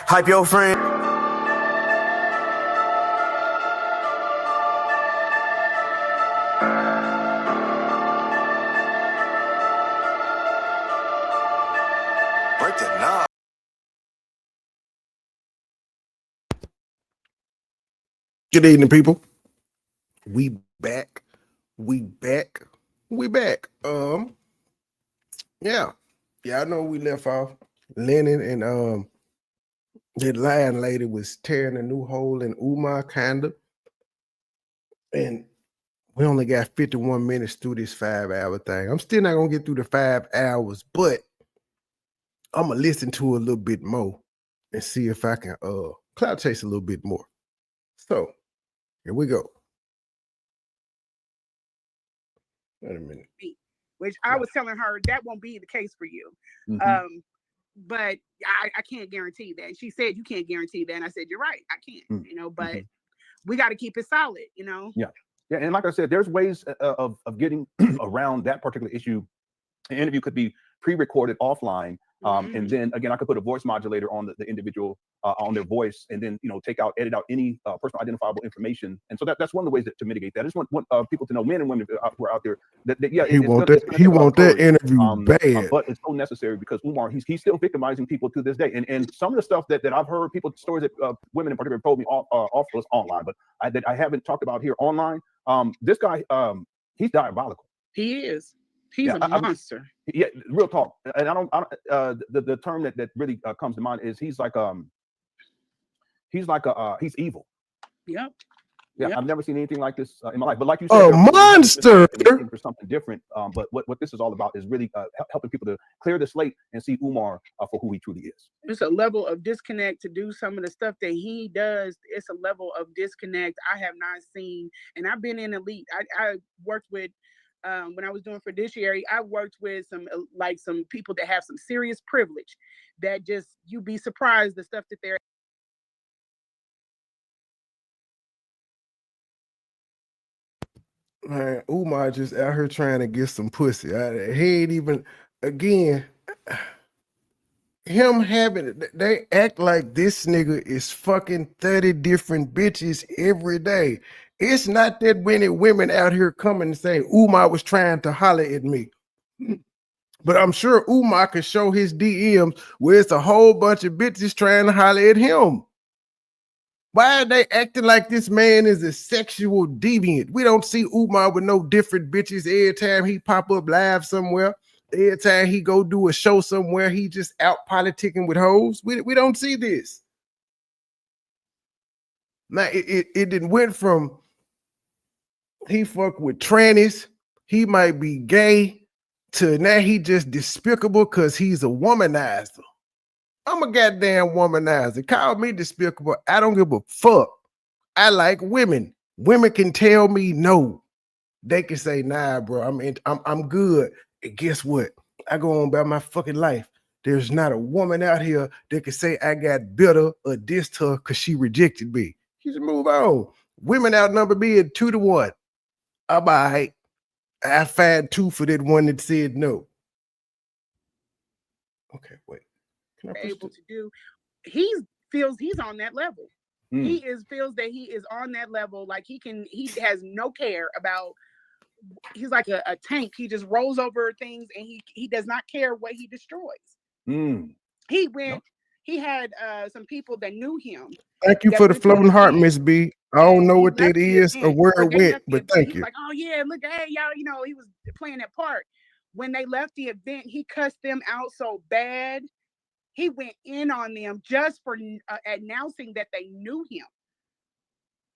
Hype your friend. Break the knob. Good evening, people. We back. We back. We back. Yeah. Yeah, I know we left off. Lennon and that lion lady was tearing a new hole in Umar, kinda. And we only got 51 minutes through this 5-hour thing. I'm still not gonna get through the 5 hours, but I'm gonna listen to a little bit more and see if I can cloud chase a little bit more. So here we go. Wait a minute. Which I was telling her that won't be the case for you. Mm-hmm. But I can't guarantee that. And she said, you can't guarantee that. And I said, you're right. I can't, but we got to keep it solid, Yeah. Yeah. And like I said, there's ways of getting around that particular issue. An interview could be pre-recorded offline. And then again, I could put a voice modulator on the individual on their voice, and then edit out any personal identifiable information. And so that's one of the ways to mitigate that. I just want people to know, men and women who are out there, that yeah, he want that interview bad, but it's so necessary because Umar, he's still victimizing people to this day. And some of the stuff that I've heard stories that women in particular told me off was online, but that I haven't talked about here online. This guy, he's diabolical. He is. He's a monster. Yeah, real talk. And I don't the term that really comes to mind is he's evil. Yep. Yeah, yep. I've never seen anything like this in my life. But like you said, a monster for something different. But what this is all about is really helping people to clear the slate and see Umar for who he truly is. It's a level of disconnect to do some of the stuff that he does. It's a level of disconnect I have not seen. And I've been in elite. I worked with when I was doing fiduciary, I worked with some people that have some serious privilege that just, you'd be surprised the stuff that they're. Man, Umar just out here trying to get some pussy. He ain't even, again, him having, they act like this nigga is fucking 30 different bitches every day. It's not that many women out here coming and saying Umar was trying to holler at me. But I'm sure Umar could show his DMs where it's a whole bunch of bitches trying to holler at him. Why are they acting like this man is a sexual deviant? We don't see Umar with no different bitches every time he pop up live somewhere. Every time he go do a show somewhere, he just out politicking with hoes. We don't see this. Now, it didn't went from he fuck with trannies, he might be gay, to now he just despicable because he's a womanizer. I'm a goddamn womanizer. Call me despicable. I don't give a fuck. I like women. Women can tell me no. They can say, nah, bro, I'm good. And guess what? I go on about my fucking life. There's not a woman out here that can say I got bitter or dissed her because she rejected me. You just move on. Women outnumber me at 2-1. I'm all right. I find 2 for that one that said no. Okay, wait. Can I able to do? He feels he's on that level. He feels that he is on that level. Like he has no care about. He's like a tank. He just rolls over things and he does not care what he destroys. He went. He had some people that knew him. Thank you for the floating heart, Miss B. I don't know what that is or where it went, but thank you. Like, oh yeah, look, hey, y'all, he was playing that part. When they left the event, he cussed them out so bad. He went in on them just for announcing that they knew him.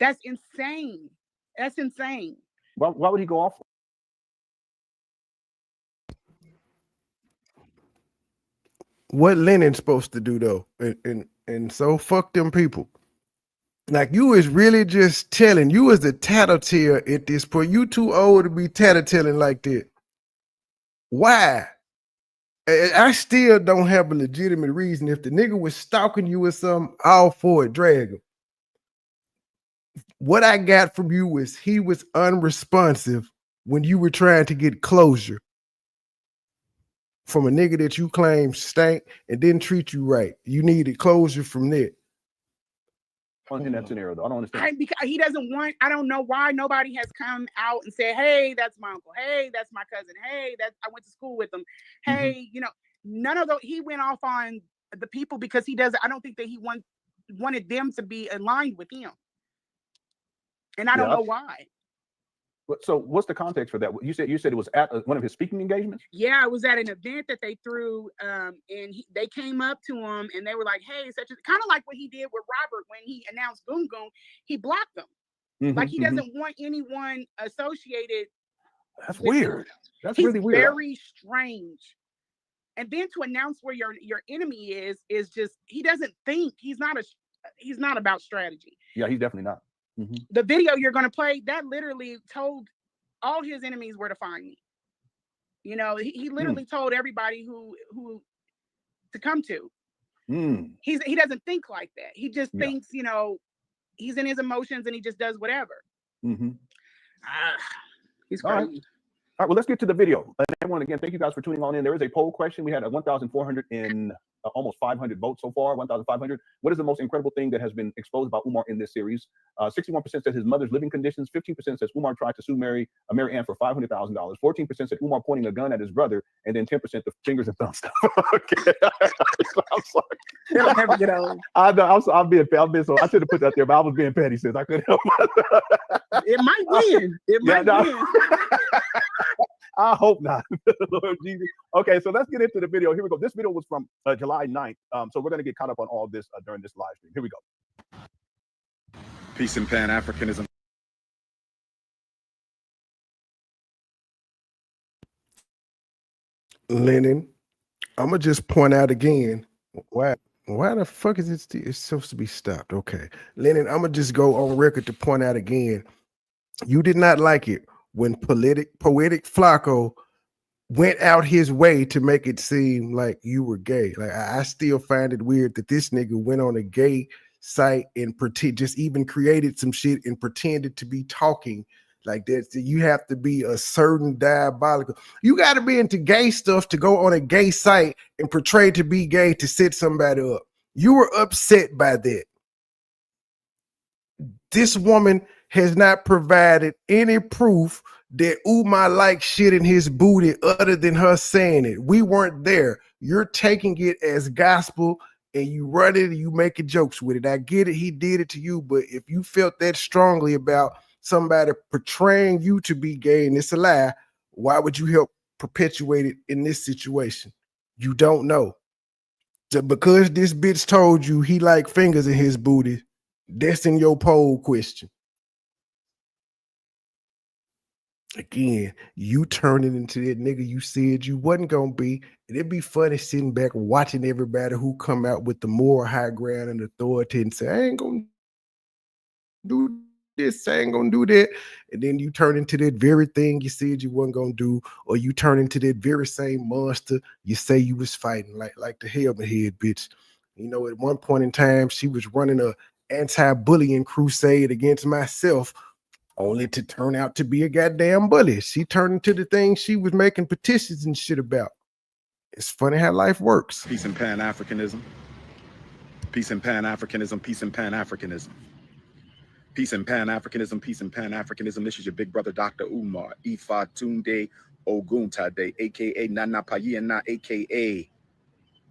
That's insane. That's insane. Why would he go off? What Lennon's supposed to do though, and so fuck them people. Like you is really just telling, you is a tattletale at this point. You too old to be tattletelling like that. Why? I still don't have a legitimate reason. If the nigga was stalking you or something, all for it, drag him. What I got from you was he was unresponsive when you were trying to get closure. from a nigga that you claim stank and didn't treat you right. You needed closure from that. In that scenario, though, I don't understand. Because he doesn't want. I don't know why nobody has come out and said, "Hey, that's my uncle. Hey, that's my cousin. Hey, I went to school with him. Hey, you know, none of those." He went off on the people because he doesn't. I don't think that he wanted them to be aligned with him, and I don't know why. So, what's the context for that? You said it was at one of his speaking engagements. Yeah, it was at an event that they threw, and they came up to him and they were like, "Hey, such a," kind of like what he did with Robert when he announced Boom Boom. He blocked them. Like he doesn't want anyone associated. That's weird. That's He's really weird. Very strange. And then to announce where your enemy is just, he doesn't think. He's not about strategy. Yeah, he's definitely not. The video you're going to play, that literally told all his enemies where to find me. You know, he literally told everybody who to come to. He doesn't think like that. He just thinks, you know, he's in his emotions and he just does whatever. He's crazy. All right, well, let's get to the video. And everyone, again, thank you guys for tuning on in. There is a poll question. We had 1,400 and almost 500 votes so far, 1,500. What is the most incredible thing that has been exposed about Umar in this series? 61% says his mother's living conditions. 15% says Umar tried to sue Mary Ann for $500,000. 14% said Umar pointing a gun at his brother. And then 10% the fingers and thumbs stuff. Okay. I'm sorry. It'll never get old. I know. I'm being so. I should have put that there, but I was being petty since I couldn't help myself. It might win. It might win. I hope not. Lord Jesus. Okay, so let's get into the video. Here we go. This video was from July 9th. So we're going to get caught up on all of this during this live stream. Here we go. Peace and Pan-Africanism. Lennon, I'm going to just point out again, why the fuck is it it's supposed to be stopped? Okay. Lennon, I'm going to just go on record to point out again, you did not like it when Poetic Flacco went out his way to make it seem like you were gay. Like I still find it weird that this nigga went on a gay site and just even created some shit and pretended to be talking like that. So you have to be a certain diabolical. You got to be into gay stuff to go on a gay site and portray to be gay to set somebody up. You were upset by that. This woman has not provided any proof that Umar likes shit in his booty other than her saying it. We weren't there. You're taking it as gospel and you run it and you making jokes with it. I get it. He did it to you. But if you felt that strongly about somebody portraying you to be gay and it's a lie, why would you help perpetuate it in this situation? You don't know. So because this bitch told you he like fingers in his booty, that's in your poll question. Again, you turning into that nigga you said you wasn't gonna be. And it'd be funny sitting back watching everybody who come out with the moral high ground and authority and say, I ain't gonna do this, I ain't gonna do that. And then you turn into that very thing you said you wasn't gonna do, or you turn into that very same monster you say you was fighting, like the helmet head bitch. You know, at one point in time, she was running a anti-bullying crusade against myself, only to turn out to be a goddamn bully. She turned into the thing she was making petitions and shit about. It's funny how life works. Peace and Pan-Africanism. Peace and Pan-Africanism. Peace and Pan-Africanism. Peace and Pan-Africanism. Peace and Pan-Africanism. This is your big brother, Dr. Umar Ifa Tunde Oguntade, a.k.a. Nana Payena, a.k.a.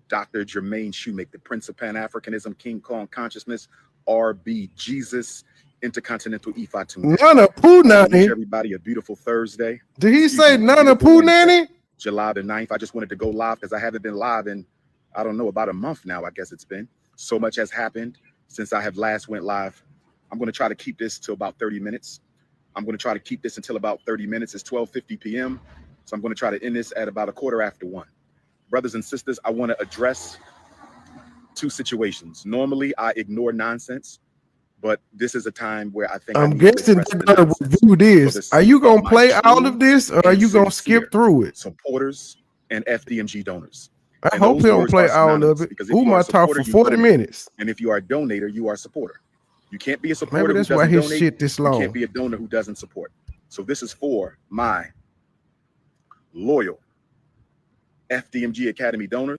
Dr. Jermaine Shoemake, the Prince of Pan-Africanism, King Kong Consciousness, RB Jesus, Intercontinental Ifa Tunde. Nana Poo Nanny. Everybody a beautiful Thursday. Did he say Nana Poo Nanny? July the 9th. I just wanted to go live because I haven't been live in, I don't know, about a month now. I guess it's been. So much has happened since I have last went live. I'm going to try to keep this to about 30 minutes. I'm going to try to keep this until about 30 minutes. It's 12:50 p.m. So I'm going to try to end this at about 1:15. Brothers and sisters, I want to address two situations. Normally, I ignore nonsense, but this is a time where I think I'm guessing they're going to review this. Are you going to play all of this, or are you going to skip through it? Supporters and FDMG donors. I hope he don't play all of it. Umar talk for 40 minutes. And if you are a donator, you are a supporter. You can't be a supporter. Maybe that's why his shit this long. You can't be a donor who doesn't support. So this is for my loyal FDMG Academy donors.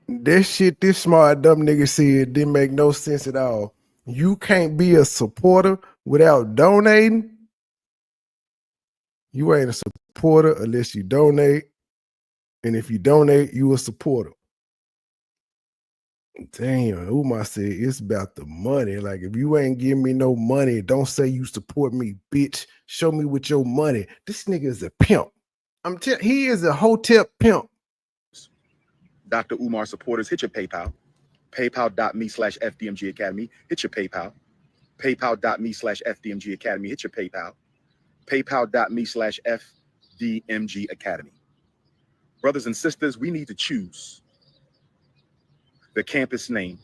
That shit this smart dumb nigga said didn't make no sense at all. You can't be a supporter without donating. You ain't a supporter unless you donate. And if you donate, you a supporter. Damn, Umar said it's about the money. Like, if you ain't giving me no money, don't say you support me, bitch. Show me with your money. This nigga is a pimp. He is a hotel pimp. Dr. Umar supporters, hit your PayPal. PayPal.me/FDMG Academy. Hit your PayPal. PayPal.me/FDMG Academy. Hit your PayPal. PayPal.me/FDMG Academy. Brothers and sisters, we need to choose the campus name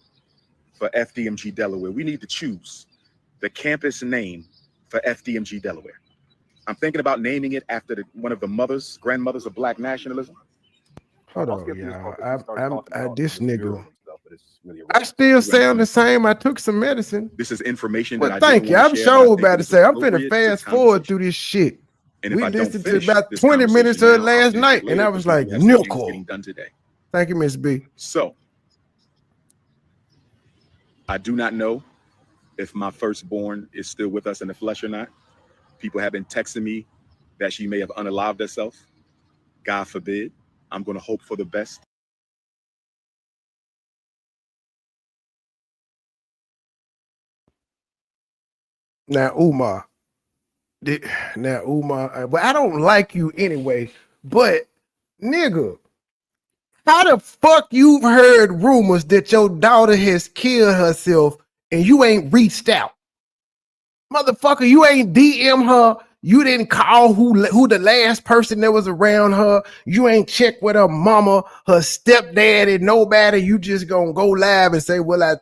for FDMG Delaware. We need to choose the campus name for FDMG Delaware. I'm thinking about naming it after one of the grandmothers of Black nationalism. Hold on, y'all. This nigga. Really I still sound the same. I took some medicine. This is information Well, that thank you. I'm sure about to say I'm finna fast forward through this shit. And we if I don't listened to finish about this 20 minutes of it conversation now, last I'll night, finish it and I later was because like, we have some things nickel. getting done today. Thank you, Miss B. So I do not know if my firstborn is still with us in the flesh or not. People have been texting me that she may have unalived herself. God forbid. I'm going to hope for the best. Now, Umar. But I don't like you anyway. But, nigga, how the fuck you've heard rumors that your daughter has killed herself and you ain't reached out? Motherfucker, you ain't DM her. You didn't call who the last person that was around her. You ain't checked with her mama, her stepdaddy, nobody. You just gonna go live and say, well, I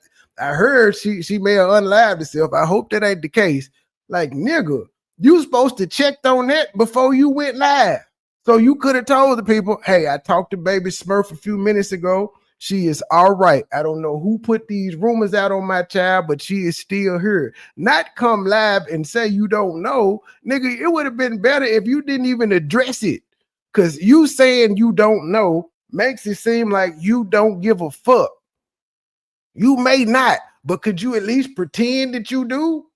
heard she may have unlived herself. I hope that ain't the case. Like, nigga, you supposed to check on that before you went live. So you could have told the people, hey, I talked to baby Smurf a few minutes ago. She is all right. I don't know who put these rumors out on my child, but she is still here. Not come live and say you don't know. Nigga, it would have been better if you didn't even address it. Because you saying you don't know makes it seem like you don't give a fuck. You may not, but could you at least pretend that you do?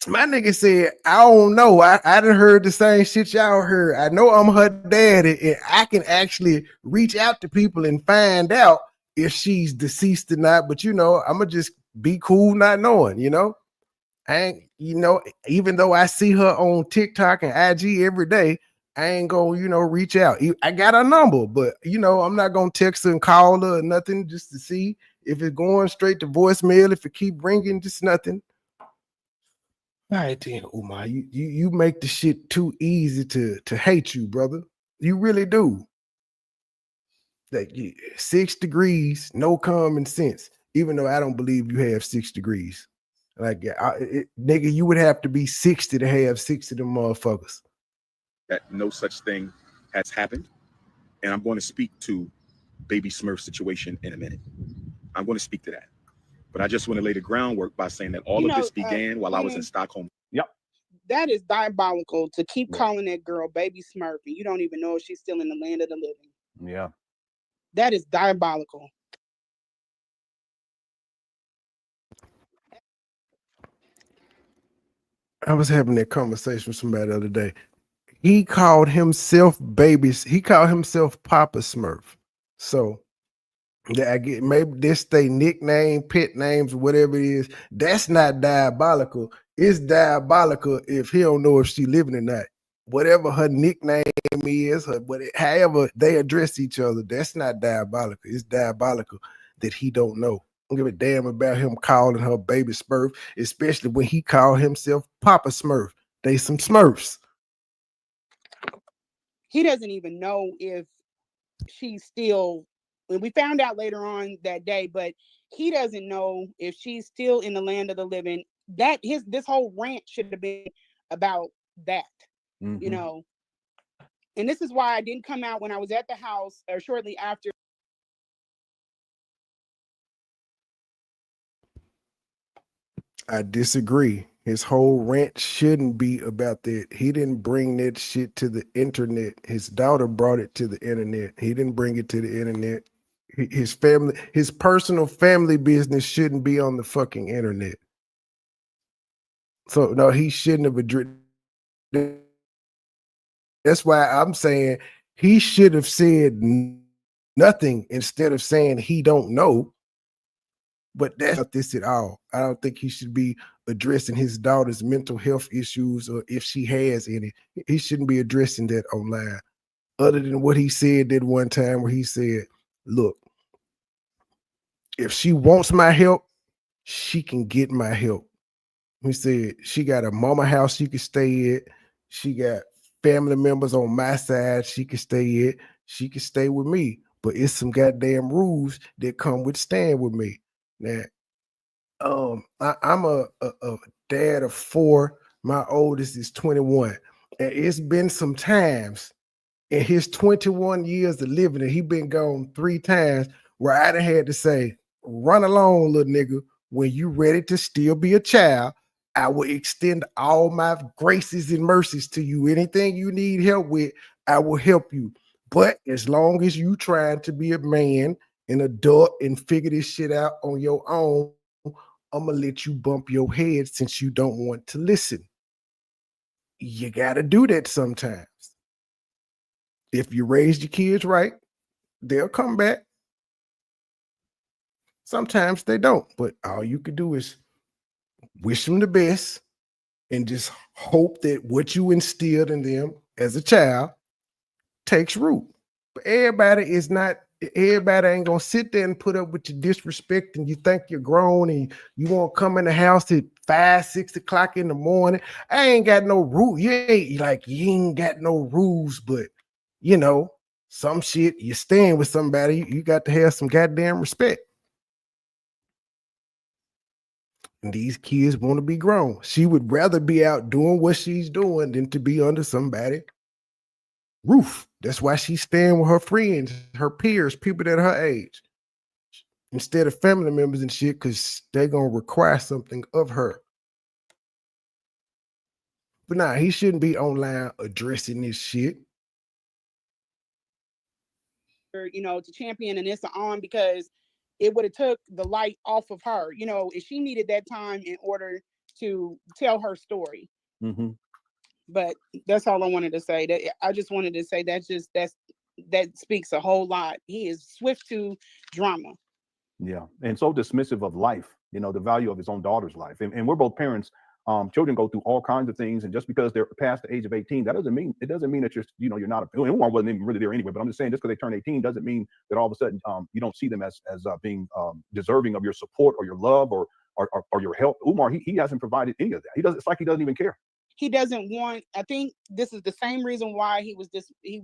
My nigga said, I don't know. I done heard the same shit y'all heard. I know I'm her daddy, and I can actually reach out to people and find out if she's deceased or not. But, I'm going to just be cool not knowing, I ain't, even though I see her on TikTok and IG every day, I ain't going to, reach out. I got her number, but, I'm not going to text her and call her or nothing just to see if it's going straight to voicemail, if it keep ringing, just nothing. All right, then, Umar, you make the shit too easy to hate you, brother. You really do. Like 6 degrees, no common sense. Even though I don't believe you have 6 degrees. Like, nigga, you would have to be 60 to have 6 of them motherfuckers. That no such thing has happened, and I'm going to speak to baby Smurf situation in a minute. I'm going to speak to that. But I just want to lay the groundwork by saying that all of this began while I was in Stockholm. Yep. That is diabolical to keep calling that girl baby Smurf, and you don't even know if she's still in the land of the living. Yeah. That is diabolical. I was having that conversation with somebody the other day. He called himself babies. He called himself Papa Smurf. So I get maybe this they nickname, pet names, whatever it is. That's not diabolical. It's diabolical if he don't know if she living or not. Whatever her nickname is, however they address each other, that's not diabolical. It's diabolical that he don't know. I don't give a damn about him calling her baby Smurf, especially when he called himself Papa Smurf. They some Smurfs. He doesn't even know if she's still, and we found out later on that day, but he doesn't know if she's still in the land of the living. That this whole rant should have been about that, And this is why I didn't come out when I was at the house or shortly after. I disagree. His whole rant shouldn't be about that. He didn't bring that shit to the internet. His daughter brought it to the internet. He didn't bring it to the internet. His family, his personal family business shouldn't be on the fucking internet. So no, he shouldn't have addressed. That's why I'm saying he should have said nothing instead of saying he don't know. But that's not this at all. I don't think he should be addressing his daughter's mental health issues or if she has any. He shouldn't be addressing that online. Other than what he said that one time where he said, look, if she wants my help, she can get my help. He said she got a mama house she can stay at. She got family members on my side she can stay at. She can stay with me. But it's some goddamn rules that come with staying with me. Now, I'm a dad of 4. My oldest is 21. And it's been some times in his 21 years of living, and he been gone 3 times where I done had to say, run along, little nigga. When you ready to still be a child, I will extend all my graces and mercies to you. Anything you need help with, I will help you. But as long as you trying to be a man, an adult, and figure this shit out on your own, I'm gonna let you bump your head since you don't want to listen. You gotta do that sometimes. If you raised your kids right, they'll come back. Sometimes they don't, but all you can do is wish them the best and just hope that what you instilled in them as a child takes root. But everybody ain't gonna sit there and put up with your disrespect and you think you're grown and you won't come in the house at 5, 6 o'clock in the morning. I ain't got no rule. You ain't got no rules, but you know, some shit, you're staying with somebody, you got to have some goddamn respect. And these kids want to be grown. She would rather be out doing what she's doing than to be under somebody's roof. That's why she's staying with her friends, her peers, people that are her age, instead of family members and shit, because they're going to require something of her. But nah, he shouldn't be online addressing this shit. To champion and it's on because it would have took the light off of her. If she needed that time in order to tell her story. Mm-hmm. But that's all I wanted to say. That I just wanted to say that speaks a whole lot. He is swift to drama. Yeah, and so dismissive of life. The value of his own daughter's life. And we're both parents. Children go through all kinds of things, and just because they're past the age of 18, that doesn't mean that you're not a one wasn't even really there anyway. But I'm just saying, just because they turn 18 doesn't mean that all of a sudden you don't see them as being deserving of your support or your love or your help. Umar, he hasn't provided any of that. It's like he doesn't even care. He doesn't want. I think this is the same reason why he was he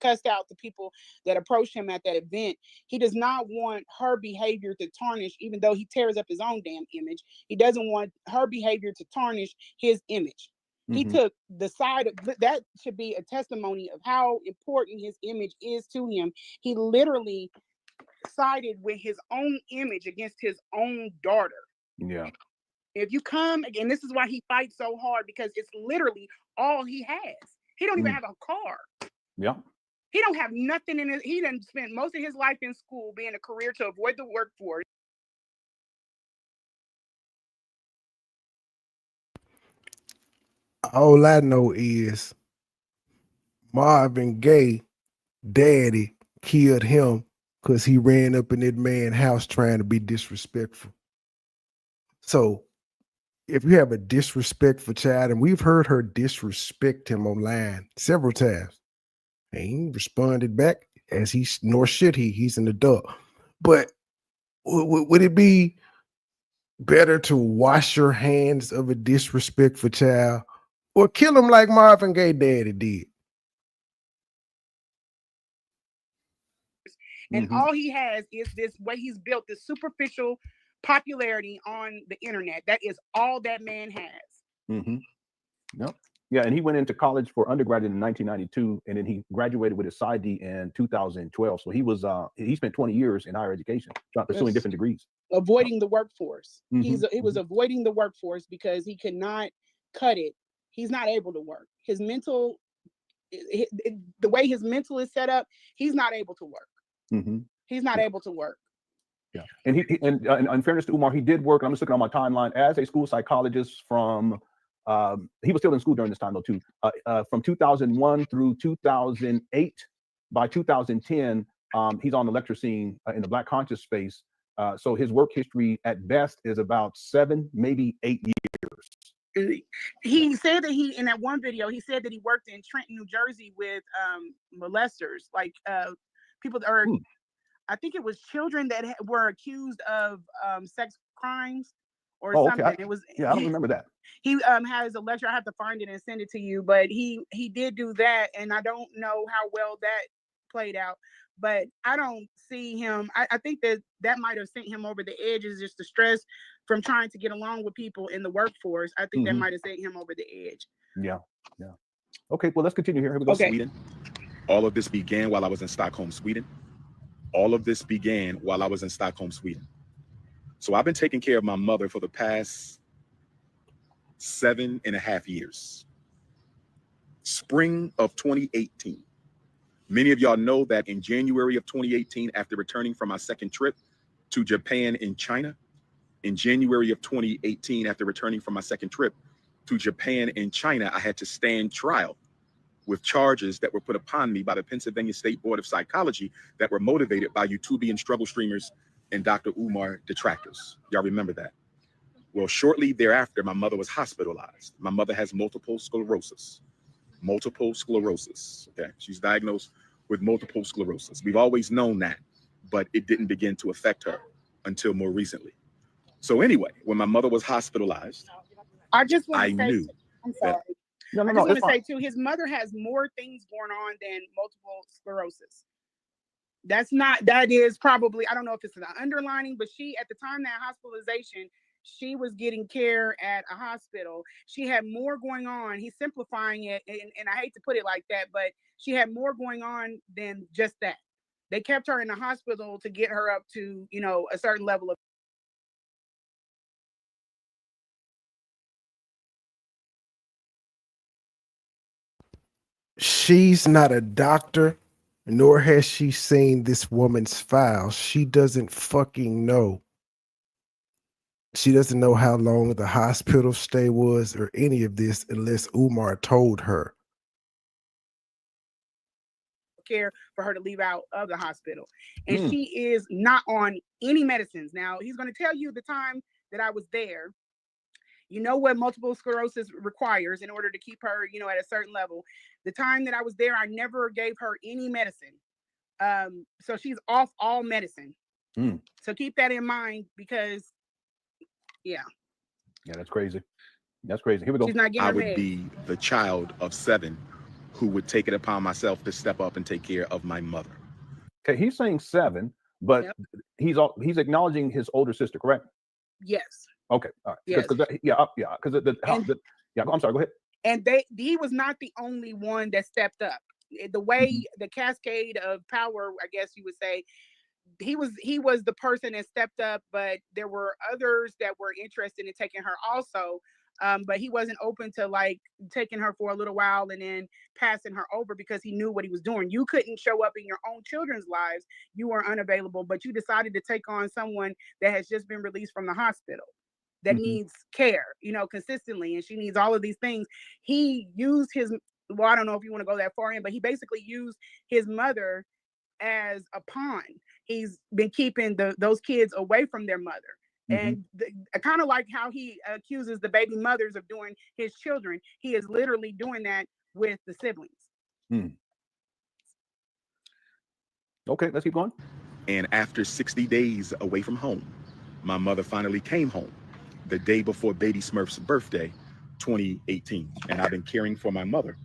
cussed out the people that approached him at that event. He does not want her behavior to tarnish, even though he tears up his own damn image. He doesn't want her behavior to tarnish his image. Mm-hmm. He took the side of that. Should be a testimony of how important his image is to him. He literally sided with his own image against his own daughter. Yeah. If you come again, this is why he fights so hard, because it's literally all he has. He don't even have a car. Yeah. He don't have nothing in it. He done spent most of his life in school being a career to avoid the workforce. All I know is Marvin Gaye daddy killed him because he ran up in that man's house trying to be disrespectful. So if you have a disrespectful child, and we've heard her disrespect him online several times, he ain't responded back nor should he. He's an adult. But would it be better to wash your hands of a disrespectful child or kill him like Marvin Gaye daddy did? And all he has is this way he's built this superficial popularity on the internet. That is all that man has. Mm-hmm. Yep. Yeah, and he went into college for undergraduate in 1992, and then he graduated with his PsyD in 2012. So he spent 20 years in higher education, pursuing different degrees. Avoiding the workforce. Mhm, He was avoiding the workforce because he could not cut it. He's not able to work. His mental, the way his mental is set up, he's not able to work. mhm. He's not Yeah. able to work. Yeah, and in fairness to Umar, he did work. And I'm just looking on my timeline as a school psychologist from. He was still in school during this time though too. From 2001 through 2008. By 2010, he's on the lecture scene in the Black conscious space. So his work history at best is about 7, maybe 8 years. He said that in that one video, he said that he worked in Trenton, New Jersey with molesters, like people that are. I think it was children that were accused of sex crimes or something. Okay. It was. Yeah, I don't remember that. He has a lecture. I have to find it and send it to you. But he did do that, and I don't know how well that played out. But I don't see him. I think that might have sent him over the edge. Is just the stress from trying to get along with people in the workforce. I think that might have sent him over the edge. Yeah. Okay, well, let's continue here. Here we go. Okay. Sweden. All of this began while I was in Stockholm, Sweden. All of this began while I was in Stockholm, Sweden. So I've been taking care of my mother for the past 7.5 years. Spring of 2018. Many of y'all know that in January of 2018, after returning from my second trip to Japan and China, in January of 2018, after returning from my second trip to Japan and China, I had to stand trial with charges that were put upon me by the Pennsylvania State Board of Psychology that were motivated by Youtubian struggle streamers and Dr. Umar detractors. Y'all remember that? Well, shortly thereafter, my mother was hospitalized. My mother has multiple sclerosis. Okay, she's diagnosed with multiple sclerosis. We've always known that, but it didn't begin to affect her until more recently. So anyway, when my mother was hospitalized, I just want I to say, knew. I'm sorry. No, I just want it's to say fine. too, his mother has more things going on than multiple sclerosis. That is probably, I don't know if it's an underlining, but she, at the time of that hospitalization, she was getting care at a hospital. She had more going on. He's simplifying it, and I hate to put it like that, but she had more going on than just that. They kept her in the hospital to get her up to, a certain level of. She's not a doctor, nor has she seen this woman's file. She doesn't fucking know. She doesn't know how long the hospital stay was or any of this unless Umar told her. Care for her to leave out of the hospital, and she is not on any medicines. Now he's going to tell you the time that I was there. You know what multiple sclerosis requires in order to keep her, at a certain level. The time that I was there, I never gave her any medicine. So she's off all medicine. So keep that in mind because, yeah, that's crazy. That's crazy. Here we go. She's not getting I her would meds. be the child of 7 who would take it upon myself to step up and take care of my mother. Okay, he's saying 7, but he's acknowledging his older sister, correct? Yes. Okay, all right. Yes. Because I'm sorry. Go ahead. And he was not the only one that stepped up. The way the cascade of power, I guess you would say, he was the person that stepped up, but there were others that were interested in taking her also. But he wasn't open to like taking her for a little while and then passing her over because he knew what he was doing. You couldn't show up in your own children's lives. You were unavailable, but you decided to take on someone that has just been released from the hospital that needs care, consistently. And she needs all of these things. He used well, I don't know if you want to go that far in, but he basically used his mother as a pawn. He's been keeping those kids away from their mother. And kind of like how he accuses the baby mothers of doing his children, he is literally doing that with the siblings. Okay, let's keep going. And after 60 days away from home, my mother finally came home the day before Baby Smurf's birthday, 2018. And I've been caring for my mother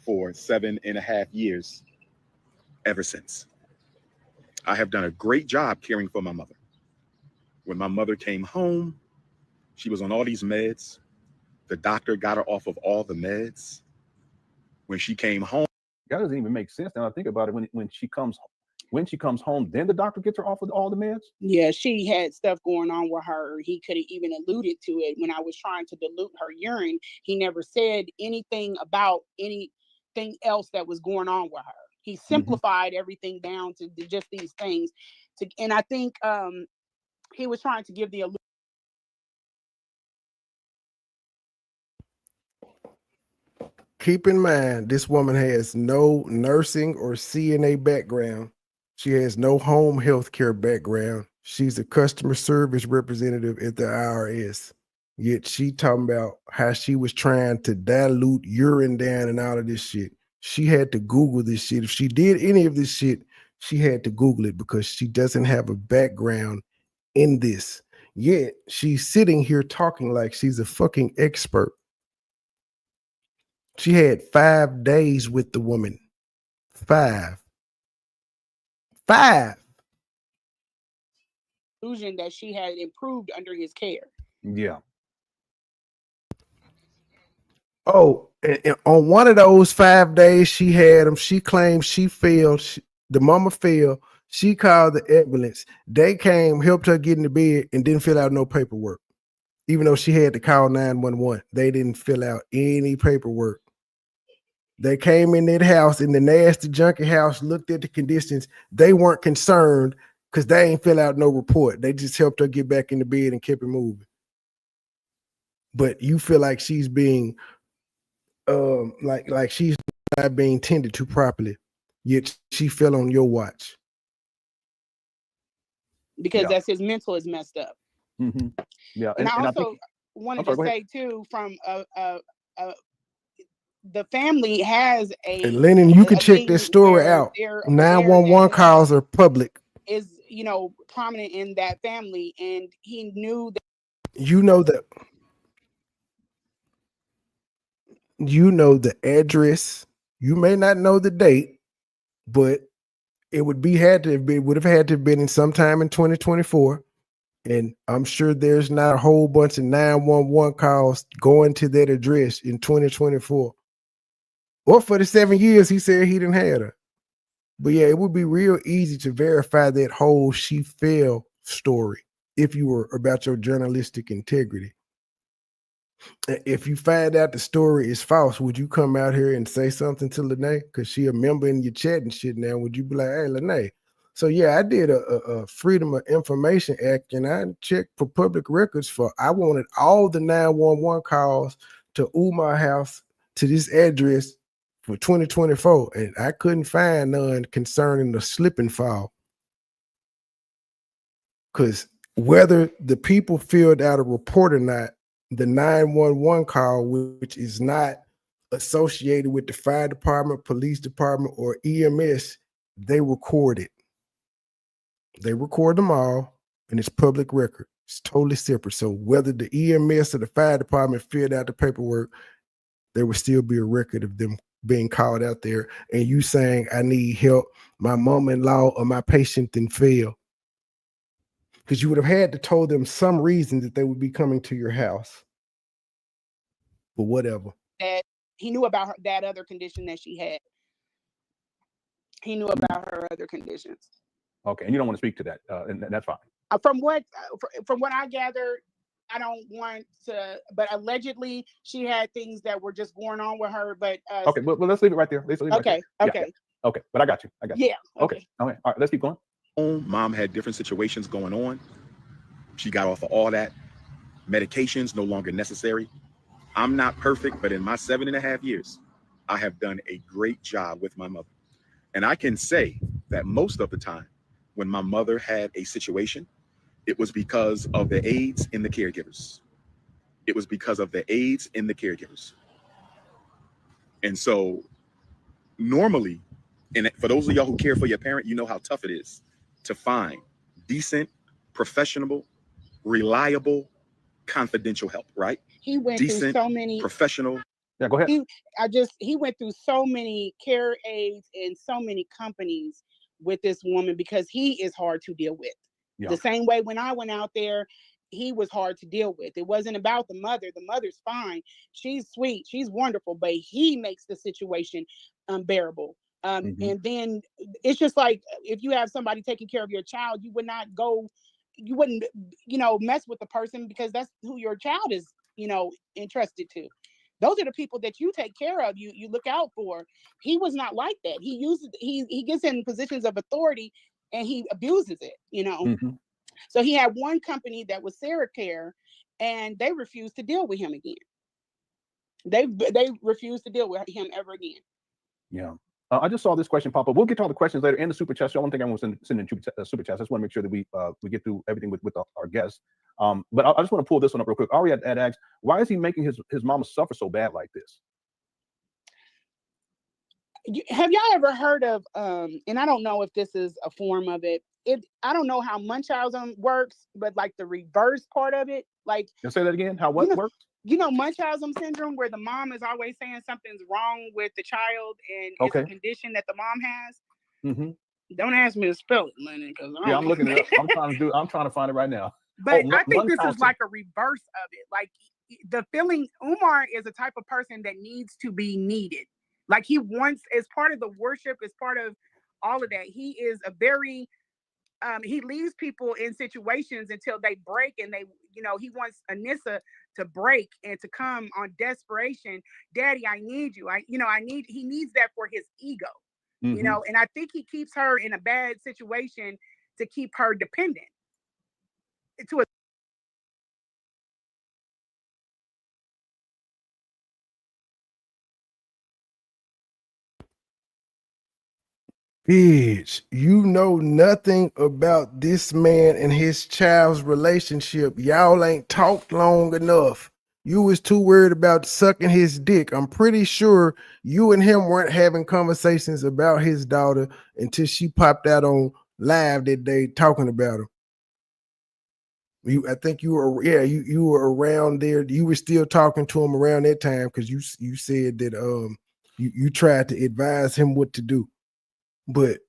for 7.5 years ever since. I have done a great job caring for my mother. When my mother came home, she was on all these meds. The doctor got her off of all the meds. When she came home, That doesn't even make sense. Now I think about it. When she comes home, then the doctor gets her off of all the meds. Yeah, she had stuff going on with her. He could have even alluded to it when I was trying to dilute her urine. He never said anything about anything else that was going on with her. He simplified everything down to just these things. And I think he was trying to give the illusion. Keep in mind, this woman has no nursing or CNA background. She has no home health care background. She's a customer service representative at the IRS. Yet she talking about how she was trying to dilute urine down and all of this shit. She had to Google this shit. If she did any of this shit, she had to Google it because she doesn't have a background in this. Yet she's sitting here talking like she's a fucking expert. She had 5 days with the woman. 5. Illusion that she had improved under his care. Yeah. Oh, and on one of those 5 days she had him, she claimed she failed. The mama failed. She called the ambulance. They came, helped her get in the bed, and didn't fill out no paperwork. Even though she had to call 911, they didn't fill out any paperwork. They came in that house, in the nasty, junky house, looked at the conditions. They weren't concerned because they ain't fill out no report. They just helped her get back in the bed and kept it moving. But you feel like she's being, like she's not being tended to properly, yet she fell on your watch. Because that's his mental is messed up. Yeah, and I also wanted to say too, from the family has a. And Lennon, you can check this story out. 911 calls are public. Is prominent in that family, and he knew that. You know the address. You may not know the date, but it would have had to have been in sometime in 2024. And I'm sure there's not a whole bunch of 911 calls going to that address in 2024. Or for the 7 years he said he didn't have her. But yeah, it would be real easy to verify that whole she fell story if you were about your journalistic integrity. If you find out the story is false, would you come out here and say something to Lene? Because she a member in your chat and shit now. Would you be like, hey, Lene? So yeah, I did a Freedom of Information Act, and I checked for public records I wanted all the 911 calls to my house to this address for 2024, and I couldn't find none concerning the slip and fall. Because whether the people filled out a report or not, the 911 call, which is not associated with the fire department, police department, or EMS, they record it. They record them all, and it's public record. It's totally separate. So whether the EMS or the fire department filled out the paperwork, there would still be a record of them being called out there, and you saying, I need help, my mom-in-law or my patient didn't fail. Because you would have had to told them some reason that they would be coming to your house. But whatever. That he knew about that other condition that she had. He knew about her other conditions. Okay, and you don't want to speak to that, and that's fine. From what I gathered, I don't want to, but allegedly she had things that were just going on with her. But okay, well, let's leave it right there. Okay. Yeah. Okay, but I got you. Yeah. Okay. All right, let's keep going. Mom had different situations going on. She got off of all that. Medications no longer necessary. I'm not perfect, but in my 7.5 years, I have done a great job with my mother. And I can say that most of the time when my mother had a situation, it was because of the aides in the caregivers. It was because of the aides in the caregivers. And so normally, and for those of y'all who care for your parent, you know how tough it is to find decent, professional, reliable, confidential help, right? He went Decent, through so many professional. Yeah, go ahead. He went through so many care aides and so many companies with this woman because he is hard to deal with. Yeah. The same way when I went out there, he was hard to deal with. It wasn't about the mother. The mother's fine. She's sweet. She's wonderful, but he makes the situation unbearable. And then it's just like, if you have somebody taking care of your child, you would not go, you wouldn't, mess with the person, because that's who your child is, entrusted to. Those are the people that you take care of, you look out for. He was not like that. He gets in positions of authority and he abuses it. So he had one company that was Sarah Care, and they refused to deal with him again. They refused to deal with him ever again. Yeah. I just saw this question pop up. We'll get to all the questions later in the super chat. So I don't think I want to send in super chats. I just want to make sure that we get through everything with our guests. But I just want to pull this one up real quick. Ari had asked, why is he making his mama suffer so bad like this? Have y'all ever heard of and I don't know if this is a form of it. I don't know how Munchausen works, but like the reverse part of it, like, and say that again. How what works? Munchausen syndrome, where the mom is always saying something's wrong with the child, and it's a condition that the mom has. Don't ask me to spell it, Lennon, because I'm looking it up. I'm trying to find it right now. But I think this is like a reverse of it. Like, the feeling, Umar is a type of person that needs to be needed. Like, he wants, as part of the worship, as part of all of that, he is a very he leaves people in situations until they break, and he wants Anissa to break and to come on desperation. Daddy, I need you. He needs that for his ego, and I think he keeps her in a bad situation to keep her dependent to a Bitch, you know nothing about this man and his child's relationship. Y'all ain't talked long enough. You was too worried about sucking his dick. I'm pretty sure you and him weren't having conversations about his daughter until she popped out on live that day talking about him. I think you were, you were around there. You were still talking to him around that time, because you said that you tried to advise him what to do. But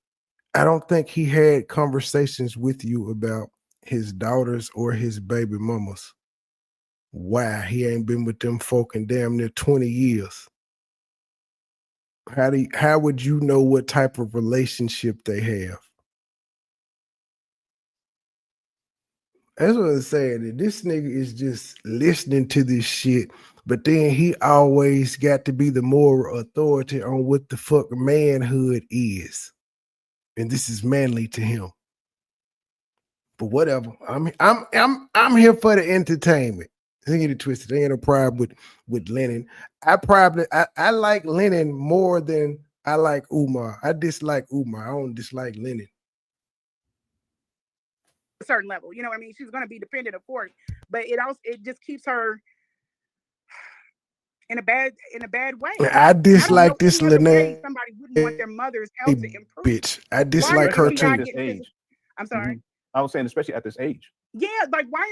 I don't think he had conversations with you about his daughters or his baby mamas. Why? He ain't been with them folk in damn near 20 years. How would you know what type of relationship they have? That's what I'm saying. That this nigga is just listening to this shit, but then he always got to be the moral authority on what the fuck manhood is. And this is manly to him. But whatever. I'm here for the entertainment. Don't get it twisted. There ain't no problem with Lennon. I like Lennon more than I like Umar. I dislike Umar. I don't dislike Lennon. A certain level, she's going to be dependent, of course, but it just keeps her in a bad way. I dislike this Lennon. Somebody wouldn't want their mother's health to improve. Bitch, I dislike her too. I'm sorry. I was saying, especially at this age. Yeah, like, why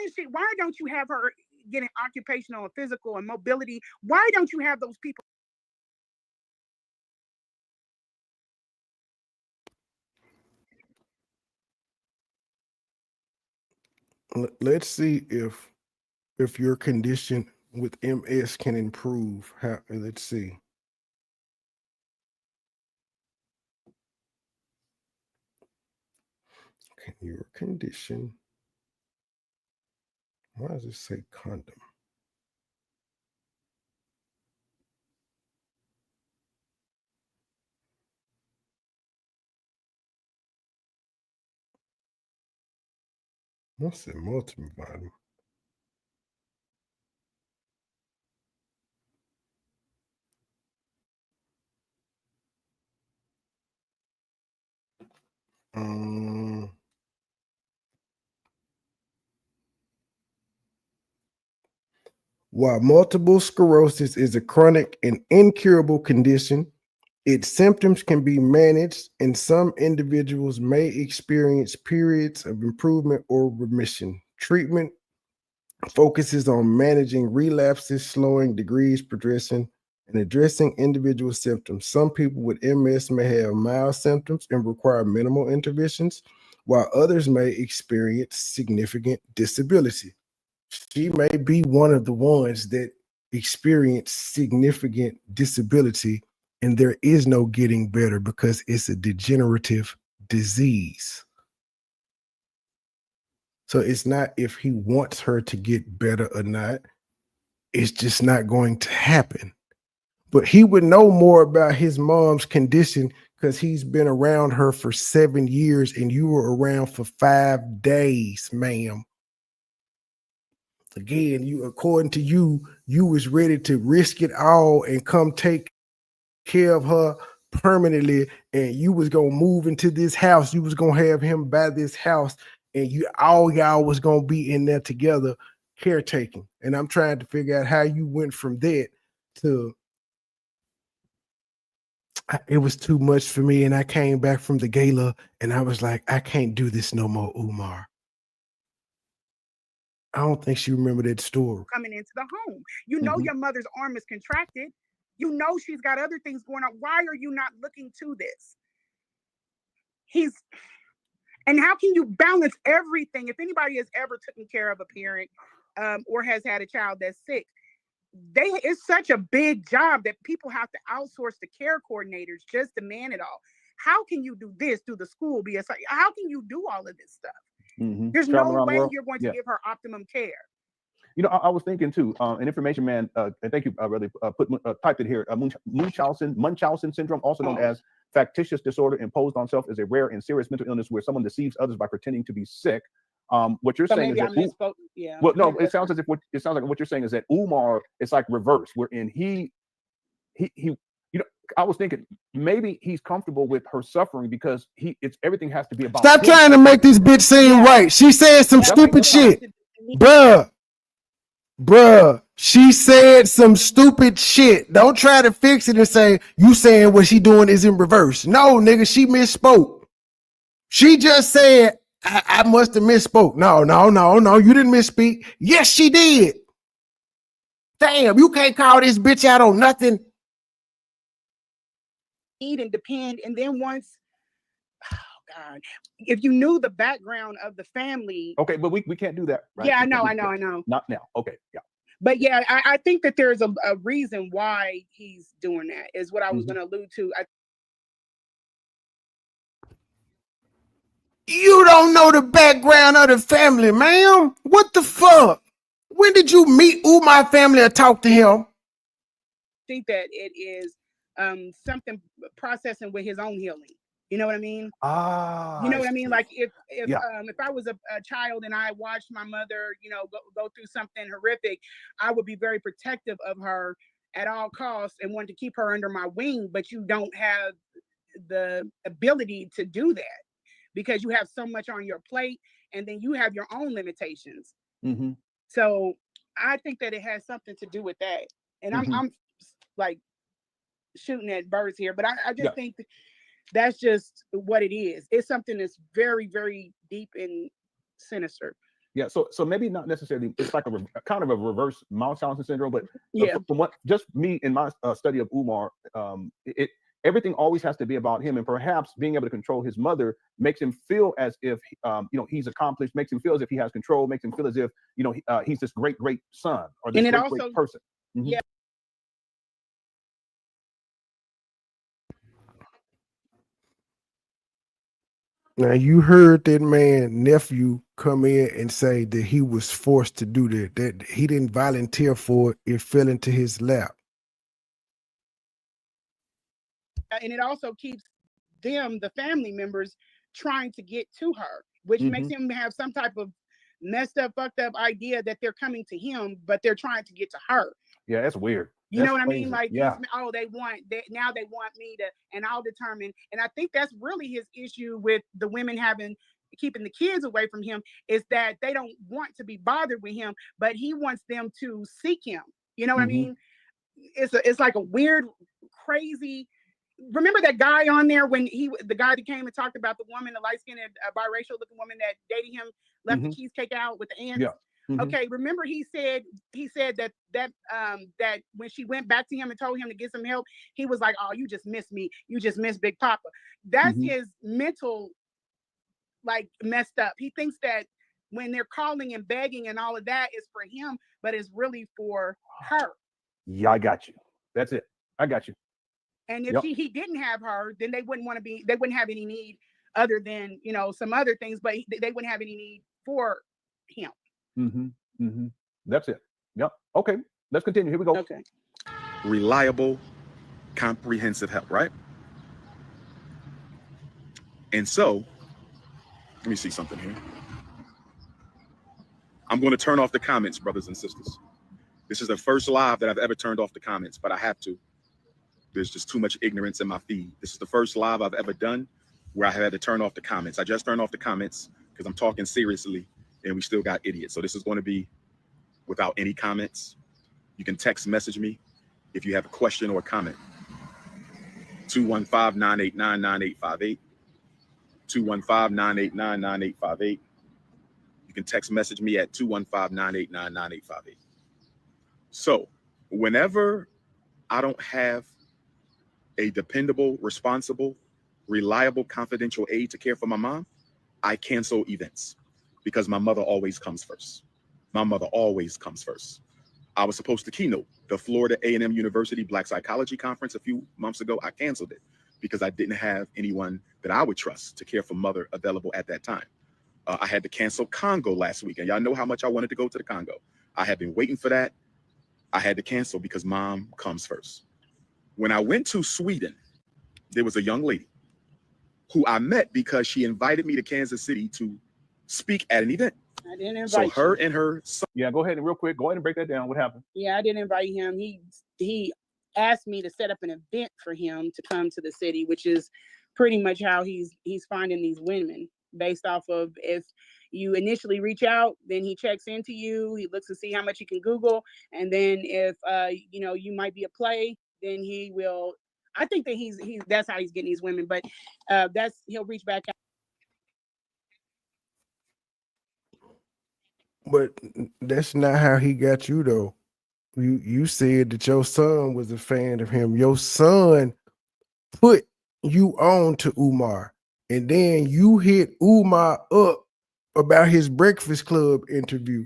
don't you have her getting occupational and physical and mobility? Why don't you have those people? Let's see if your condition with MS can improve. Let's see. Can your condition? Why does it say condom? What's it? Multivitamin. While multiple sclerosis is a chronic and incurable condition, its symptoms can be managed, and some individuals may experience periods of improvement or remission. Treatment focuses on managing relapses, slowing disease progression, and addressing individual symptoms. Some people with MS may have mild symptoms and require minimal interventions, while others may experience significant disability. She may be one of the ones that experience significant disability, and there is no getting better because it's a degenerative disease. So it's not if he wants her to get better or not. It's just not going to happen. But he would know more about his mom's condition because he's been around her for 7 years and you were around for 5 days, ma'am. Again, according to you, you was ready to risk it all and come take care of her permanently, and you was gonna move into this house. You was gonna have him buy this house, and y'all was gonna be in there together caretaking. And I'm trying to figure out how you went from that to it was too much for me. And I came back from the gala and I was like, I can't do this no more, Umar. I don't think she remembered that story. Coming into the home. You know your mother's arm is contracted. You know she's got other things going on. Why are you not looking to this? And how can you balance everything? If anybody has ever taken care of a parent or has had a child that's sick, it's such a big job that people have to outsource the care coordinators just to man it all. How can you do this through the school? How can you do all of this stuff? There's no way you're going to give her optimum care. You know, I was thinking too, an information man, and thank you, really typed it here. Munchausen syndrome, also known as factitious disorder imposed on self, is a rare and serious mental illness where someone deceives others by pretending to be sick. What you're saying is that well, no, it sounds like what you're saying is that Umar is like reverse, wherein he you know, I was thinking maybe he's comfortable with her suffering because everything has to be about. Stop trying to make this bitch seem right. She said some stupid shit, bruh. She said some stupid shit. Don't try to fix it and say you saying what she doing is in reverse. No, nigga, she misspoke. She just said I must have misspoke. No, you didn't misspeak. Yes, she did. Damn, you can't call this bitch out on nothing. Eat and depend, and then once, oh God, if you knew the background of the family. Okay, but we can't do that, right? Yeah, I know. Not now. Okay, yeah. But yeah, I think that there's a reason why he's doing that, is what I was going to allude to. You don't know the background of the family, ma'am. What the fuck? When did you meet my family or talk to him? I think that it is something processing with his own healing. You know what I mean? You know what I mean? Like if I was a child and I watched my mother, go through something horrific, I would be very protective of her at all costs and want to keep her under my wing. But you don't have the ability to do that because you have so much on your plate, and then you have your own limitations. So I think that it has something to do with that. And I'm like shooting at birds here, but I just think that's just what it is. It's something that's very, very deep and sinister. Yeah, so maybe not necessarily. It's like a kind of a reverse Munchausen syndrome, but from what just me in my study of Umar, everything always has to be about him, and perhaps being able to control his mother makes him feel as if he's accomplished, makes him feel as if he has control, makes him feel as if he's this great son or this great person. Yeah. Now you heard that man nephew come in and say that he was forced to do that he didn't volunteer for it. It fell into his lap. And it also keeps them, the family members, trying to get to her, which makes him have some type of messed up, fucked up idea that they're coming to him, but they're trying to get to her. Yeah, that's weird. You know what I mean? Like, now they want me to, and I'll determine. And I think that's really his issue with the women keeping the kids away from him, is that they don't want to be bothered with him, but he wants them to seek him. You know what I mean? It's like a weird, crazy. Remember that guy on there when the guy that came and talked about the woman, the light-skinned biracial looking woman that dated him, left the cheesecake out with the ants? Yeah. Okay, remember he said that when she went back to him and told him to get some help, he was like, "Oh, you just miss me. You just miss Big Papa." That's his mental, like, messed up. He thinks that when they're calling and begging and all of that is for him, but it's really for her. Yeah, I got you. That's it. I got you. And if Yep. he didn't have her, then they wouldn't have any need other than, some other things, but they wouldn't have any need for him. That's it. Yep. Okay. Let's continue. Here we go. Okay. Reliable, comprehensive help, right? And so, let me see something here. I'm going to turn off the comments, brothers and sisters. This is the first live that I've ever turned off the comments, but I have to. There's just too much ignorance in my feed. This is the first live I've ever done where I had to turn off the comments. I just turned off the comments because I'm talking seriously and we still got idiots. So this is going to be without any comments. You can text message me if you have a question or a comment. 215-989-9858. 215-989-9858. You can text message me at 215-989-9858. So whenever I don't have a dependable, responsible, reliable, confidential aide to care for my mom, I cancel events because my mother always comes first. My mother always comes first. I was supposed to keynote the Florida A&M University Black Psychology Conference a few months ago. I canceled it because I didn't have anyone that I would trust to care for mother available at that time. I had to cancel Congo last week, and y'all know how much I wanted to go to the Congo. I had been waiting for that. I had to cancel because mom comes first. When I went to Sweden, there was a young lady who I met because she invited me to Kansas City to speak at an event. I didn't invite So her you. and her son. Yeah, go ahead and real quick, go ahead and break that down. What happened? Yeah, I didn't invite him. He asked me to set up an event for him to come to the city, which is pretty much how he's finding these women based off of if you initially reach out, then he checks into you, he looks to see how much you can Google, and then if you might be a play, then he will. I think that he's that's how he's getting these women, but he'll reach back out. But that's not how he got you though. You said that your son was a fan of him. Your son put you on to Umar, and then you hit Umar up about his Breakfast Club interview.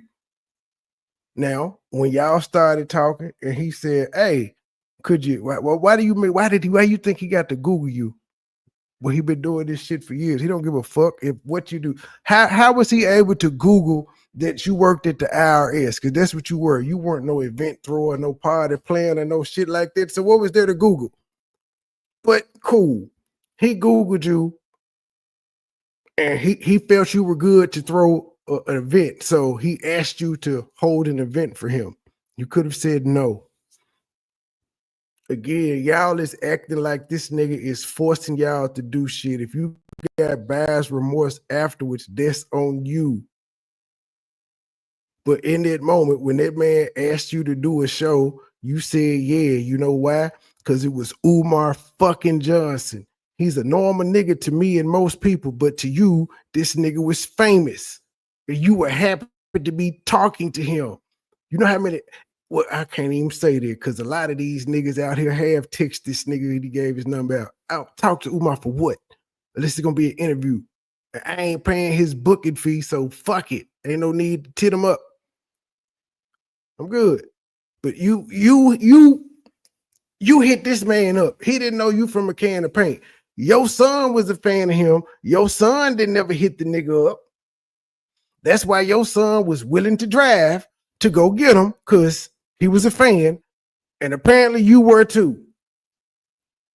Now, when y'all started talking, and he said, "Hey, could you? Why you think he got to Google you? Well, he been doing this shit for years. He don't give a fuck if what you do. How was he able to Google that you worked at the IRS? Because that's what you were. You weren't no event thrower, no party planner, no shit like that. So what was there to Google? But cool. He Googled you and he felt you were good to throw an event. So he asked you to hold an event for him. You could have said no. Again, y'all is acting like this nigga is forcing y'all to do shit. If you got buyer's remorse afterwards, that's on you. But in that moment, when that man asked you to do a show, you said, yeah, you know why? Because it was Umar fucking Johnson. He's a normal nigga to me and most people, but to you, this nigga was famous. And you were happy to be talking to him. You know how many... Well, I can't even say that because a lot of these niggas out here have texted this nigga and he gave his number out. I'll talk to Umar for what? Unless it's gonna be an interview. I ain't paying his booking fee, so fuck it. Ain't no need to tit him up. I'm good. But you hit this man up. He didn't know you from a can of paint. Your son was a fan of him. Your son didn't ever hit the nigga up. That's why your son was willing to drive to go get him, because he was a fan, and apparently you were too.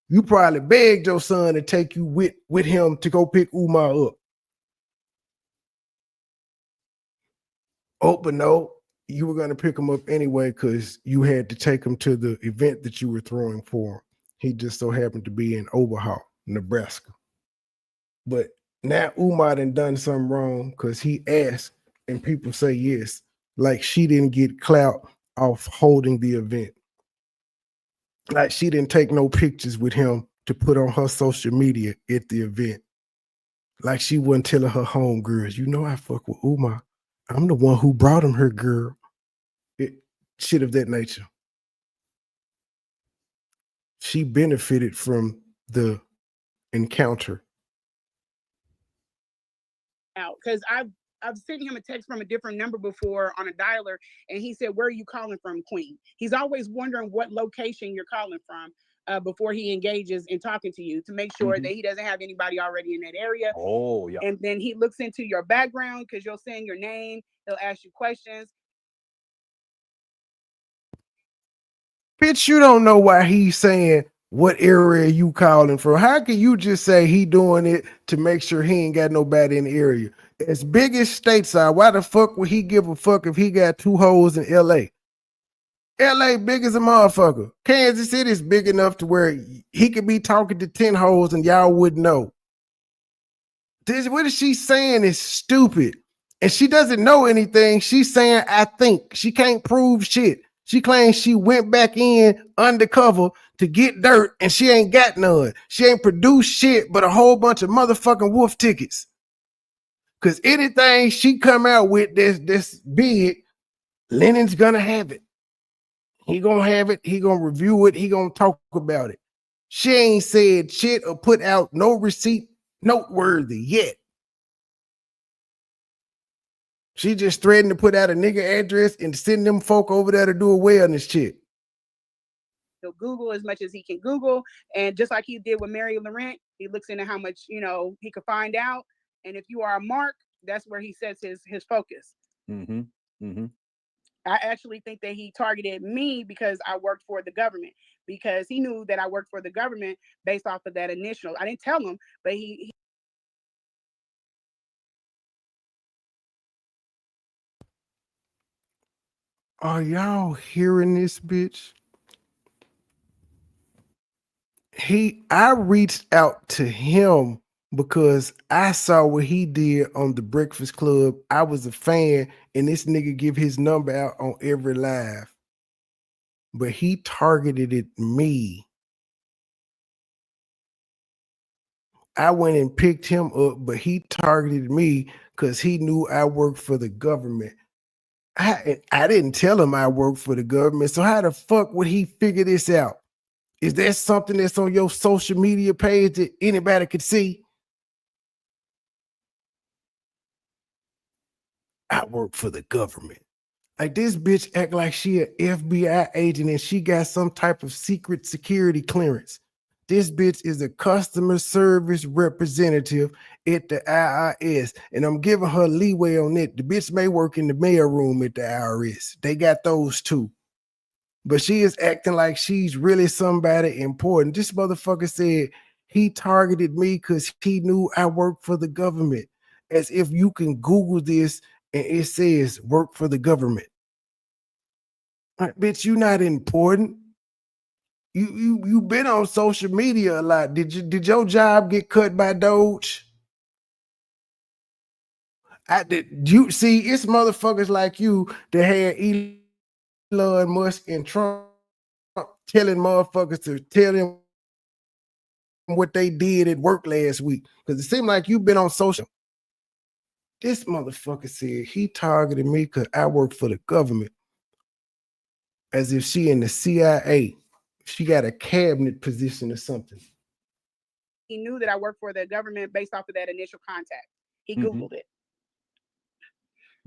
You probably begged your son to take you with him to go pick Umar up. Oh, but no, you were going to pick him up anyway because you had to take him to the event that you were throwing for him. He just so happened to be in Omaha, Nebraska. But now Umar done something wrong because he asked and people say yes. Like she didn't get clout off holding the event. Like she didn't take no pictures with him to put on her social media at the event. Like she wasn't telling her homegirls, you know I fuck with Umar. I'm the one who brought him her, girl. Shit of that nature. She benefited from the encounter. Out because I've sent him a text from a different number before on a dialer, and he said, "Where are you calling from, Queen?" He's always wondering what location you're calling from before he engages in talking to you to make sure that he doesn't have anybody already in that area. Oh, yeah. And then he looks into your background because you'll send your name. He'll ask you questions. Bitch, you don't know why he's saying what area you calling from. How can you just say he doing it to make sure he ain't got nobody in the area? As big as stateside, why the fuck would he give a fuck if he got 2 hoes in LA? LA big as a motherfucker. Kansas City is big enough to where he could be talking to 10 hoes and y'all wouldn't know. What is she saying is stupid. And she doesn't know anything. She's saying, I think. She can't prove shit. She claims she went back in undercover to get dirt and she ain't got none. She ain't produced shit but a whole bunch of motherfucking wolf tickets. Because anything she come out with this big, Lennon's gonna have it. He gonna have it. He gonna review it. He gonna talk about it. She ain't said shit or put out no receipt noteworthy yet. She just threatened to put out a nigga address and send them folk over there to do a wellness check. He'll Google as much as he can Google. And just like he did with Mary Laurent, he looks into how much, he could find out. And if you are a mark, that's where he sets his focus. I actually think that he targeted me because I worked for the government, because he knew that I worked for the government based off of that initial. I didn't tell him, but he Are y'all hearing this, bitch? I reached out to him because I saw what he did on the Breakfast Club. I was a fan, and this nigga give his number out on every live. But he targeted me. I went and picked him up, but he targeted me because he knew I worked for the government. I didn't tell him I worked for the government, so how the fuck would he figure this out? Is there something that's on your social media page that anybody could see? I work for the government. Like, this bitch act like she an FBI agent and she got some type of secret security clearance. This bitch is a customer service representative at the IRS, and I'm giving her leeway on it. The bitch may work in the mail room at the IRS. They got those too. But she is acting like she's really somebody important. This motherfucker said he targeted me because he knew I worked for the government. As if you can Google this and it says work for the government. Like, bitch, you not important. You been on social media a lot. Did your job get cut by Doge? You see, it's motherfuckers like you that had Elon Musk and Trump telling motherfuckers to tell them what they did at work last week. Because it seemed like you've been on social. This motherfucker said he targeted me because I work for the government. As if she in the CIA. She got a cabinet position or something. He knew that I worked for the government based off of that initial contact. He Googled it.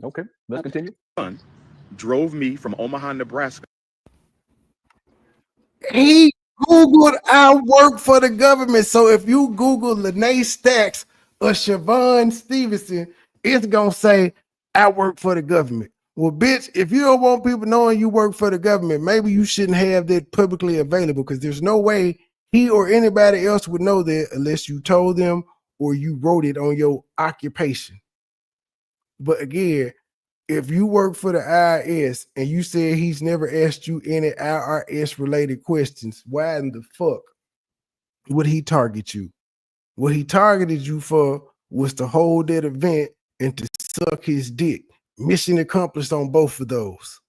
Okay, let's continue. Drove me from Omaha, Nebraska. He Googled I work for the government. So if you Google Lene Stacks or Siobhan Stevenson, it's going to say I work for the government. Well, bitch, if you don't want people knowing you work for the government, maybe you shouldn't have that publicly available, because there's no way he or anybody else would know that unless you told them or you wrote it on your occupation. But again, if you work for the IRS and you said he's never asked you any IRS related questions, why in the fuck would he target you? What he targeted you for was to hold that event and to suck his dick. Mission accomplished on both of those.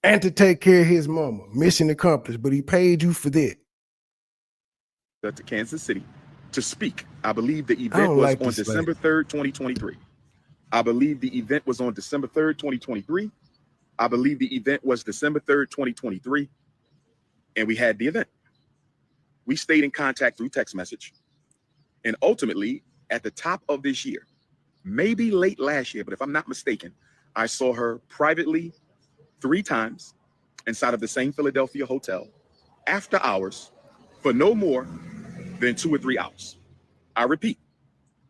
And to take care of his mama. Mission accomplished, but he paid you for that. To Kansas City to speak. I believe the event was on December 3rd, 2023. I believe the event was on December 3rd, 2023. I believe the event was December 3rd, 2023. And we had the event. We stayed in contact through text message. And ultimately, at the top of this year, maybe late last year, but if I'm not mistaken, I saw her privately 3 times inside of the same Philadelphia hotel after hours for no more than 2 or 3 hours. I repeat,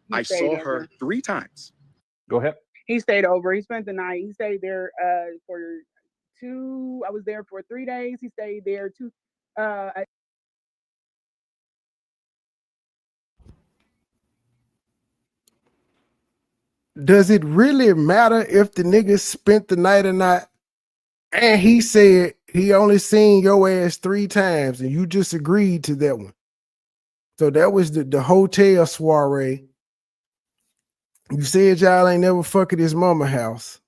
He I stayed saw over. her 3 times. Go ahead. He stayed over. He spent the night. He stayed there for 2. I was there for 3 days. He stayed there 2. Does it really matter if the nigga spent the night or not? And he said he only seen your ass 3 times, and you just agreed to that one. So that was the hotel soiree. You said y'all ain't never fuck at his mama house.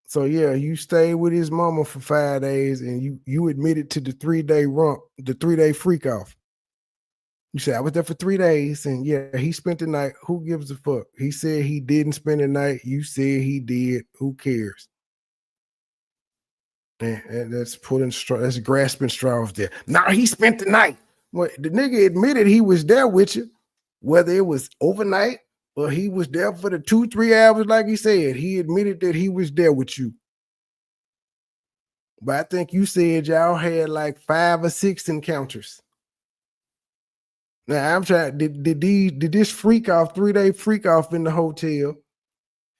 So yeah, you stayed with his mama for 5 days, and you admitted to the 3-day rump, the 3-day freak off. You said I was there for 3 days, and yeah, he spent the night. Who gives a fuck? He said he didn't spend the night. You said he did. Who cares? And that's pulling straw. That's grasping straws there. Nah, he spent the night. Well, the nigga admitted he was there with you, whether it was overnight or he was there for the 2-3 hours, like he said. He admitted that he was there with you. But I think you said y'all had like 5 or 6 encounters. Now I'm trying. Did this freak off, 3-day freak off in the hotel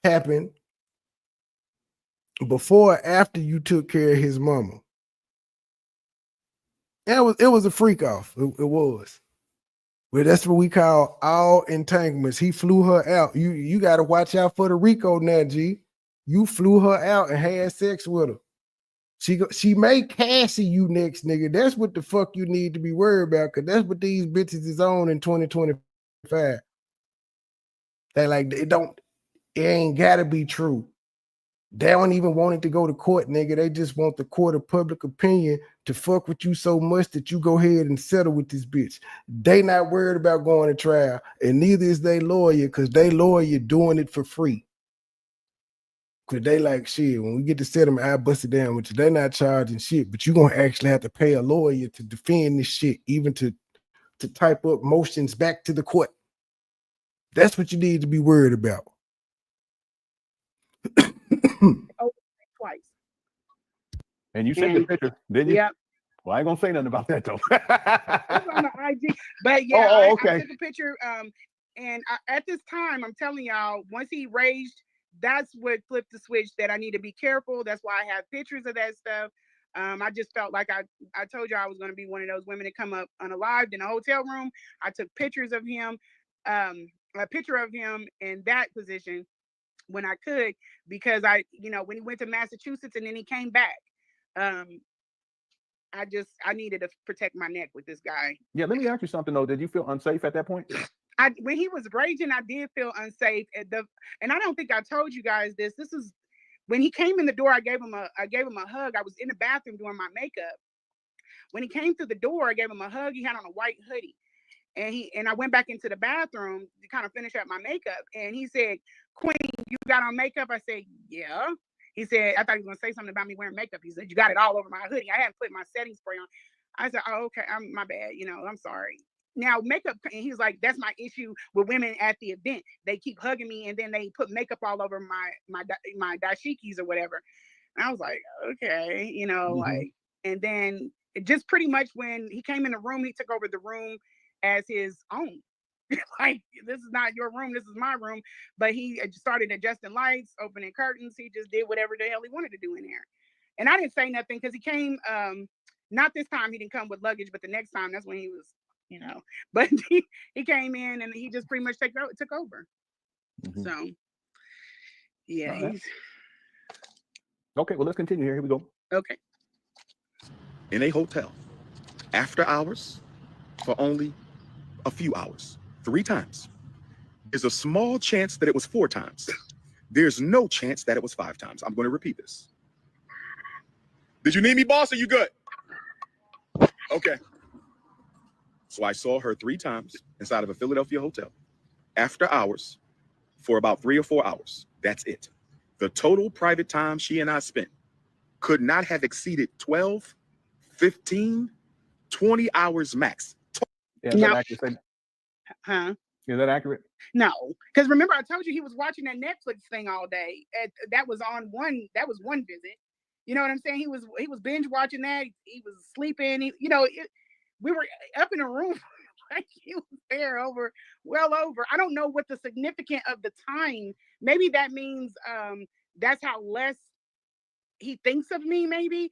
happen before or after you took care of his mama? It was a freak off. It was. Well, that's what we call all entanglements. He flew her out. You got to watch out for the Rico now, G. You flew her out and had sex with her. She may Cassie you next, nigga. That's what the fuck you need to be worried about, because that's what these bitches is on in 2025. They like, it ain't gotta be true. They don't even want it to go to court, nigga. They just want the court of public opinion to fuck with you so much that you go ahead and settle with this bitch. They not worried about going to trial, and neither is they lawyer, because they lawyer doing it for free. Because they like, shit, when we get to settlement, I bust it down with you. They're not charging shit, but you're going to actually have to pay a lawyer to defend this shit, even to type up motions back to the court. That's what you need to be worried about. Twice. And you sent the picture, didn't you? Yep. Well, I ain't gonna say nothing about that though. It's on the IG. But yeah, okay. I took a picture. And at this time, I'm telling y'all, once he raged, that's what flipped the switch that I need to be careful. That's why I have pictures of that stuff. I just felt like I told you I was going to be one of those women that come up unalived in a hotel room. I took pictures of him, a picture of him in that position when I could, because when he went to Massachusetts and then he came back, I needed to protect my neck with this guy. Yeah, let me ask you something though. Did you feel unsafe at that point? When he was raging, I did feel unsafe. And I don't think I told you guys this. This is when he came in the door. I gave him a hug. I was in the bathroom doing my makeup. When he came through the door, I gave him a hug. He had on a white hoodie, and I went back into the bathroom to kind of finish up my makeup. And he said, "Queen, you got on makeup?" I said, "Yeah." He said, I thought he was gonna say something about me wearing makeup. He said, "You got it all over my hoodie." I hadn't put my setting spray on. I said, "Oh, okay, my bad. I'm sorry." Now makeup, and he's like, "That's my issue with women at the event. They keep hugging me and then they put makeup all over my dashikis or whatever." And I was like, "Okay, like." And then just pretty much when he came in the room, he took over the room as his own. Like, this is not your room, this is my room. But he started adjusting lights, opening curtains. He just did whatever the hell he wanted to do in there. And I didn't say nothing because he came, not this time he didn't come with luggage, but the next time, that's when he was, but he came in and he just pretty much took over. So yeah. Right. Okay, well, let's continue here we go. Okay. In a hotel after hours for only a few hours, 3 times. There's a small chance that it was 4 times. There's no chance that it was 5 times. I'm going to repeat this. Did you need me, boss? Are you good? Okay. So I saw her 3 times inside of a Philadelphia hotel after hours for about 3 or 4 hours. That's it. The total private time she and I spent could not have exceeded 12, 15, 20 hours max. Yeah, No. actually say, Huh? Is that accurate? No, because remember I told you he was watching that Netflix thing all day. That was one visit. You know what I'm saying? He was binge watching that. He was sleeping. We were up in a room like he was there well over. I don't know what the significance of the time. Maybe that means that's how less he thinks of me. Maybe,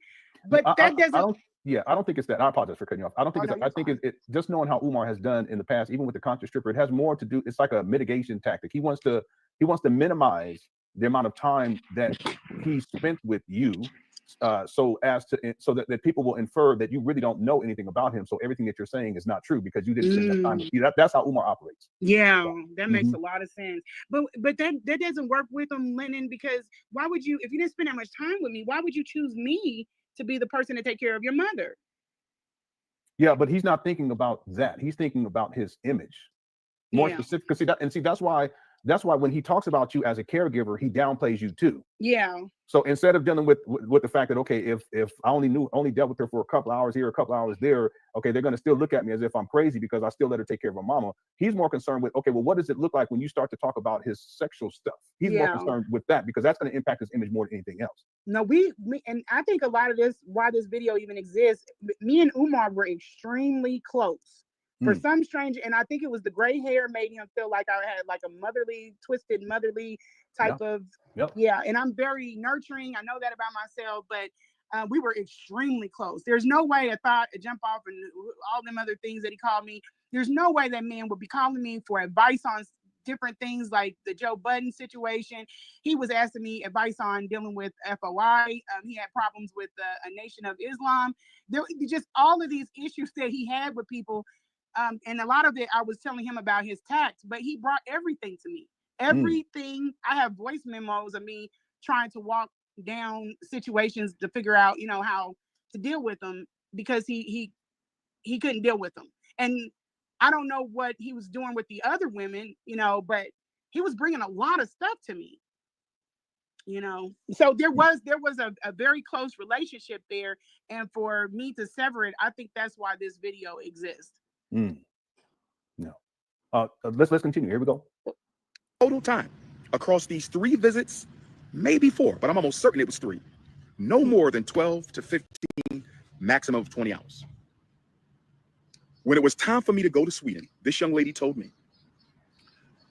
but that doesn't. I don't think it's that. I apologize for cutting you off. I don't think I think it just knowing how Umar has done in the past, even with the conscious stripper, it has more to do. It's like a mitigation tactic. He wants to minimize the amount of time that he spent with you, so that people will infer that you really don't know anything about him. So everything that you're saying is not true because you didn't spend enough time with you. That's how Umar operates. Yeah, that makes a lot of sense. But that doesn't work with him, Lennon, because why would you, if you didn't spend that much time with me, why would you choose me to be the person to take care of your mother? Yeah, but he's not thinking about that. He's thinking about his image. More specific. That's why when he talks about you as a caregiver, he downplays you too. Yeah. So instead of dealing with the fact that, okay, if I only dealt with her for a couple hours here, a couple hours there, okay, they're going to still look at me as if I'm crazy because I still let her take care of her mama. He's more concerned with, okay, well, what does it look like when you start to talk about his sexual stuff? He's more concerned with that because that's going to impact his image more than anything else. No, we and I think a lot of this, why this video even exists, me and Umar were extremely close. For some strange, and I think it was the gray hair made him feel like I had like a twisted motherly type of, and I'm very nurturing. I know that about myself, but we were extremely close. There's no way a jump off and all them other things that he called me. There's no way that man would be calling me for advice on different things like the Joe Budden situation. He was asking me advice on dealing with FOI. He had problems with a Nation of Islam. There just all of these issues that he had with people. And a lot of it, I was telling him about his tax, but he brought everything to me. Everything. I have voice memos of me trying to walk down situations to figure out, how to deal with them because he couldn't deal with them. And I don't know what he was doing with the other women, but he was bringing a lot of stuff to me, So there was a very close relationship there. And for me to sever it, I think that's why this video exists. No. Let's continue. Here we go. Total time across these 3 visits, maybe 4, but I'm almost certain it was 3. No more than 12 to 15, maximum of 20 hours. When it was time for me to go to Sweden, this young lady told me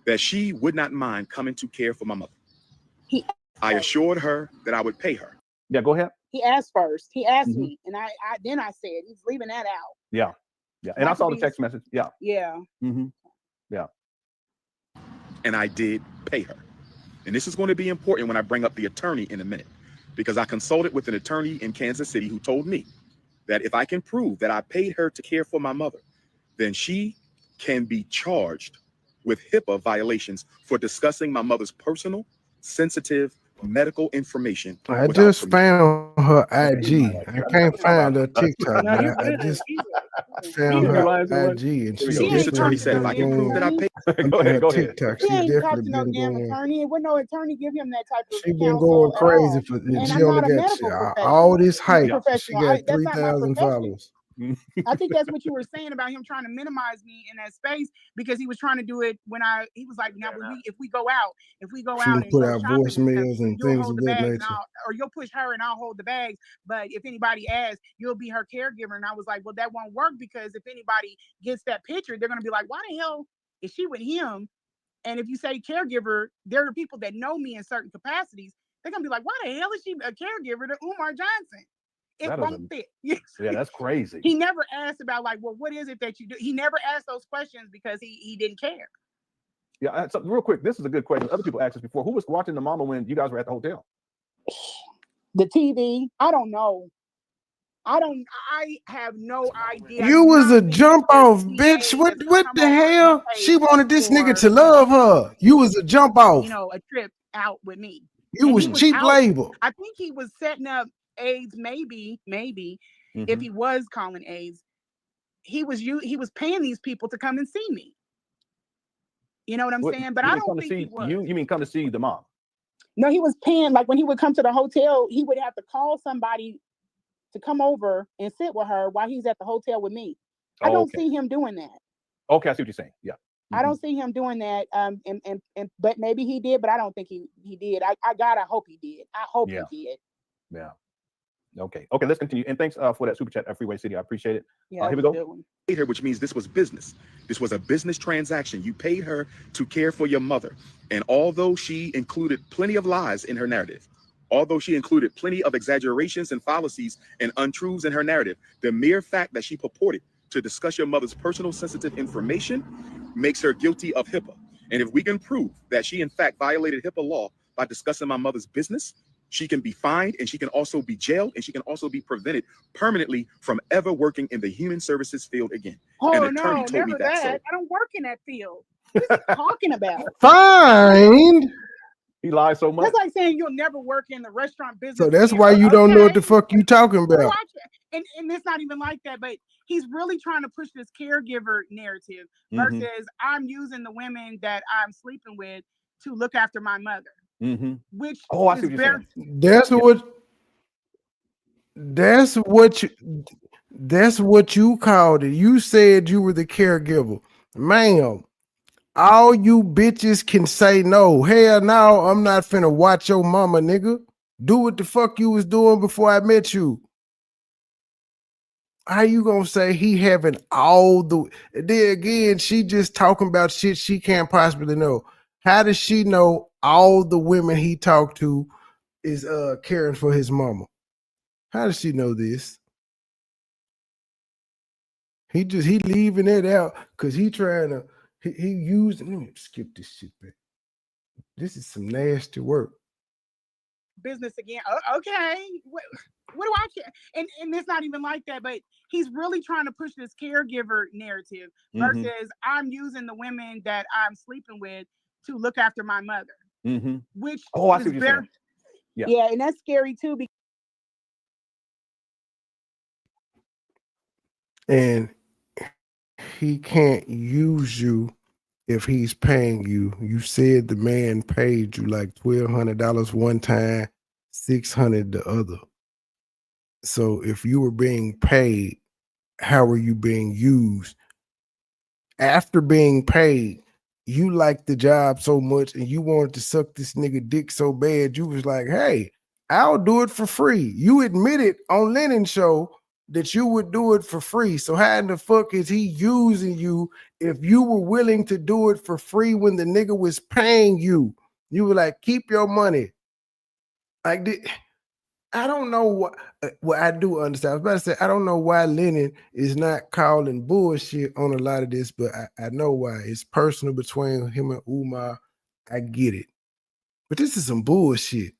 that she would not mind coming to care for my mother. I assured her that I would pay her. Yeah, go ahead. He asked first. He asked me, and I said he's leaving that out. Yeah. Yeah, and I saw the text message. Yeah. Yeah. Yeah. And I did pay her. And this is going to be important when I bring up the attorney in a minute, because I consulted with an attorney in Kansas City who told me that if I can prove that I paid her to care for my mother, then she can be charged with HIPAA violations for discussing my mother's personal, sensitive medical information. I just found her IG. I can't find her TikTok. I just found her IG, and this attorney said if I can prove that I paid. Go ahead. TikTok, she ain't talked to no damn attorney. It wasn't no attorney give him that type of. She been going crazy for. She only got all this hype. She got 3,000 followers. I think that's what you were saying about him trying to minimize me in that space because he was trying to do it when he was like, now if we go out and put out voicemails and things of that nature, or you'll push her and I'll hold the bags. But if anybody asks, you'll be her caregiver. And I was like, well, that won't work because if anybody gets that picture, they're going to be like, why the hell is she with him? And if you say caregiver, there are people that know me in certain capacities. They're going to be like, why the hell is she a caregiver to Umar Johnson? It won't fit. Yeah, that's crazy. He never asked about like, well, what is it that you do? He never asked those questions because he didn't care. Yeah, so real quick, this is a good question. Other people asked this before. Who was watching the mama when you guys were at the hotel? The TV. I don't know. I have no idea. You was a jump off, bitch. What the hell? She wanted this nigga to love her. You was a jump off. A trip out with me. You was cheap labor. I think he was setting up AIDS, maybe if he was calling AIDS, he was paying these people to come and see me. You know what I'm saying? But I don't think he was. You mean come to see the mom? No, he was paying. Like when he would come to the hotel, he would have to call somebody to come over and sit with her while he's at the hotel with me. I don't see him doing that. Okay, I see what you're saying. Yeah. I don't see him doing that. And but maybe he did, but I don't think he did. I hope he did. I hope Yeah. he did. Yeah. Okay. Okay. Let's continue. And thanks for that super chat, Freeway City. I appreciate it. Yeah, Here we that was go. a good one. Paid her, which means this was business. This was a business transaction. You paid her to care for your mother. And although she included plenty of lies in her narrative, although she included plenty of exaggerations and fallacies and untruths in her narrative, the mere fact that she purported to discuss your mother's personal sensitive information makes her guilty of HIPAA. And if we can prove that she in fact violated HIPAA law by discussing my mother's business, she can be fined, and she can also be jailed, and she can also be prevented permanently from ever working in the human services field again. Oh An attorney no, told me never that, that. so- I don't work in that field. What is he talking about? Fined. He lies so much. That's like saying you'll never work in the restaurant business. So that's again. why you don't know what the Okay. fuck you talking Well, about. and it's not even like that, but he's really trying to push this caregiver narrative Mhm. versus I'm using the women that I'm sleeping with to look after my mother, Mhm. which Oh, I see is what you're very saying. That's Yeah. that's what you called it. You said you were the caregiver. Ma'am, all you bitches can say no. Hell no, I'm not finna watch your mama, nigga. Do what the fuck you was doing before I met you. How you gonna say he having all the then again, she just talking about shit she can't possibly know. How does she know all the women he talked to is caring for his mama? How does she know this? He leaving it out because he trying to he used. Let me skip this shit back. This is some nasty work. business again. Okay. What do I care? And it's not even like that, but he's really trying to push this caregiver narrative Mhm. versus I'm using the women that I'm sleeping with to look after my mother, Mhm. which Oh, I see is what you're very saying. Yeah. yeah, and that's scary too. And he can't use you if he's paying you. You said the man paid you like $1,200 one time, $600 the other. So if you were being paid, how are you being used? After being paid, you liked the job so much and you wanted to suck this nigga dick so bad, you was like, hey, I'll do it for free. You admitted on Lennon's show that you would do it for free. So how in the fuck is he using you if you were willing to do it for free when the nigga was paying you? You were like, keep your money. Like, I don't know what. Well, I do understand. I was about to say I don't know why Lennon is not calling bullshit on a lot of this, but I know why. It's personal between him and Umar. I get it, but this is some bullshit.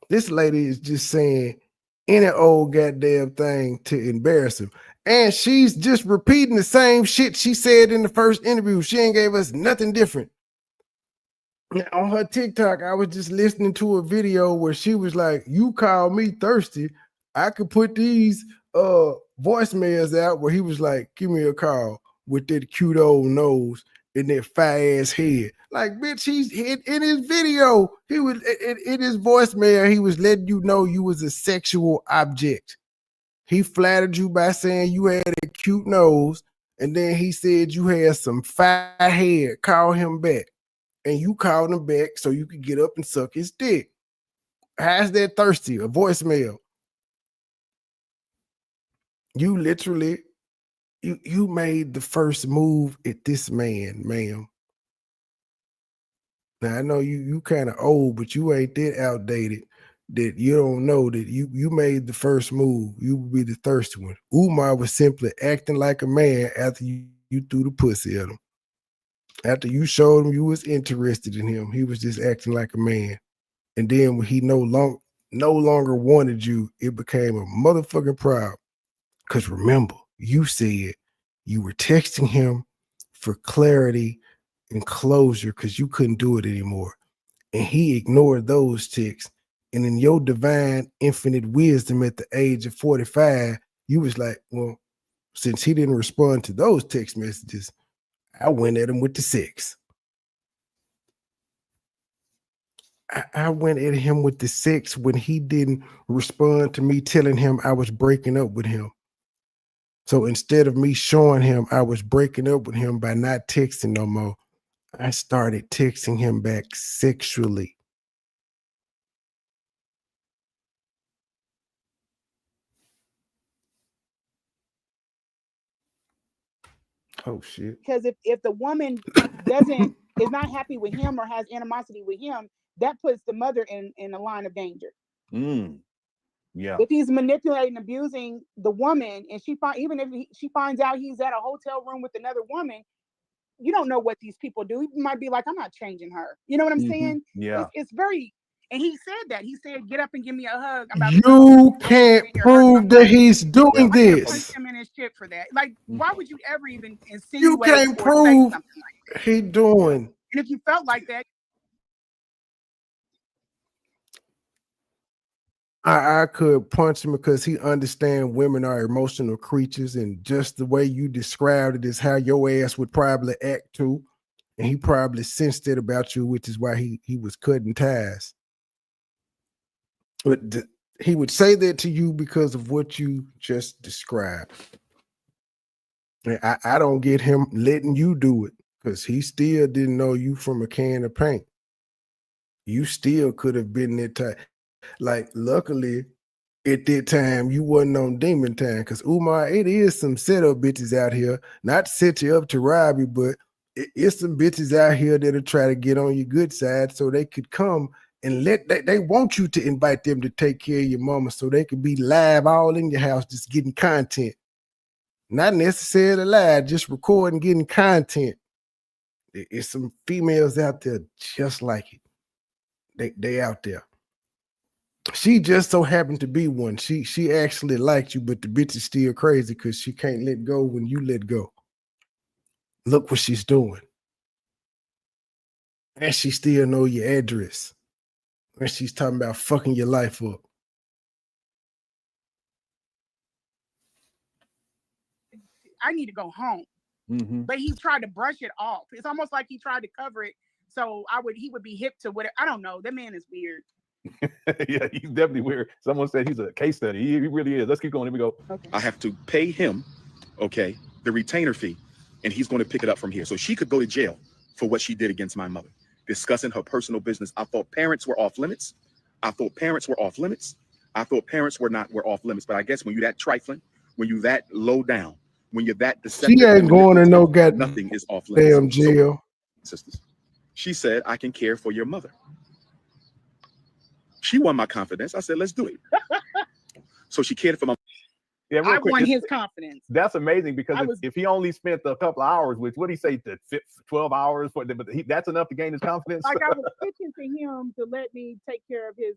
This lady is just saying any old goddamn thing to embarrass him, and she's just repeating the same shit she said in the first interview. She ain't gave us nothing different. On her TikTok, I was just listening to a video where she was like, you call me thirsty, I could put these voicemails out where he was like, give me a call with that cute old nose and that fat ass head. Like, bitch, he's in his video, he was in his voicemail, he was letting you know you was a sexual object. He flattered you by saying you had a cute nose, and then he said you had some fat head. Call him back. And you called him back so you could get up and suck his dick. How's that thirsty? A voicemail. You literally, you made the first move at this man, ma'am. Now I know you kind of old, but you ain't that outdated that you don't know that you made the first move. You would be the thirsty one. Umar was simply acting like a man after you threw the pussy at him. After you showed him you was interested in him, he was just acting like a man. And then when he no longer wanted you, it became a motherfucking problem. Because remember, you said you were texting him for clarity and closure because you couldn't do it anymore. And he ignored those texts. And in your divine infinite wisdom at the age of 45, you was like, well, since he didn't respond to those text messages, I went at him with the sex. I went at him with the sex when he didn't respond to me telling him I was breaking up with him. So instead of me showing him I was breaking up with him by not texting no more, I started texting him back sexually. Oh shit. Because if the woman doesn't is not happy with him or has animosity with him, that puts the mother in a line of danger. Yeah. If he's manipulating, abusing the woman, and even if she finds out he's at a hotel room with another woman, you don't know what these people do. He might be like, I'm not changing her. You know what I'm saying? Yeah. It's very. And he said that. He said, "Get up and give me a hug." I'm about to go. You I'm can't in here hurt prove my that feelings. he's doing I can't punch this. him in his chip for that. Like, why would you ever even You insinuate can't or say prove something like that? he doing. And if you felt like that, I could punch him because he understands women are emotional creatures, and just the way you described it is how your ass would probably act too. And he probably sensed it about you, which is why he was cutting ties. But he would say that to you because of what you just described. And I don't get him letting you do it because he still didn't know you from a can of paint. You still could have been that type. Like, luckily, at that time, you wasn't on demon time because, Umar, it is some setup bitches out here, not to set you up to rob you, but it's some bitches out here that'll try to get on your good side so they could come and they want you to invite them to take care of your mama so they could be live all in your house just getting content. Not necessarily live, just recording, getting content. It's some females out there just like it. They out there. She just so happened to be one. She actually liked you, but the bitch is still crazy because she can't let go when you let go. Look what she's doing. And she still know your address. And she's talking about fucking your life up. I need to go home. But he tried to brush it off. It's almost like he tried to cover it. So he would be hip to whatever. I don't know. That man is weird. Yeah, he's definitely weird. Someone said he's a case study. He really is. Let's keep going. Here we go. Okay. I have to pay him, okay, the retainer fee, and he's going to pick it up from here. So she could go to jail for what she did against my mother, discussing her personal business. I thought parents were off limits. I thought parents were off limits. I thought parents were off limits. But I guess when you're that trifling, when you're that low down, when you're that deceptive, She ain't going to no nothing is off limits. Damn jail. So, sisters, she said, I can care for your mother. She won my confidence. I said, let's do it. So she cared for my. Yeah, I won his confidence. That's amazing because if he only spent a couple of hours, which what did he say, 12 hours for, but that's enough to gain his confidence. Like, I was pitching to him to let me take care of his.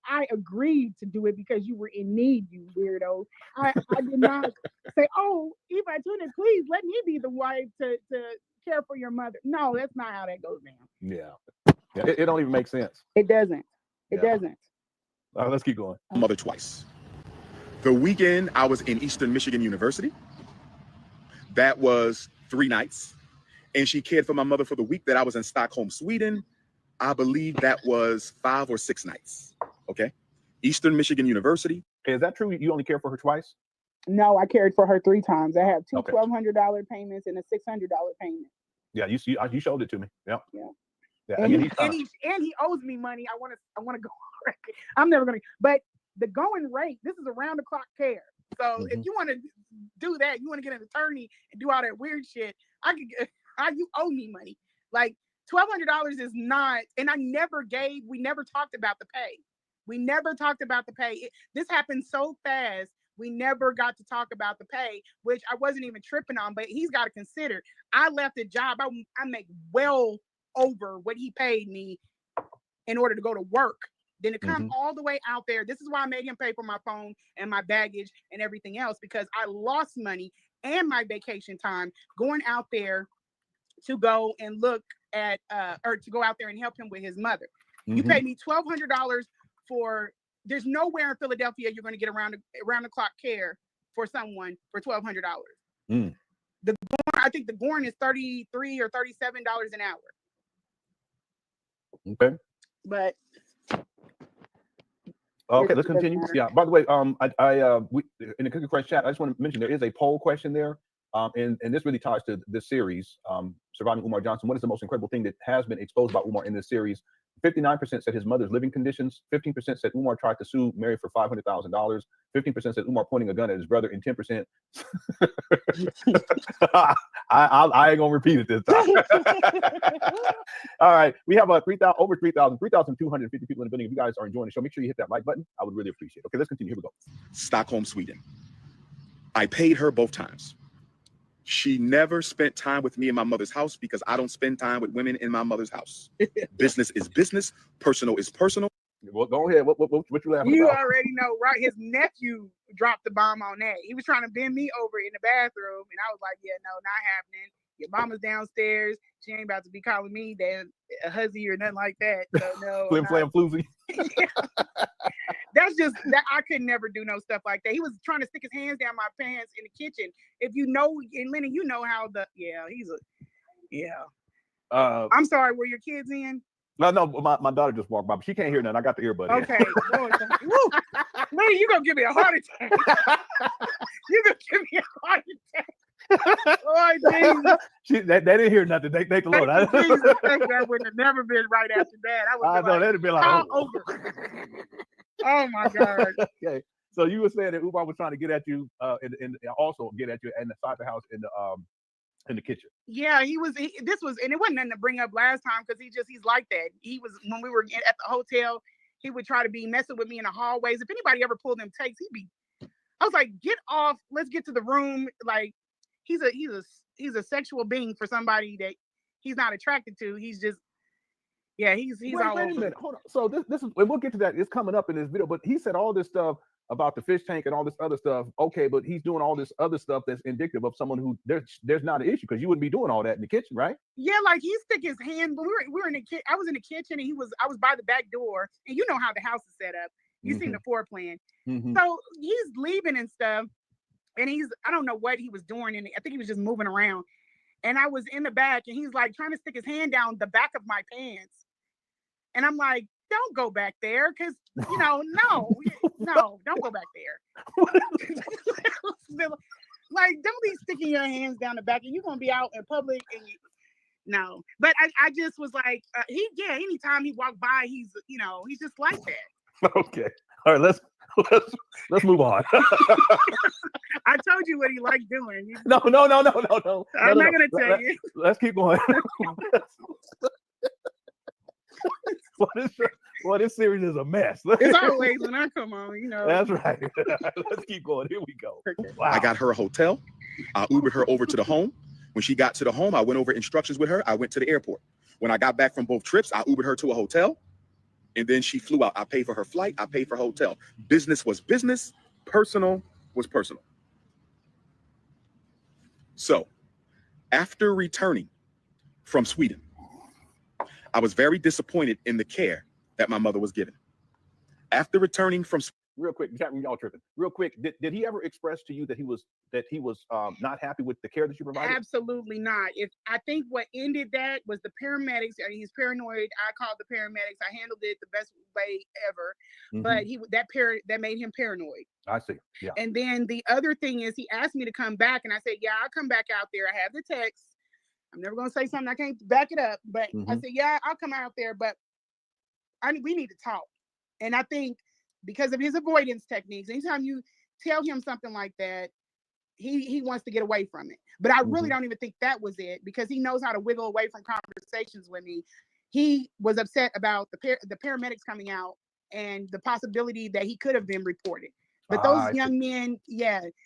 I agreed to do it because you were in need, you weirdo. I did not say, oh, Eva Tuna, please let me be the wife to care for your mother. No, that's not how that goes down. Yeah. It don't even make sense. It doesn't. It doesn't. Let's keep going. Mother twice. The weekend I was in Eastern Michigan University. That was 3 nights. And she cared for my mother for the week that I was in Stockholm, Sweden. I believe that was 5 or 6 nights. Okay. Eastern Michigan University. Is that true? You only care for her twice? No, I cared for her 3 times. I have two $1,200 payments and a $600 payment. Yeah, you showed it to me. Yeah. Yeah, and he owes me money. I want to go on record. I'm never gonna. But the going rate, this is around the clock care. So if you want to do that, you want to get an attorney and do all that weird shit. You owe me money. Like $1,200 is not. And we never talked about the pay. We never talked about the pay. This happened so fast. We never got to talk about the pay, which I wasn't even tripping on. But he's got to consider. I left a job. I make well over what he paid me in order to go to work, then to come all the way out there. This is why I made him pay for my phone and my baggage and everything else, because I lost money and my vacation time going out there to go and look at or to go out there and help him with his mother. You paid me $1,200 for. There's nowhere in Philadelphia you're going to get around the clock care for someone for $1,200. I think the Gorn is $33 or $37 an hour. Okay. But Okay, let's continue. Yeah. By the way, we in the Cookie Crush chat, I just want to mention there is a poll question there, and this really ties to this series, Surviving Umar Johnson. What is the most incredible thing that has been exposed by Umar in this series? 59% said his mother's living conditions. 15% said Umar tried to sue Mary for $500,000. 15% said Umar pointing a gun at his brother, and 10%. I ain't gonna repeat it this time. All right, we have over 3,250 people in the building. If you guys are enjoying the show, make sure you hit that like button. I would really appreciate it. Okay, let's continue. Here we go. Stockholm, Sweden. I paid her both times. She never spent time with me in my mother's house because I don't spend time with women in my mother's house. Business is business. Personal is personal. Well, go ahead. What you laughing You about? already know, right? His nephew dropped the bomb on that. He was trying to bend me over in the bathroom, and I was like, "Yeah, no, not happening. Your mama's downstairs. She ain't about to be calling me a hussy or nothing like that." So no, Flim flam floozy. That's just that I could never do no stuff like that. He was trying to stick his hands down my pants in the kitchen. If you know, and Lenny, you know how I'm sorry, were your kids in? No, my daughter just walked by, but she can't hear nothing. I got the earbud. Okay. Lenny, you gonna give me a heart attack. You gonna give me a heart attack. Oh, Jesus. They didn't hear nothing. Thank the Lord. Jesus, that would have never been right after that. I would know that'd be like, over. Oh my God. Okay. So you were saying that Umar was trying to get at you, and also get at you inside the house in the kitchen. Yeah, this was, and it wasn't nothing to bring up last time because he's like that. He was, when we were at the hotel, he would try to be messing with me in the hallways. If anybody ever pulled them takes, I was like, get off, let's get to the room. Like, he's a sexual being for somebody that he's not attracted to. He's just, yeah, he's all wait a over. minute. Hold on. So this is, and we'll get to that. It's coming up in this video, but he said all this stuff about the fish tank and all this other stuff. Okay, but he's doing all this other stuff that's indicative of someone who there's not an issue, because you wouldn't be doing all that in the kitchen, right? Yeah, like he stick his hand, but we were in the kitchen. I was in the kitchen, and I was by the back door, and you know how the house is set up. You seen the floor plan. So he's leaving and stuff, and I don't know what he was doing, and I think he was just moving around. And I was in the back, and he's like trying to stick his hand down the back of my pants. And I'm like, don't go back there, because, no, don't go back there. Like, don't be sticking your hands down the back, and you're going to be out in public, and no. But I just was like, anytime he walked by, he's just like that. Okay. All right, let's move on. I told you what he liked doing. No. I'm not going to tell you. Let's keep going. Well, this series is a mess. It's always when I come on, That's right. Let's keep going. Here we go. Wow. I got her a hotel. I Ubered her over to the home. When she got to the home, I went over instructions with her. I went to the airport. When I got back from both trips, I Ubered her to a hotel, and then she flew out. I paid for her flight. I paid for her hotel. Business was business. Personal was personal. So after returning from Sweden, I was very disappointed in the care that my mother was given. After returning from real quick, y'all tripping. Real quick, did he ever express to you that he was not happy with the care that you provided? Absolutely not. I think what ended that was the paramedics. He's paranoid. I called the paramedics. I handled it the best way ever. But that made him paranoid. I see. Yeah. And then the other thing is, he asked me to come back, and I said, yeah, I'll come back out there. I have the text. I'm never going to say something I can't back it up. But I said, yeah, I'll come out there, but we need to talk. And I think because of his avoidance techniques, anytime you tell him something like that, he wants to get away from it. But I really don't even think that was it, because he knows how to wiggle away from conversations with me. He was upset about the paramedics coming out and the possibility that he could have been reported. But those young men,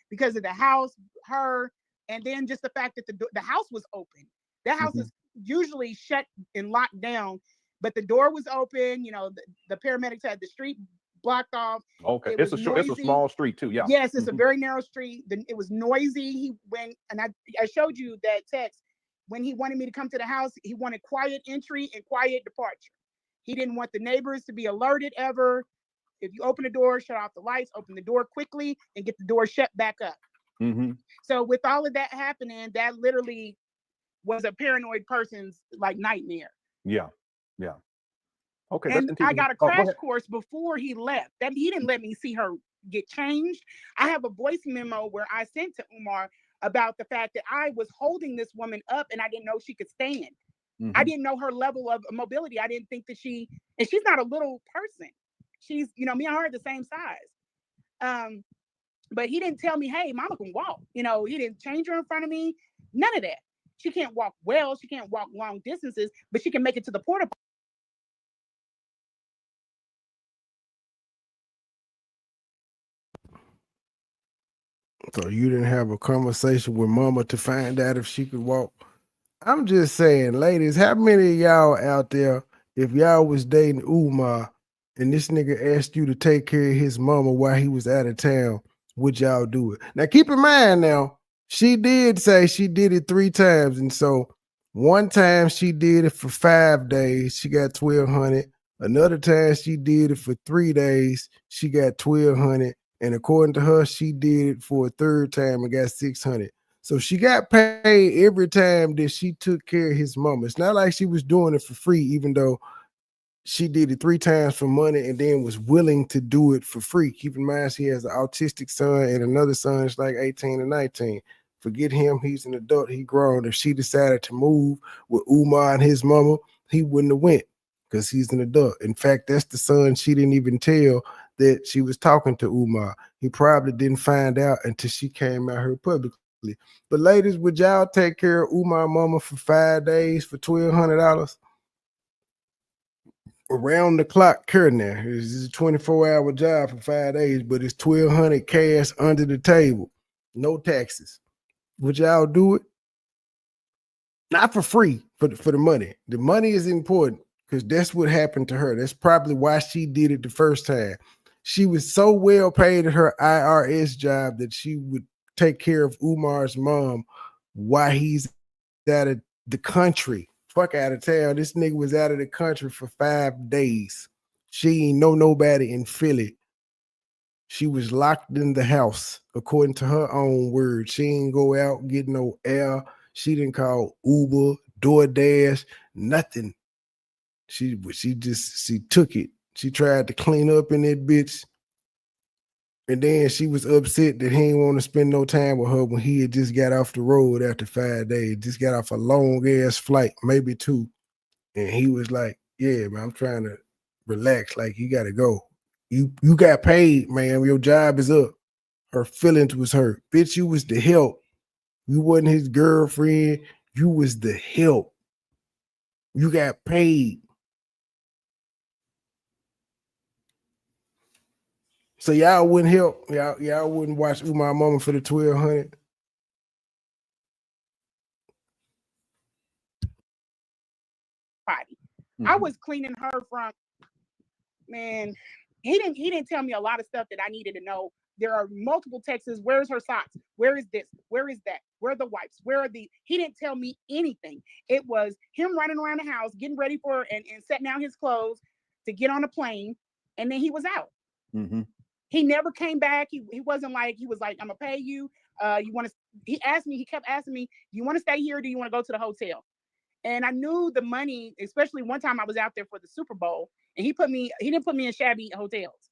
because of the house, her, and then just the fact that the house was open. That house is usually shut and locked down, but the door was open. The paramedics had the street blocked off. Okay, it's a small street too. Yeah. Yes, it's a very narrow street. It was noisy. He went, and I showed you that text. When he wanted me to come to the house, he wanted quiet entry and quiet departure. He didn't want the neighbors to be alerted ever. If you open the door, shut off the lights, open the door quickly, and get the door shut back up. So with all of that happening, that literally was a paranoid person's nightmare. Yeah. Okay, let's And continue. I got a Oh, go crash ahead. course before he left. That he didn't let me see her get changed. I have a voice memo where I sent to Umar about the fact that I was holding this woman up and I didn't know she could stand. I didn't know her level of mobility. I didn't think that and she's not a little person. She's, me and her are the same size. But he didn't tell me, hey, mama can walk. He didn't change her in front of me. None of that. She can't walk well. She can't walk long distances, but she can make it to the porta. So you didn't have a conversation with mama to find out if she could walk. I'm just saying, ladies, how many of y'all out there, if y'all was dating Umar and this nigga asked you to take care of his mama while he was out of town, would y'all do it? Now keep in mind now, she did say she did it 3 times. And so one time she did it for 5 days, she got 1,200. Another time she did it for 3 days, she got 1,200. And according to her, she did it for a third time and got 600. So she got paid every time that she took care of his mama. It's not like she was doing it for free, even though she did it 3 times for money and then was willing to do it for free. Keep in mind, she has an autistic son and another son is like 18 and 19. Forget him. He's an adult. He grown. If she decided to move with Umar and his mama, he wouldn't have went because he's an adult. In fact, that's the son she didn't even tell that she was talking to Umar. He probably didn't find out until she came out here publicly. But ladies, would y'all take care of Umar mama for 5 days for $1,200? Around the clock care now. It's a 24-hour job for 5 days, but it's 1,200 cash under the table. No taxes. Would y'all do it? Not for free, for the money. The money is important because that's what happened to her. That's probably why she did it the first time. She was so well paid at her IRS job that she would take care of Umar's mom while he's out of the country. Fuck out of town. This nigga was out of the country for 5 days. She ain't know nobody in Philly. She was locked in the house, according to her own words. She ain't go out, get no air. She didn't call Uber, DoorDash, nothing. She took it. She tried to clean up in that bitch. And then she was upset that he didn't want to spend no time with her when he had just got off the road after 5 days. Just got off a long ass flight, maybe 2. And he was like, yeah, man, I'm trying to relax. Like, you gotta go. You got paid, man. Your job is up. Her feelings was hurt. Bitch, you was the help. You wasn't his girlfriend. You was the help. You got paid. So y'all wouldn't help. Y'all wouldn't watch Umar mama for the 1,200. I was cleaning her from, man, he didn't tell me a lot of stuff that I needed to know. There are multiple texts. Where's her socks? Where is this? Where is that? Where are the wipes? Where are the? He didn't tell me anything. It was him running around the house, getting ready for and setting down his clothes to get on a plane, and then he was out. He never came back. He wasn't like, he was like, I'm gonna pay you. You want to? He kept asking me, you want to stay here or do you want to go to the hotel? And I knew the money, especially one time I was out there for the Super Bowl, and he didn't put me in shabby hotels.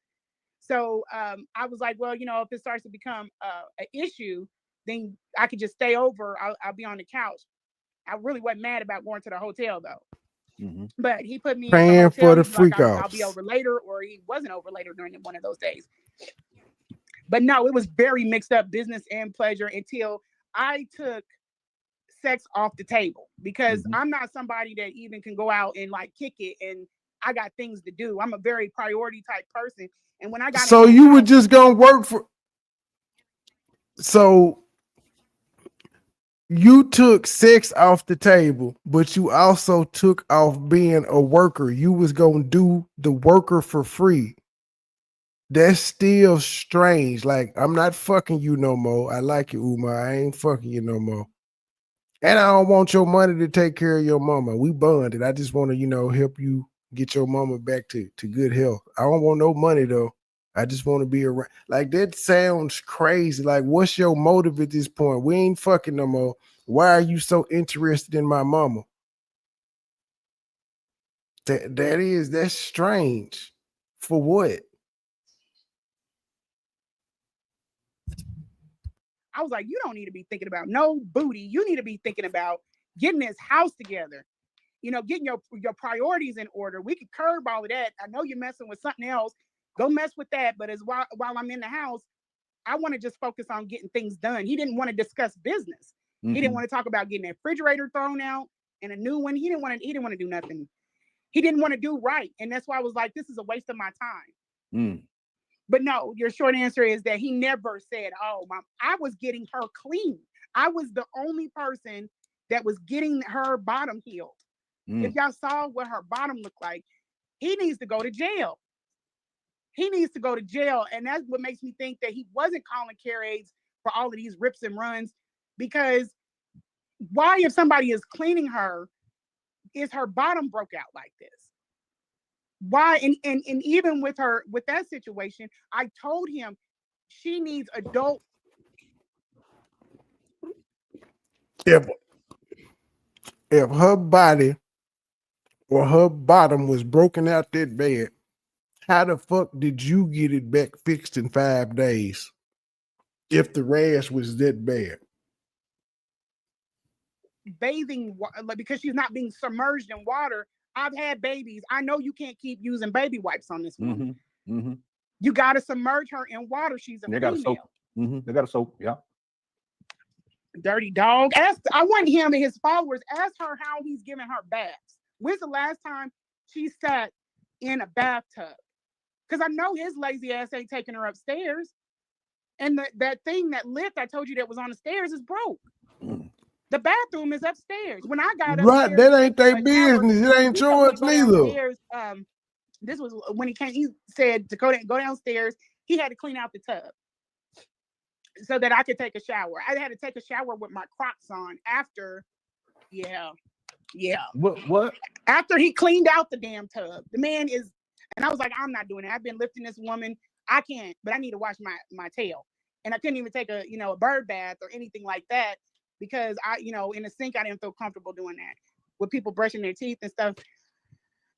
So I was like, well, if it starts to become an issue, then I could just stay over. I'll be on the couch. I really wasn't mad about going to the hotel though. But he put me in the Paying hotel. for the He's like, freak I'll be offs. over later, or he wasn't over later during one of those days. But no, it was very mixed up, business and pleasure, until I took sex off the table, because I'm not somebody that even can go out and like kick it, and I got things to do. I'm a very priority type person. And when I got So in his you were house, just gonna work for. So you took sex off the table, but you also took off being a worker. You was gonna do the worker for free. That's still strange. Like, I'm not fucking you no more. I like you, Umar. I ain't fucking you no more. And I don't want your money to take care of your mama. We bonded. I just want to, help you get your mama back to good health. I don't want no money though. I just want to be around. Like, that sounds crazy. Like, what's your motive at this point? We ain't fucking no more. Why are you so interested in my mama? That's strange. For what? I was like, you don't need to be thinking about no booty. You need to be thinking about getting this house together. You know, getting your priorities in order. We could curb all of that. I know you're messing with something else. Go mess with that. But while I'm in the house, I want to just focus on getting things done. He didn't want to discuss business. He didn't want to talk about getting that refrigerator thrown out and a new one. He didn't want to do nothing. He didn't want to do right. And that's why I was like, this is a waste of my time. But no, your short answer is that he never said, oh, Mom, I was getting her clean. I was the only person that was getting her bottom healed. If y'all saw what her bottom looked like, he needs to go to jail. He needs to go to jail. And that's what makes me think that he wasn't calling care aides for all of these rips and runs. Because why, if somebody is cleaning her, is her bottom broke out like this? Why? And even with that situation, I told him she needs adult. If her body or her bottom was broken out that bad, how the fuck did you get it back fixed in 5 days? If the rash was that bad, Bathing, because she's not being submerged in water. I've had babies. I know you can't keep using baby wipes on this woman. You got to submerge her in water. She's a female. Got a soap. They got a soap. Yeah. Dirty dog. I want him and his followers. Ask her how he's giving her baths. When's the last time she sat in a bathtub? Because I know his lazy ass ain't taking her upstairs. And that lift I told you that was on the stairs is broke. The bathroom is upstairs. When I got upstairs, right, that ain't their business. It ain't yours neither. This was when he came. He said to go downstairs. He had to clean out the tub so that I could take a shower. I had to take a shower with my Crocs on after. Yeah. What? After he cleaned out the damn tub, the man is, and I was like, I'm not doing it. I've been lifting this woman. I can't, but I need to wash my tail, and I couldn't even take a bird bath or anything like that. Because in the sink, I didn't feel comfortable doing that with people brushing their teeth and stuff.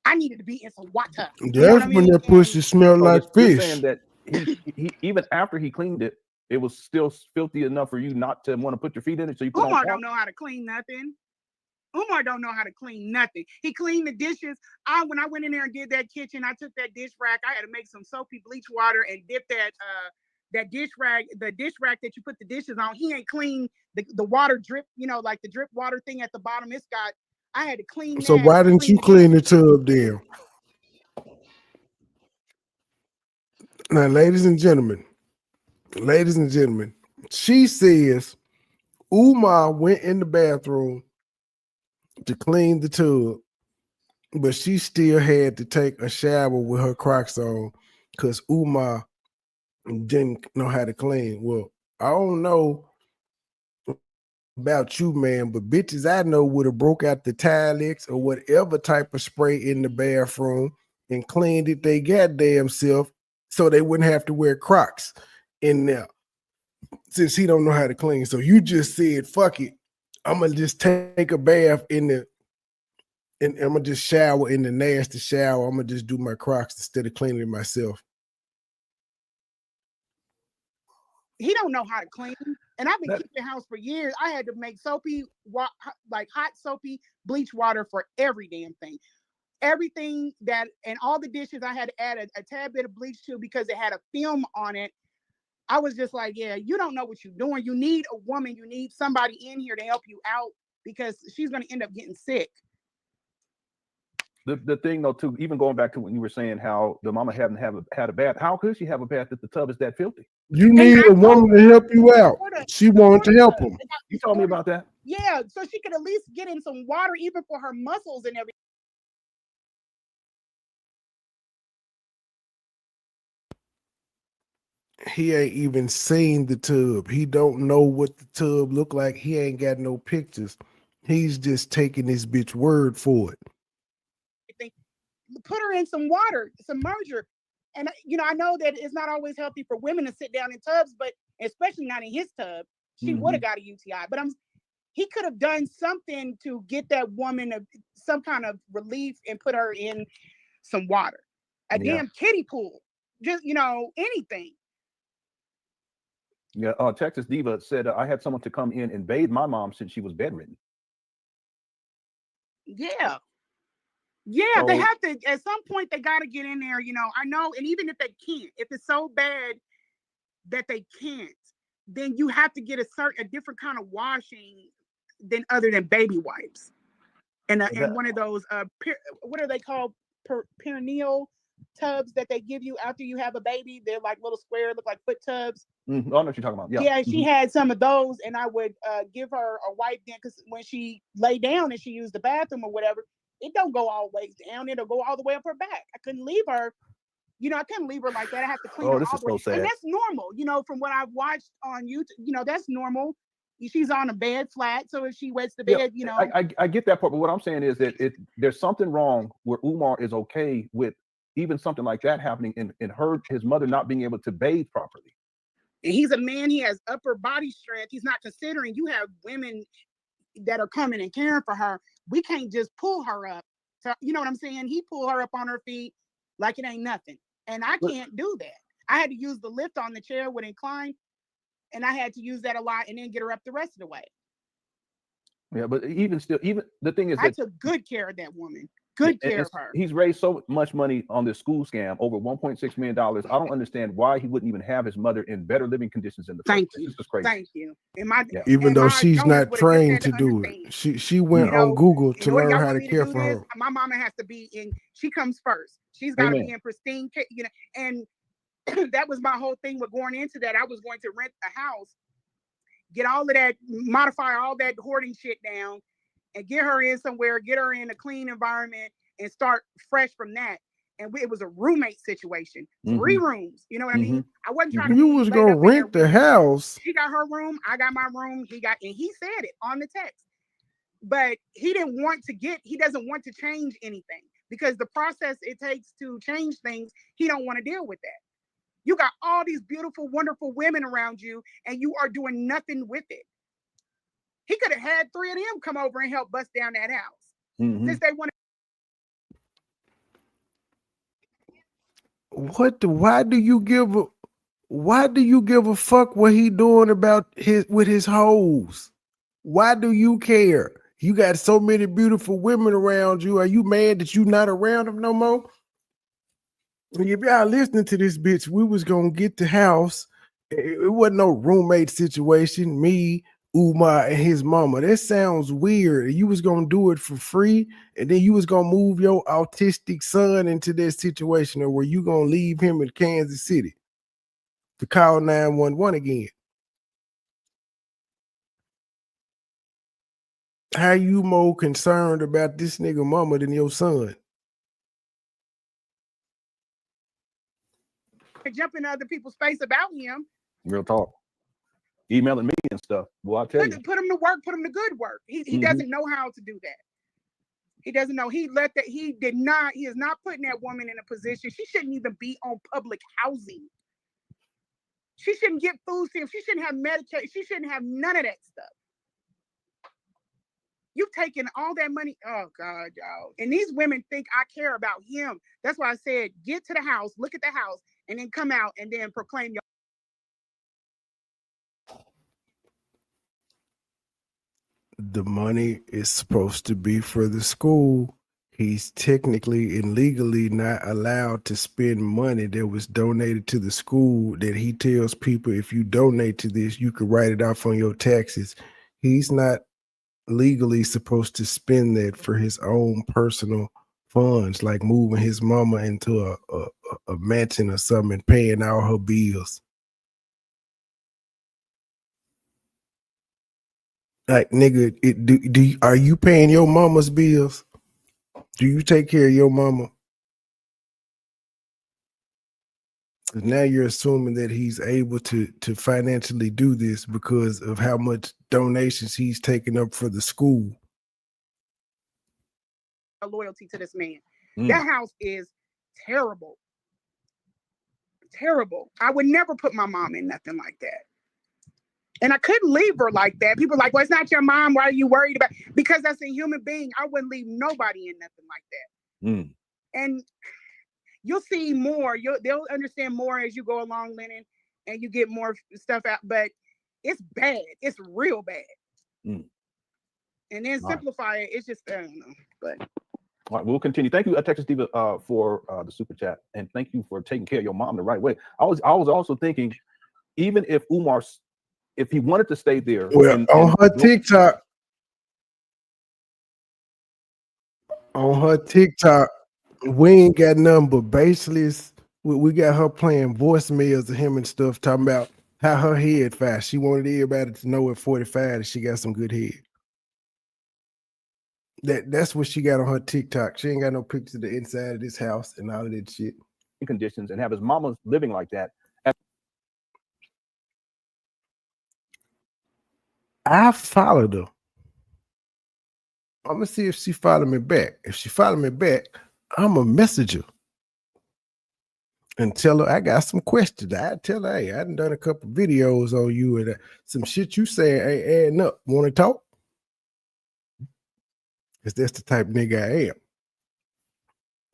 I needed to be in some water. That's when that pussy smelled like fish. Saying that he even after he cleaned it, it was still filthy enough for you not to want to put your feet in it. So you Umar don't know how to clean nothing. Umar don't know how to clean nothing. He cleaned the dishes. When I went in there and did that kitchen, I took that dish rack. I had to make some soapy bleach water and dip that dish rag, the dish rack that you put the dishes on. He ain't clean the water drip, like the drip water thing at the bottom. I had to clean. So why didn't you clean the tub then? Now, ladies and gentlemen, she says Umar went in the bathroom to clean the tub, but she still had to take a shower with her Crocs on because Umar didn't know how to clean. Well, I don't know about you, man, but bitches I know would have broke out the Tilex or whatever type of spray in the bathroom and cleaned it they goddamn self so they wouldn't have to wear Crocs in there since he don't know how to clean. So you just said, fuck it, I'm gonna just take a bath and I'm gonna just shower in the nasty shower. I'm gonna just do my Crocs instead of cleaning it myself. He don't know how to clean. And I've been keeping the house for years. I had to make soapy, like hot soapy bleach water for every damn thing. Everything and all the dishes I had to add a tad bit of bleach to because it had a film on it. I was just like, yeah, you don't know what you're doing. You need a woman. You need somebody in here to help you out because she's going to end up getting sick. The thing though, too, even going back to when you were saying how the mama hadn't had a bath, how could she have a bath if the tub is that filthy? You need a woman to help you out. She wanted to help him. You told me about that? Yeah, so she could at least get in some water even for her muscles and everything. He ain't even seen the tub. He don't know what the tub look like. He ain't got no pictures. He's just taking this bitch word for it. Put her in some water, submerge her. And I know that it's not always healthy for women to sit down in tubs, but especially not in his tub. She would have got a UTI. But he could have done something to get that woman some kind of relief and put her in some water, a damn kiddie pool, just anything. Yeah, Texas Diva said, I had someone to come in and bathe my mom since she was bedridden. Yeah, So, they have to, at some point they got to get in there, I know. And even if they can't, if it's so bad that they can't, then you have to get a different kind of washing than other than baby wipes. And one of those, what are they called? Perineal tubs that they give you after you have a baby. They're like little square, look like foot tubs. I know what you're talking about. Yeah, she had some of those, and I would give her a wipe then, because when she lay down and she used the bathroom or whatever, it don't go all the way down. It'll go all the way up her back. I couldn't leave her. I couldn't leave her like that. I have to clean her this all is the way. so sad. And that's normal, from what I've watched on YouTube. That's normal. She's on a bed flat, so if she wets the bed, I get that part, but what I'm saying is that there's something wrong where Umar is okay with even something like that happening in his mother not being able to bathe properly. And he's a man, he has upper body strength. He's not considering you have women that are coming and caring for her. We can't just pull her up. So, you know what I'm saying? He pulled her up on her feet like it ain't nothing. And I can't do that. I had to use the lift on the chair with incline, and I had to use that a lot and then get her up the rest of the way. Yeah, but even the thing is, I took good care of that woman. Good care of her. He's raised so much money on this school scam, over $1.6 million. I don't understand why he wouldn't even have his mother in better living conditions in the first place. This is crazy. Thank you. Even though she's not trained to do it, she went on Google to learn how to care for her. My mama has to be in. She comes first. She's got to be in pristine, and that was my whole thing with going into that. I was going to rent a house, get all of that, modify all that hoarding shit down, and get her in somewhere, get her in a clean environment, and start fresh from that. And it was a roommate situation, 3 rooms. You know what I mean? I wasn't trying to. You was gonna rent the house. She got her room, I got my room. And he said it on the text, but he doesn't want to change anything, because the process it takes to change things, he don't want to deal with that. You got all these beautiful, wonderful women around you, and you are doing nothing with it. He could have had 3 of them come over and help bust down that house. Since they want. Why do you give a fuck what he doing with his hoes? Why do you care? You got so many beautiful women around you. Are you mad that you not around them no more? If y'all listening to this bitch, we was gonna get the house. It wasn't no roommate situation. Me, Umar, and his mama. That sounds weird. You was gonna do it for free, and then you was gonna move your autistic son into that situation, or were you gonna leave him in Kansas City to call 911 again? How you more concerned about this nigga mama than your son? Jump into other people's space about him. Real talk. Emailing me and stuff. Well, I'll tell you. Put him to work, put him to good work. He doesn't know how to do that. He doesn't know. He is not putting that woman in a position. She shouldn't even be on public housing. She shouldn't get food stamps. She shouldn't have medication. She shouldn't have none of that stuff. You've taken all that money. Oh God, y'all. And these women think I care about him. That's why I said, get to the house, look at the house, and then come out and then proclaim your. The money is supposed to be for the school. He's technically and legally not allowed to spend money that was donated to the school, that he tells people, if you donate to this, you can write it off on your taxes. He's not legally supposed to spend that for his own personal funds, like moving his mama into a mansion or something and paying all her bills. Like, nigga, are you paying your mama's bills? Do you take care of your mama? Now you're assuming that he's able to financially do this because of how much donations he's taking up for the school. Loyalty to this man. That house is terrible. Terrible. I would never put my mom in nothing like that. And I couldn't leave her like that. People are like, well, it's not your mom. Why are you worried about? Because that's a human being. I wouldn't leave nobody in nothing like that. Mm. And you'll see more. They'll understand more as you go along, Lennon, and you get more stuff out. But it's bad. It's real bad. Mm. And then simplify it. It's just, I don't know. But all right, we'll continue. Thank you, Texas Diva, for the super chat, and thank you for taking care of your mom the right way. I was also thinking, even if Umar, if he wanted to stay there, well, on her TikTok, we ain't got nothing but baseless. We got her playing voicemails of him and stuff, talking about how her head fast. She wanted everybody to know at 45 that she got some good head. That's what she got on her TikTok. She ain't got no pictures of the inside of this house and all of that shit. Conditions, and have his mama living like that. I followed her. I'm gonna see if she followed me back. If she followed me back, I'm a messenger and tell her I got some questions. I tell her, hey, I done a couple videos on you and some shit you saying ain't adding up. Want to talk? Because that's the type of nigga I am.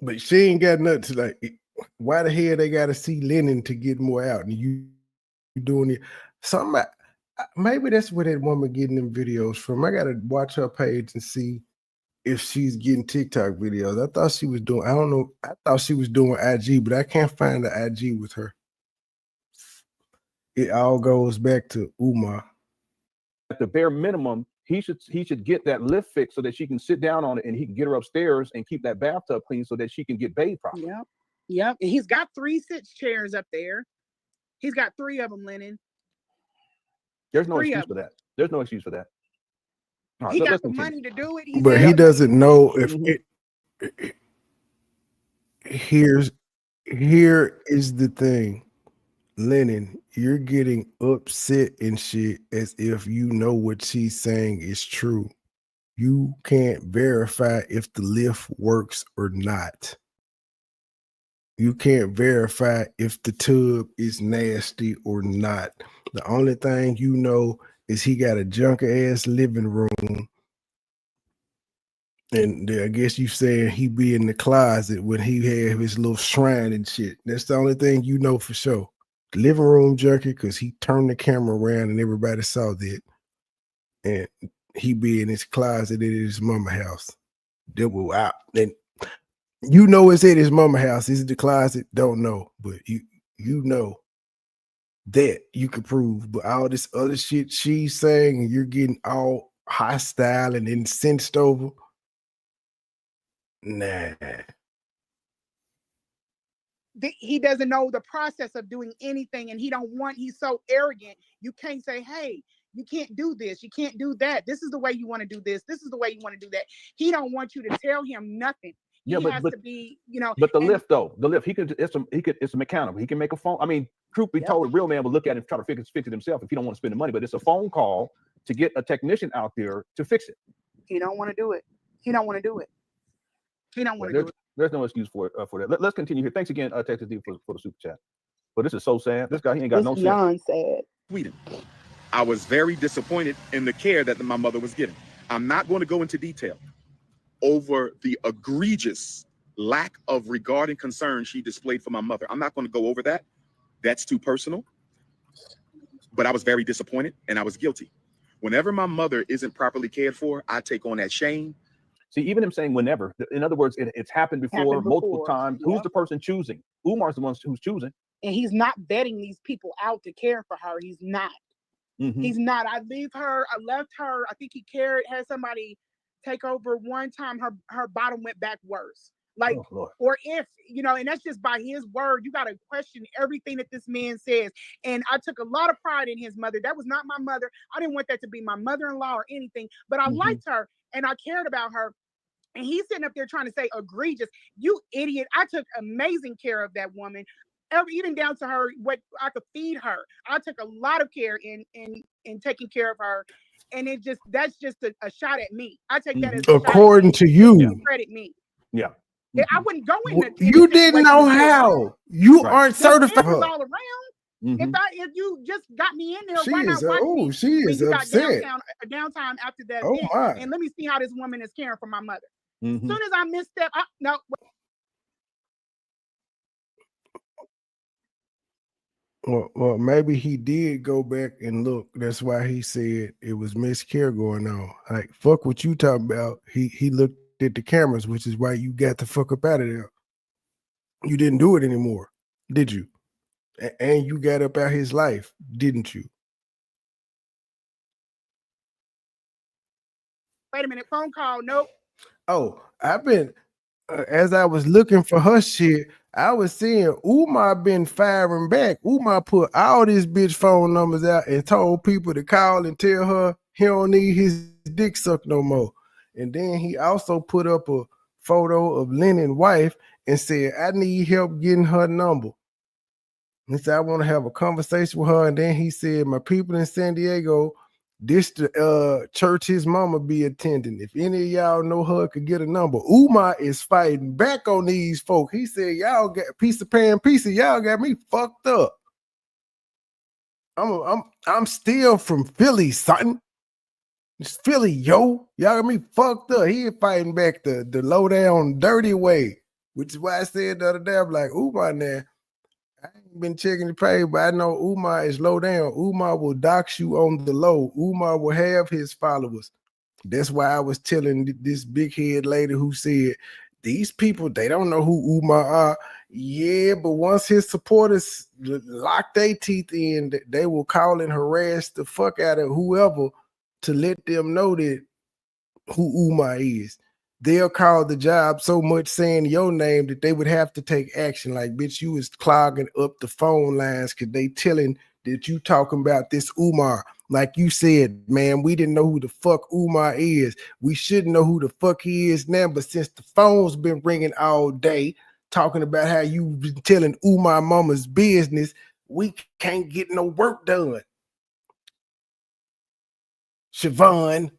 But she ain't got nothing to like. Why the hell they got to see Lennon to get more out? And you doing it? Something. Maybe that's where that woman getting them videos from. I gotta watch her page and see if she's getting TikTok videos. I thought she was doing. I don't know. I thought she was doing IG, but I can't find the IG with her. It all goes back to Umar. At the bare minimum, he should get that lift fixed so that she can sit down on it and he can get her upstairs and keep that bathtub clean so that she can get bathed properly. Yep. And he's got 3 sit chairs up there. He's got 3 of them, Lennon. There's no excuse for that. There's no excuse for that. Right, he got the money to do it. But he doesn't know if it. Here is the thing, Lennon. You're getting upset and shit as if you know what she's saying is true. You can't verify if the lift works or not. You can't verify if the tub is nasty or not. The only thing you know is he got a junk-ass living room. And I guess you saying he be in the closet when he had his little shrine and shit. That's the only thing you know for sure. The living room junkie, because he turned the camera around and everybody saw that. And he be in his closet at his mama house. That was out. And you know it's at his mama house. Is it the closet? Don't know. But you know that you can prove. But all this other shit she's saying, and you're getting all hostile and incensed over. Nah. He doesn't know the process of doing anything, and he's so arrogant. You can't say, hey, you can't do this, you can't do that. This is the way you want to do this. This is the way you want to do that. He don't want you to tell him nothing. He has to be, But the lift, it's a mechanical. He can make a phone. I mean, truth be told, a real man will look at it and try to fix it himself if he don't want to spend the money. But it's a phone call to get a technician out there to fix it. He don't want to do it. He don't want to do it. There's no excuse for that. Let's continue here. Thanks again, Texas D, for the super chat. But this is so sad. This guy, he ain't got no sense. Sad. Sweden. I was very disappointed in the care that my mother was getting. I'm not going to go into detail over the egregious lack of regard and concern she displayed for my mother. I'm not going to go over that. That's too personal. But I was very disappointed and I was guilty. Whenever my mother isn't properly cared for, I take on that shame. See, even him saying whenever, in other words, it's happened before multiple times. Yeah. Who's the person choosing? Umar's the one who's choosing. And he's not vetting these people out to care for her. He's not. Mm-hmm. He's not. I left her. I think he had somebody take over one time. Her bottom went back worse. Like, or if, and that's just by his word. You got to question everything that this man says. And I took a lot of pride in his mother. That was not my mother. I didn't want that to be my mother-in-law or anything, but I liked her and I cared about her. And he's sitting up there trying to say egregious. You idiot. I took amazing care of that woman, even down to her, what I could feed her. I took a lot of care in taking care of her. And that's just a shot at me. I take that as according to you. Credit me. Yeah. I wouldn't go in. You didn't know how. You aren't certified. All around. If you just got me in there, She why not is watch me she when is you got upset. downtime after the Oh event, my. and let me see how this woman is caring for my mother. Mhm. As soon as I misstep, no. Well, maybe he did go back and look. That's why he said it was miscare going on. Like, fuck what you talking about. He looked at the cameras, which is why you got the fuck up out of there. You didn't do it anymore, did you? And you got up out his life, didn't you? Wait a minute, phone call. Nope. Oh, I've been as I was looking for her shit, I was seeing Umar been firing back. Umar put all these bitch phone numbers out and told people to call and tell her he don't need his dick sucked no more. And then he also put up a photo of Lennon's wife and said, I need help getting her number. He said, I want to have a conversation with her. And then he said, my people in San Diego, this the church his mama be attending. If any of y'all know her, could get a number. Umar is fighting back on these folk. He said, y'all got piece of pan piece of y'all got me fucked up. I'm still from Philly, son. It's Philly, yo. Y'all got me fucked up. He fighting back the low down dirty way, which is why I said the other day, I'm like, Umar now. I ain't been checking the page, but I know Umar is low down. Umar will dox you on the low. Umar will have his followers. That's why I was telling this big head lady who said, these people, they don't know who Umar are. Yeah, but once his supporters lock their teeth in, they will call and harass the fuck out of whoever to let them know that who Umar is. They'll call the job so much saying your name that they would have to take action. Like, bitch, you was clogging up the phone lines because they telling that you talking about this Umar. Like you said, man, we didn't know who the fuck Umar is. We should know who the fuck he is now. But since the phone's been ringing all day, talking about how you been telling Umar mama's business, we can't get no work done. Siobhan,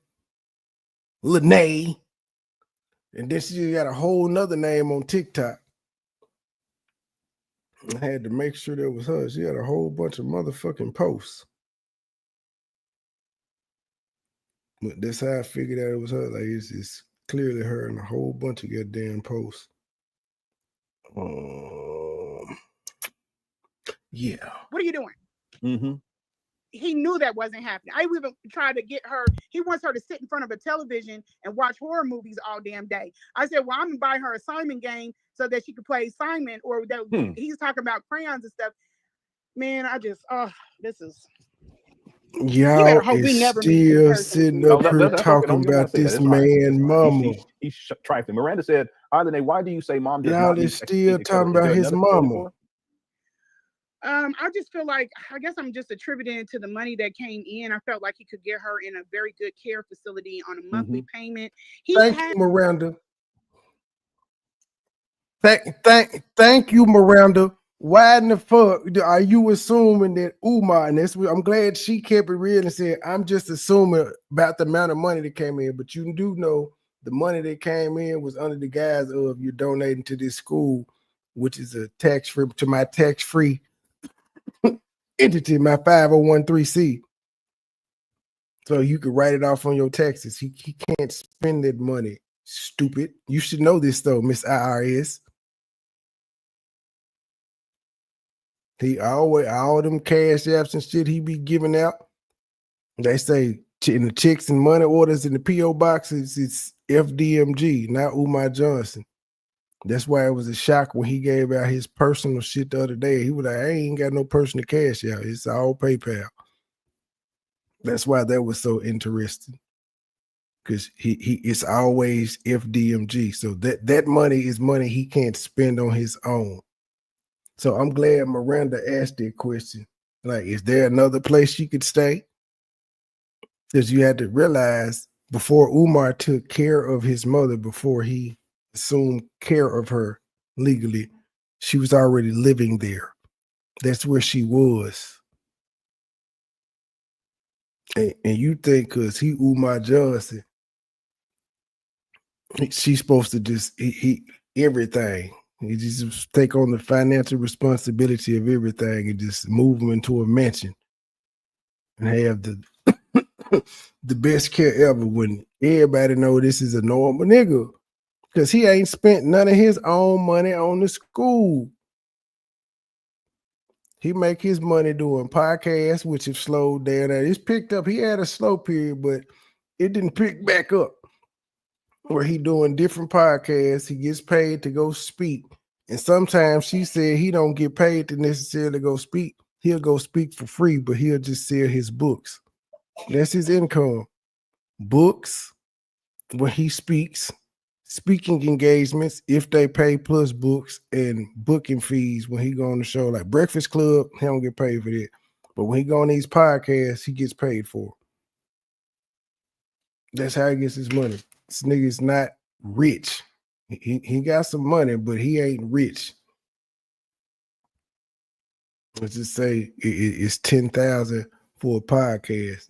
Lene, and then she got a whole nother name on TikTok. I had to make sure that was her. She had a whole bunch of motherfucking posts. But that's how I figured out it was her. Like, it's clearly her and a whole bunch of goddamn posts. Yeah. What are you doing? Mm-hmm. He knew that wasn't happening. I even tried to get her. He wants her to sit in front of a television and watch horror movies all damn day. I said, well, I'm gonna buy her a Simon game so that she could play Simon, or that he's talking about crayons and stuff. Man, this is. Y'all hope we is never meet in still person. sitting No, up here that's okay. talking Don't about say that. this It's fine. man mama. He's trifling. Miranda said, Arlene, why do you say mom did Y'all not need is still et cetera? talking Is there about his another story mama. for her? I just feel like, I guess I'm just attributing it to the money that came in. I felt like he could get her in a very good care facility on a monthly payment. Thank you, Miranda. Thank you, Miranda. Why in the fuck are you assuming that Umar, and that's what I'm glad she kept it real and said, I'm just assuming about the amount of money that came in, but you do know the money that came in was under the guise of you donating to this school, which is a tax-free to my tax-free entity, my 501(c). So you could write it off on your taxes. He can't spend that money. Stupid. You should know this though, Miss IRS. He always all them cash apps and shit he be giving out. They say in the checks and money orders in the PO boxes, it's FDMG, not Umar Johnson. That's why it was a shock when he gave out his personal shit the other day. He was like, I ain't got no personal cash out. It's all PayPal. That's why that was so interesting. Because he it's always FDMG. So that money is money he can't spend on his own. So I'm glad Miranda asked that question. Like, is there another place she could stay? Because you had to realize before Umar took care of his mother, before he assumed care of her legally, she was already living there. That's where she was. And you think because he Umar Johnson, she's supposed to just he everything. He just take on the financial responsibility of everything and just move them into a mansion and have the the best care ever when everybody know this is a normal nigga because he ain't spent none of his own money on the school. He make his money doing podcasts, which have slowed down. It's picked up. He had a slow period, but it didn't pick back up. Where he doing different podcasts, he gets paid to go speak, and sometimes she said he don't get paid to necessarily go speak. He'll go speak for free, but he'll just sell his books. That's his income. Books when he speaks, speaking engagements if they pay plus books, and booking fees when he go on the show. Like Breakfast Club, he don't get paid for that, but when he go on these podcasts, he gets paid for it. That's how he gets his money. This nigga's not rich. He got some money, but he ain't rich. Let's just say it's 10,000 for a podcast.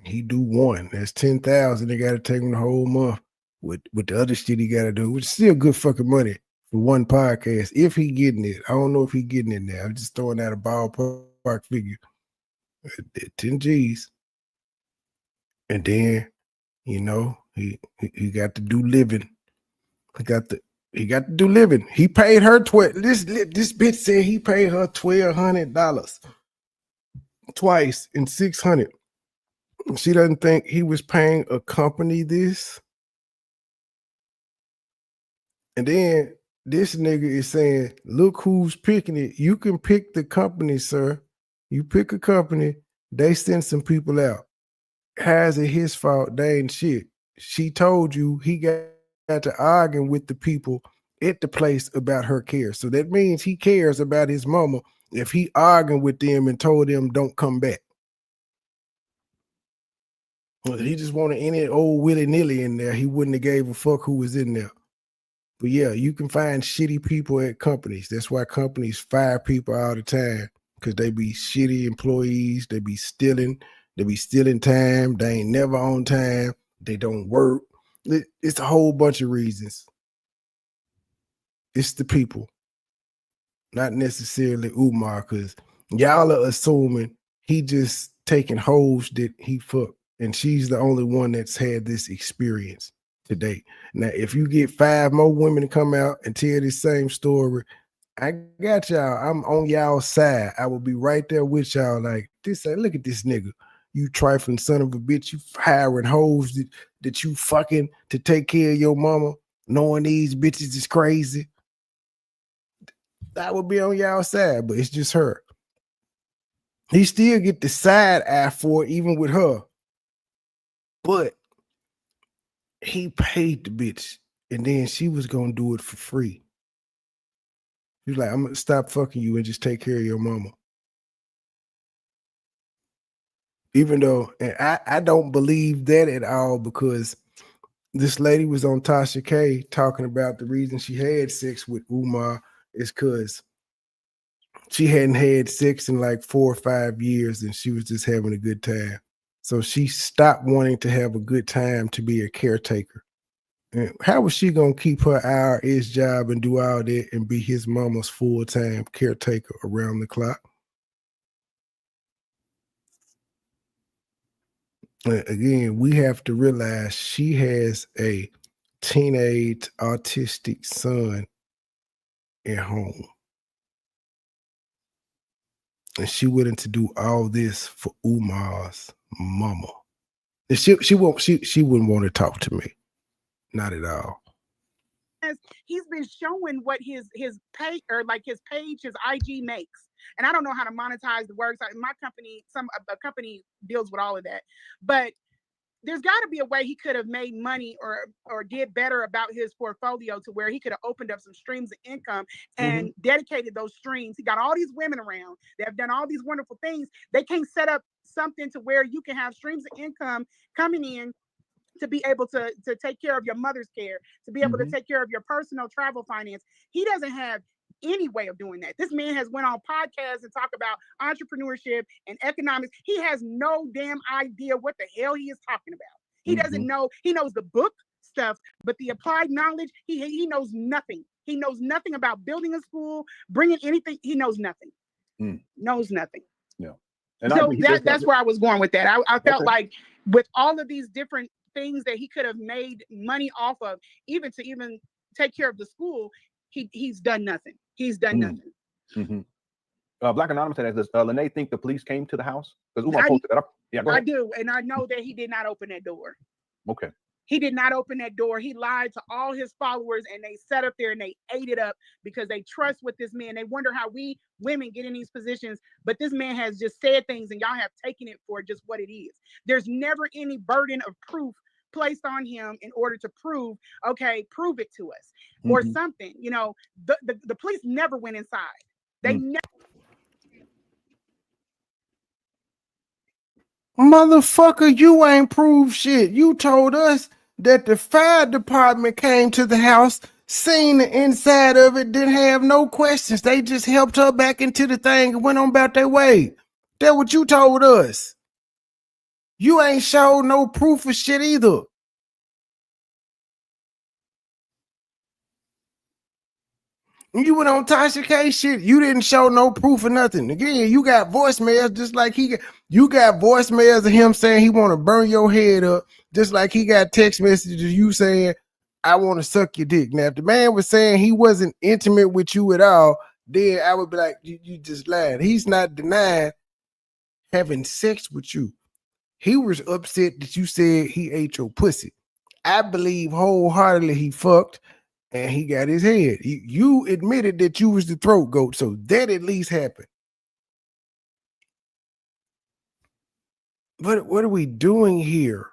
He do one. That's 10,000. They got to take him the whole month with the other shit he got to do, which is still good fucking money for one podcast. If he getting it, I don't know if he getting it now. I'm just throwing out a ballpark figure. 10 G's, and then he got to do living. He got to do living. He paid her this bitch said he paid her $1,200 twice in $600. She doesn't think he was paying a company this. And then this nigga is saying, look who's picking it. You can pick the company, sir. You pick a company, they send some people out. How is it his fault? They ain't shit. She told you he got to arguing with the people at the place about her care. So that means he cares about his mama if he arguing with them and told them don't come back. Well, he just wanted any old willy-nilly in there. He wouldn't have gave a fuck who was in there. But yeah, you can find shitty people at companies. That's why companies fire people all the time, because they be shitty employees. They be stealing. They be stealing time. They ain't never on time. They don't work. It's a whole bunch of reasons. It's the people, not necessarily Umar, because y'all are assuming he just taking hoes that he fucked, and she's the only one that's had this experience today. Now, if you get 5 more women to come out and tell this same story, I got y'all. I'm on y'all side. I will be right there with y'all. Like this. Look at this nigga. You trifling son of a bitch. You hiring hoes that you fucking to take care of your mama, knowing these bitches is crazy. I would be on y'all side, but it's just her. He still get the side eye for it, even with her. But he paid the bitch, and then she was gonna do it for free. He's like, I'm gonna stop fucking you and just take care of your mama. Even though, and I don't believe that at all, because this lady was on Tasha K talking about the reason she had sex with Umar is because she hadn't had sex in like 4 or 5 years, and she was just having a good time. So she stopped wanting to have a good time to be a caretaker. And how was she gonna keep her IRS job and do all that and be his mama's full-time caretaker around the clock? And again, we have to realize she has a teenage autistic son at home. And she willing to do all this for Umar's mama. And she wouldn't want to talk to me. Not at all. He's been showing what his page, or like his page, his IG makes. And I don't know how to monetize the works. My company, a company deals with all of that. But there's got to be a way he could have made money or did better about his portfolio to where he could have opened up some streams of income and dedicated those streams. He got all these women around that have done all these wonderful things. They can't set up something to where you can have streams of income coming in to be able to take care of your mother's care, to be able to take care of your personal travel finance. He doesn't have any way of doing that. This man has went on podcasts and talk about entrepreneurship and economics. He has no damn idea what the hell he is talking about. He doesn't know. He knows the book stuff, but the applied knowledge, he knows nothing. He knows nothing about building a school, bringing anything. He knows nothing. Knows nothing. Yeah. And so that's where I was going with that. I felt like with all of these different things that he could have made money off of, even to take care of the school, he's done nothing. He's done nothing. Mm-hmm. Black Anonymous said, does Lene think the police came to the house? Because Umar posted that up. Yeah, go ahead. I do, and I know that he did not open that door. Okay. He did not open that door. He lied to all his followers, and they sat up there and they ate it up because they trust with this man. They wonder how we women get in these positions, but this man has just said things and y'all have taken it for just what it is. There's never any burden of proof placed on him in order to prove it to us or something. You know, the police never went inside. They never. Motherfucker, you ain't proved shit. You told us that the fire department came to the house, seen the inside of it, didn't have no questions. They just helped her back into the thing and went on about their way. That's what you told us. You ain't showed no proof of shit either. You went on Tasha K shit. You didn't show no proof of nothing. Again, you got voicemails just like you got voicemails of him saying he want to burn your head up, just like he got text messages of you saying, I want to suck your dick. Now, if the man was saying he wasn't intimate with you at all, then I would be like, you just lied. He's not denying having sex with you. He was upset that you said he ate your pussy. I believe wholeheartedly he fucked. And he got his head. You admitted that you was the throat goat, so that at least happened. What are we doing here?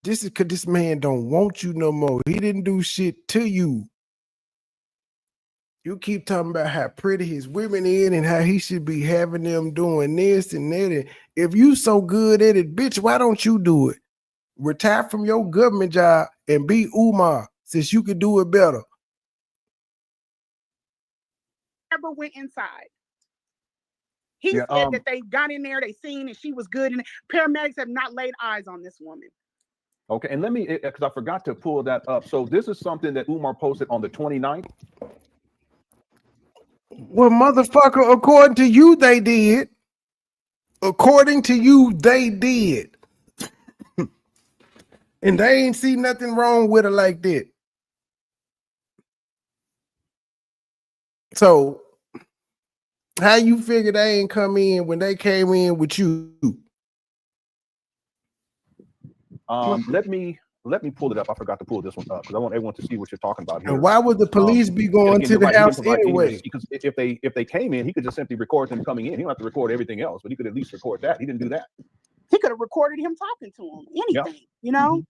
This is because this man don't want you no more. He didn't do shit to you. You keep talking about how pretty his women is and how he should be having them doing this and that. And if you so good at it, bitch, why don't you do it? Retire from your government job and be Umar, since you could do it better. Never went inside. He said that they got in there, they seen and she was good, and paramedics have not laid eyes on this woman. Okay, and let me, because I forgot to pull that up. So this is something that Umar posted on the 29th. Well, motherfucker, according to you, they did. According to you, they did. And they ain't see nothing wrong with it like that. So, how you figure they ain't come in when they came in with you? Let me pull it up. I forgot to pull this one up because I want everyone to see what you're talking about here. And why would the police be going to the house anyway? Because if they came in, he could just simply record them coming in. He don't have to record everything else, but he could at least record that. He didn't do that. He could have recorded him talking to him. Anything, you know?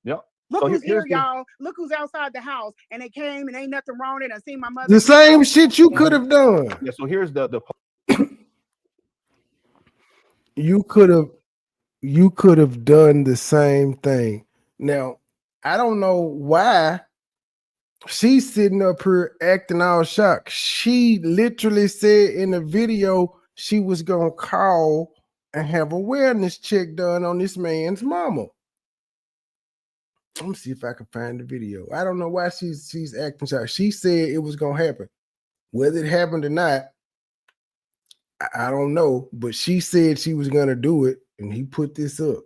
Yeah. Look who's here, y'all. Look who's outside the house. And they came and ain't nothing wrong with it. I seen my mother. The same shit you could have done. Yeah, so here's the you could have done the same thing. Now, I don't know why she's sitting up here acting all shocked. She literally said in the video she was gonna call and have a wellness check done on this man's mama. Let me see if I can find the video. I don't know why she's acting shocked. She said it was gonna happen. Whether it happened or not, I don't know. But she said she was gonna do it, and he put this up.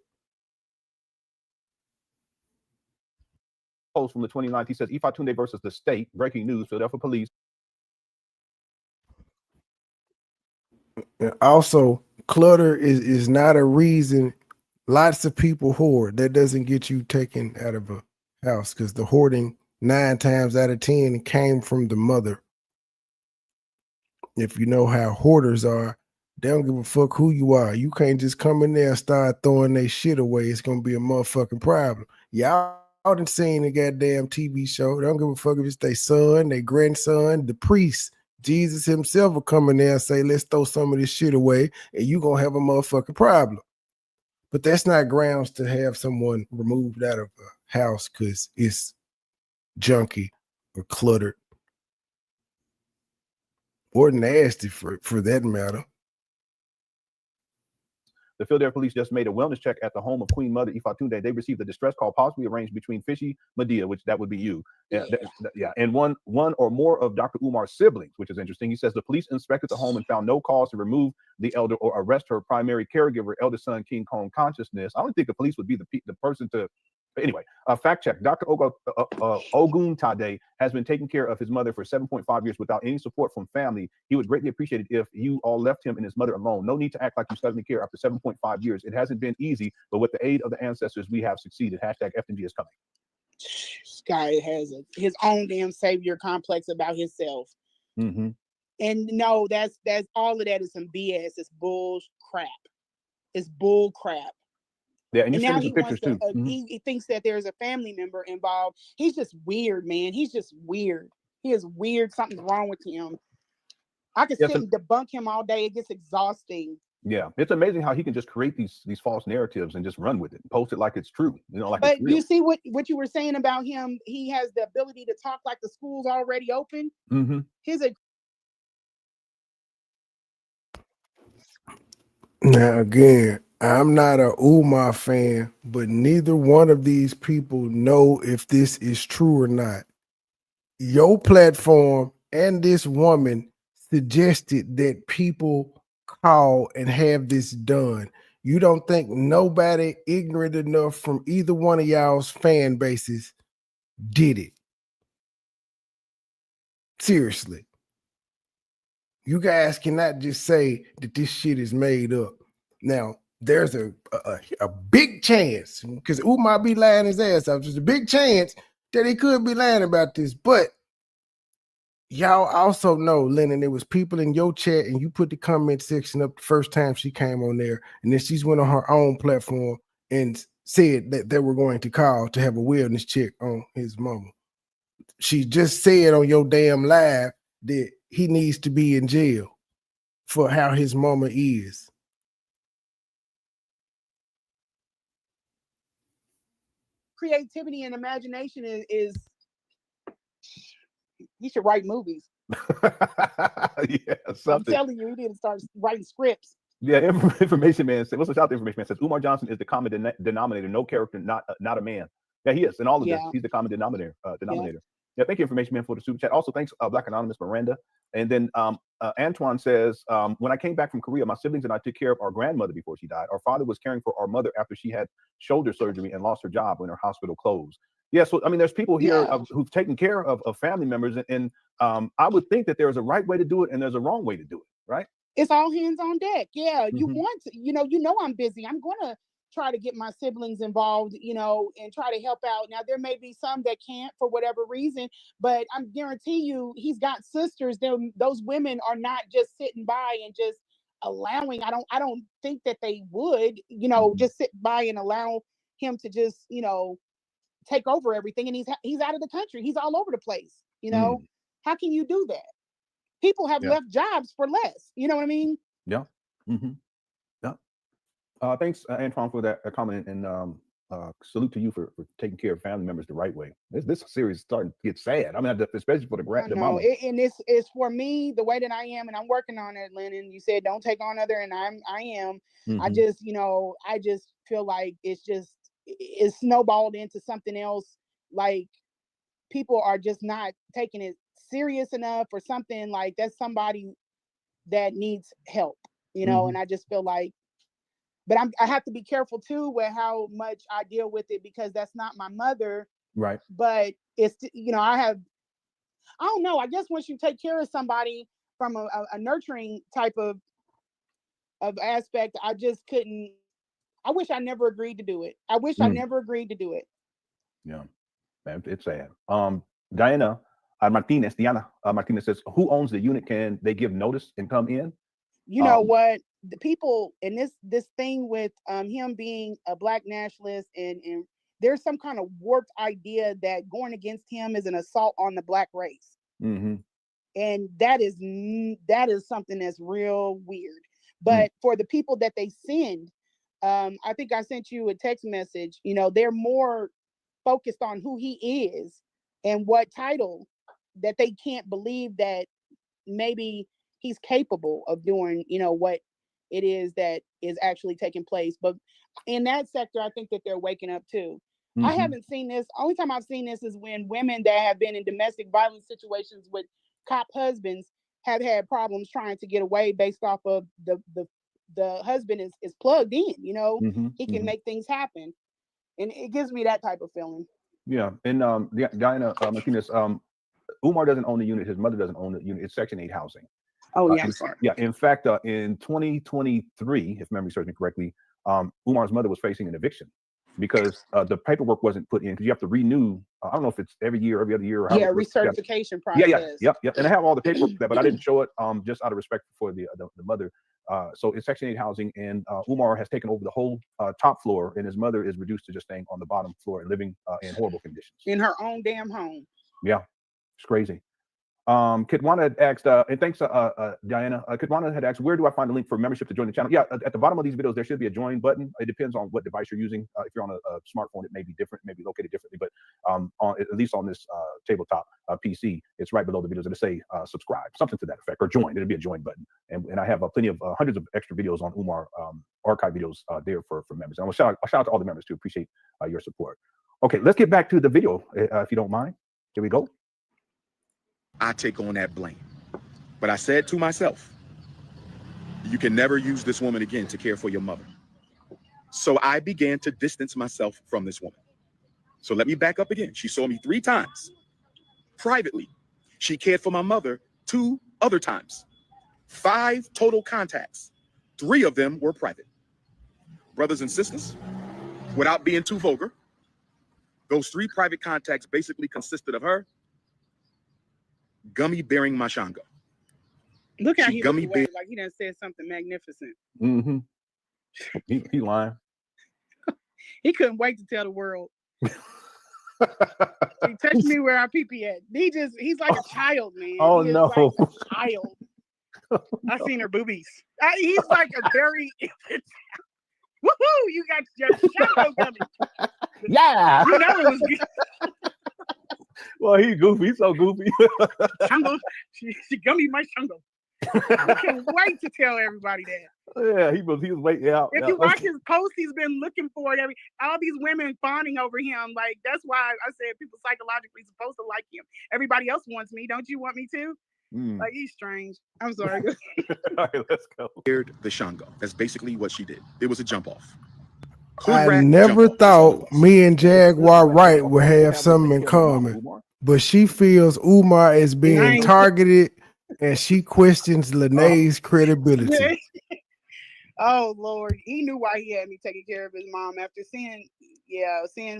Post from the 29th. He says, Ifatunde versus the state. Breaking news. Philadelphia police. And also, clutter is not a reason. Lots of people hoard. That doesn't get you taken out of a house because the hoarding 9 times out of 10 came from the mother. If you know how hoarders are, they don't give a fuck who you are. You can't just come in there and start throwing their shit away. It's gonna be a motherfucking problem. Y'all done seen the goddamn TV show. They don't give a fuck if it's their son, their grandson, the priest. Jesus himself will come in there and say, let's throw some of this shit away, and you gonna have a motherfucking problem. But that's not grounds to have someone removed out of a house because it's junky or cluttered or nasty for that matter. The Philadelphia police just made a wellness check at the home of Queen Mother Ifatunde. They received a distress call possibly arranged between Fishy Medea, which that would be you, and one or more of Dr. Umar's siblings, which is interesting. He says the police inspected the home and found no cause to remove the elder or arrest her primary caregiver, eldest son King Kong Consciousness. I don't think the police would be the person to. But anyway, fact check. Dr. Oguntade has been taking care of his mother for 7.5 years without any support from family. He would greatly appreciate it if you all left him and his mother alone. No need to act like you suddenly care after 7.5 years. It hasn't been easy, but with the aid of the ancestors, we have succeeded. Hashtag FNG is coming. This guy has his own damn savior complex about himself. Mm-hmm. And no, that's all of that is some BS. It's bull crap. It's bull crap. Yeah, and now he wants to, he thinks that there's a family member involved. He's just weird, man. He's just weird. He is weird. Something's wrong with him. I could sit and debunk him all day. It gets exhausting. Yeah, it's amazing how he can just create these false narratives and just run with it, post it like it's true. Like. But you see what you were saying about him? He has the ability to talk like the school's already open. Mm-hmm. Now again, I'm not a Umar fan, but neither one of these people know if this is true or not. Your platform and this woman suggested that people call and have this done. You don't think nobody ignorant enough from either one of y'all's fan bases did it? Seriously. You guys cannot just say that this shit is made up. Now, there's a big chance, because Umar be lying his ass off. There's a big chance that he could be lying about this. But y'all also know, Lennon, there was people in your chat and you put the comment section up the first time she came on there. And then she's went on her own platform and said that they were going to call to have a wellness check on his mama. She just said on your damn live that he needs to be in jail for how his mama is. Creativity and imagination is he should write movies. Yeah, something. I'm telling you, he didn't start writing scripts. Yeah, information man said. What's the shout? The information man says Umar Johnson is the common denominator, no character, not a man. Yeah, he is. In all of this, he's the common denominator. Yeah, thank you, information man, for the super chat. Also, thanks, Black Anonymous Miranda. And then Antoine says, when I came back from Korea, my siblings and I took care of our grandmother before she died. Our father was caring for our mother after she had shoulder surgery and lost her job when her hospital closed. Yeah, so I mean, there's people here who've taken care of family members, and I would think that there's a right way to do it and there's a wrong way to do it, right? It's all hands on deck. Yeah, you want to, you know, I'm busy. I'm gonna try to get my siblings involved, and try to help out. Now, there may be some that can't for whatever reason, but I guarantee you, he's got sisters. Those women are not just sitting by and just allowing. I don't think that they would, just sit by and allow him to just, take over everything. And he's out of the country. He's all over the place. How can you do that? People have left jobs for less. You know what I mean? Yeah. Mm-hmm. Yeah. Thanks, Antoine, for that comment, and salute to you for taking care of family members the right way. This series is starting to get sad. I mean, especially for the mama. And it's for me the way that I am, and I'm working on it, Lennon. You said don't take on other, and I am. Mm-hmm. I just feel like it's snowballed into something else. Like people are just not taking it serious enough, or something. Like that's somebody that needs help, and I just feel like. But I have to be careful too with how much I deal with it, because that's not my mother. Right. But it's, I don't know. I guess once you take care of somebody from a nurturing type of aspect, I just couldn't. I wish I never agreed to do it. I never agreed to do it. Yeah, man, it's sad. Diana Martinez says, who owns the unit? Can they give notice and come in? You know what? The people in this thing with him being a Black nationalist, and there's some kind of warped idea that going against him is an assault on the Black race. Mm-hmm. And that is something that's real weird. But for the people that they send, I think I sent you a text message, they're more focused on who he is and what title, that they can't believe that maybe he's capable of doing, what it is that is actually taking place. But in that sector, I think that they're waking up too. I haven't seen this. Only time I've seen this is when women that have been in domestic violence situations with cop husbands have had problems trying to get away based off of the husband is plugged in, you know, he can make things happen. And it gives me that type of feeling. Yeah. And Diana Martinez, Umar doesn't own the unit. His mother doesn't own the unit. It's Section 8 housing. Oh, yeah, I'm sorry. Yeah. In fact, in 2023, if memory serves me correctly, Umar's mother was facing an eviction because the paperwork wasn't put in, because you have to renew. I don't know if it's every year, every other year. Or yeah, recertification process. Yep. And I have all the paperwork there, but I didn't show it just out of respect for the mother. So it's Section 8 housing, and Umar has taken over the whole top floor, and his mother is reduced to just staying on the bottom floor and living in horrible conditions. In her own damn home. Yeah, it's crazy. Kidwana had asked, and thanks, Diana. Kidwana had asked, where do I find the link for membership to join the channel? Yeah, at the bottom of these videos, there should be a join button. It depends on what device you're using. If you're on a smartphone, it may be different, maybe located differently, but at least on this tabletop PC, it's right below the videos. It'll say subscribe, something to that effect, or join. It'll be a join button. And I have plenty of hundreds of extra videos on Umar, archive videos there for members. And I'll shout out to all the members too. Appreciate your support. Okay, let's get back to the video, if you don't mind. Here we go. I take on that blame. But I said to myself, you can never use this woman again to care for your mother. So I began to distance myself from this woman. So let me back up again. She saw me 3 times privately. She cared for my mother 2 other times. 5 total contacts. 3 of them were private. Brothers and sisters, without being too vulgar, those 3 private contacts basically consisted of her gummy bearing my shango. Look how he looked away, like he done said something magnificent. He lying. He couldn't wait to tell the world. He touched me where our pee at. He's like a child, man. Oh, no. Like a child. I seen her boobies. He's like a very woohoo! You got your shango gummy. Yeah. You know it was good. Well, he's goofy. He's so goofy. Shango, she gummy my shango. I can't wait to tell everybody that. Yeah, he was waiting out. If you watch his post, he's been looking for it. All these women fawning over him. Like, that's why I said people psychologically supposed to like him. Everybody else wants me. Don't you want me too? Like, he's strange. I'm sorry. All right, let's go. The shango. That's basically what she did. It was a jump off. I never thought me and Jaguar Wright would have something in common, but she feels Umar is being targeted, and she questions Lene's credibility. Oh Lord, he knew why he had me taking care of his mom after seeing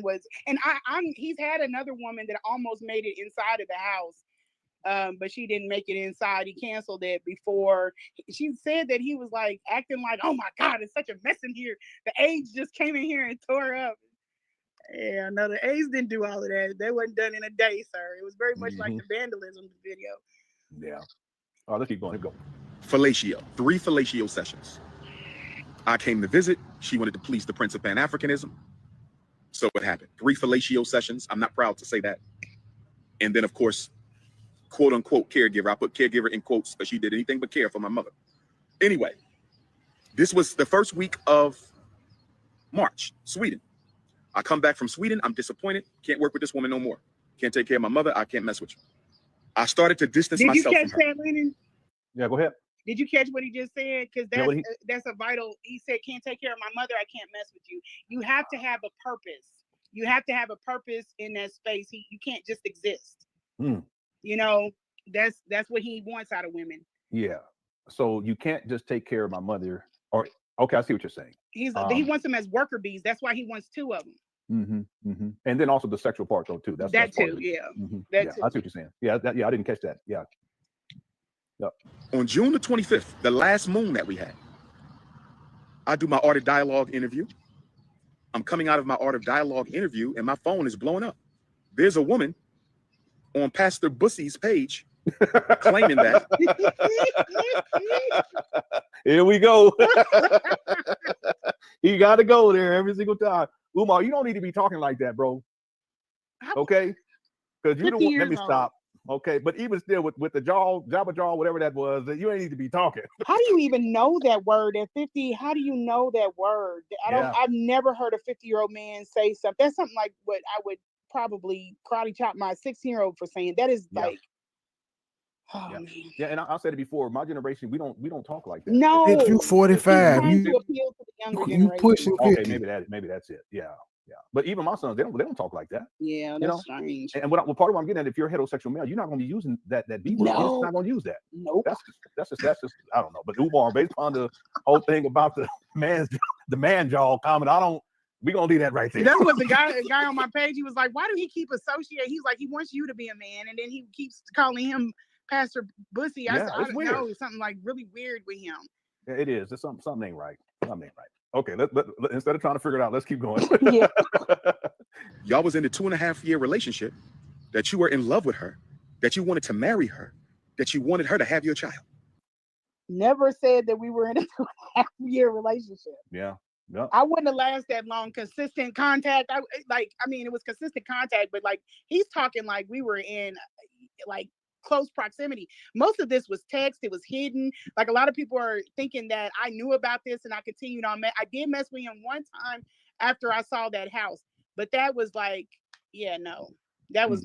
what's. And he's had another woman that almost made it inside of the house. But she didn't make it inside. He canceled it before. She said that he was like acting like, oh my God, it's such a mess in here. The AIDS just came in here and tore up. Yeah, no, the AIDS didn't do all of that. They wasn't done in a day, sir. It was very much like the vandalism video. Yeah. Oh, let's keep going. Go. Fellatio. 3 fellatio sessions. I came to visit. She wanted to please the Prince of Pan-Africanism. So it happened. 3 fellatio sessions. I'm not proud to say that. And then, of course, quote unquote caregiver. I put caregiver in quotes because she did anything but care for my mother. Anyway, this was the first week of March, Sweden. I come back from Sweden. I'm disappointed. Can't work with this woman no more. Can't take care of my mother. I can't mess with you. I started to distance myself. Did you catch that, Lennon? Yeah, go ahead. Did you catch what he just said? Because that's a vital. He said, "Can't take care of my mother. I can't mess with you." You have to have a purpose. You have to have a purpose in that space. You can't just exist. You know, that's what he wants out of women. Yeah. So you can't just take care of my mother. Or okay, I see what you're saying. He wants them as worker bees. That's why he wants 2 of them. And then also the sexual part though too. That's too. Yeah. I see what you're saying. Yeah. I didn't catch that. Yeah. Yep. On June the 25th, the last moon that we had, I do my Art of Dialogue interview. I'm coming out of my Art of Dialogue interview and my phone is blowing up. There's a woman on Pastor Bussy's page claiming that. Here we go. He got to go there every single time. Umar, you don't need to be talking like that, bro. Okay? Because you don't want, let me stop. Okay, but even still, with the Jabba jaw, whatever that was, you ain't need to be talking. How do you even know that word at 50? How do you know that word? Yeah. I've never heard a 50-year-old man say something. That's something like what I would probably karate chop my 16-year-old for saying. That is like, oh Yeah. man. Yeah, and I said it before. My generation, we don't talk like that. No. If you He's 45, trying to you appeal to the younger you generation. pushing Okay, 50. maybe that's it. Yeah. But even my sons, they don't talk like that. Yeah, You that's know? strange. And what part of what I'm getting at, if you're a heterosexual male, you're not going to be using that B word. You're just No. not going to use that. Nope. That's just I don't know. But Umar, based on the whole thing about the man jaw comment, we gonna leave that right there. That's what the guy on my page, he was like, why do he keep associating? He's like, he wants you to be a man, and then he keeps calling him Pastor Bussy. I said, I don't know, it's something like really weird with him. Yeah, it is. It's something ain't right. Something ain't right. Okay, let instead of trying to figure it out, let's keep going. Yeah. Y'all was in a 2.5-year relationship, that you were in love with her, that you wanted to marry her, that you wanted her to have your child. Never said that we were in a 2.5-year relationship. Yeah. Yeah. I wouldn't have lasted that long. Consistent contact. It was consistent contact, but like he's talking like we were in like close proximity. Most of this was text. It was hidden. Like a lot of people are thinking that I knew about this and I continued on. I did mess with him one time after I saw that house, but that was like, yeah, no, that was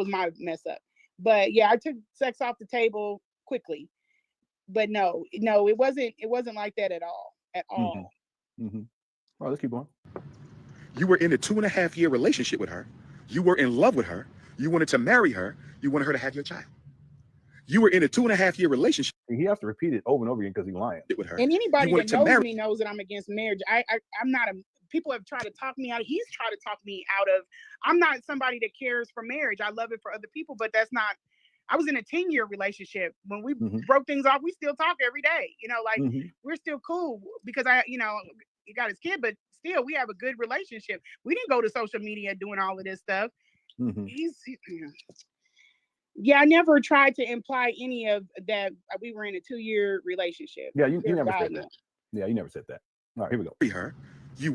my mess up. But yeah, I took sex off the table quickly. But no, it wasn't like that at all. At all. All right, let's keep going. You were in a 2.5-year relationship with her. You were in love with her. You wanted to marry her. You wanted her to have your child. You were in a 2.5-year relationship. He has to repeat it over and over again because he's lying. With her. And anybody that knows marry. me knows that I'm against marriage. I'm not people have tried to talk me out. He's tried to talk me out of. I'm not somebody that cares for marriage. I love it for other people, but that's not. I was in a 10-year relationship. When we broke things off, we still talk every day. We're still cool because he got his kid, but still we have a good relationship. We didn't go to social media doing all of this stuff. I never tried to imply any of that. We were in a 2-year relationship. Yeah, you never said that. Yeah, you never said that. All right, here we go. Her. You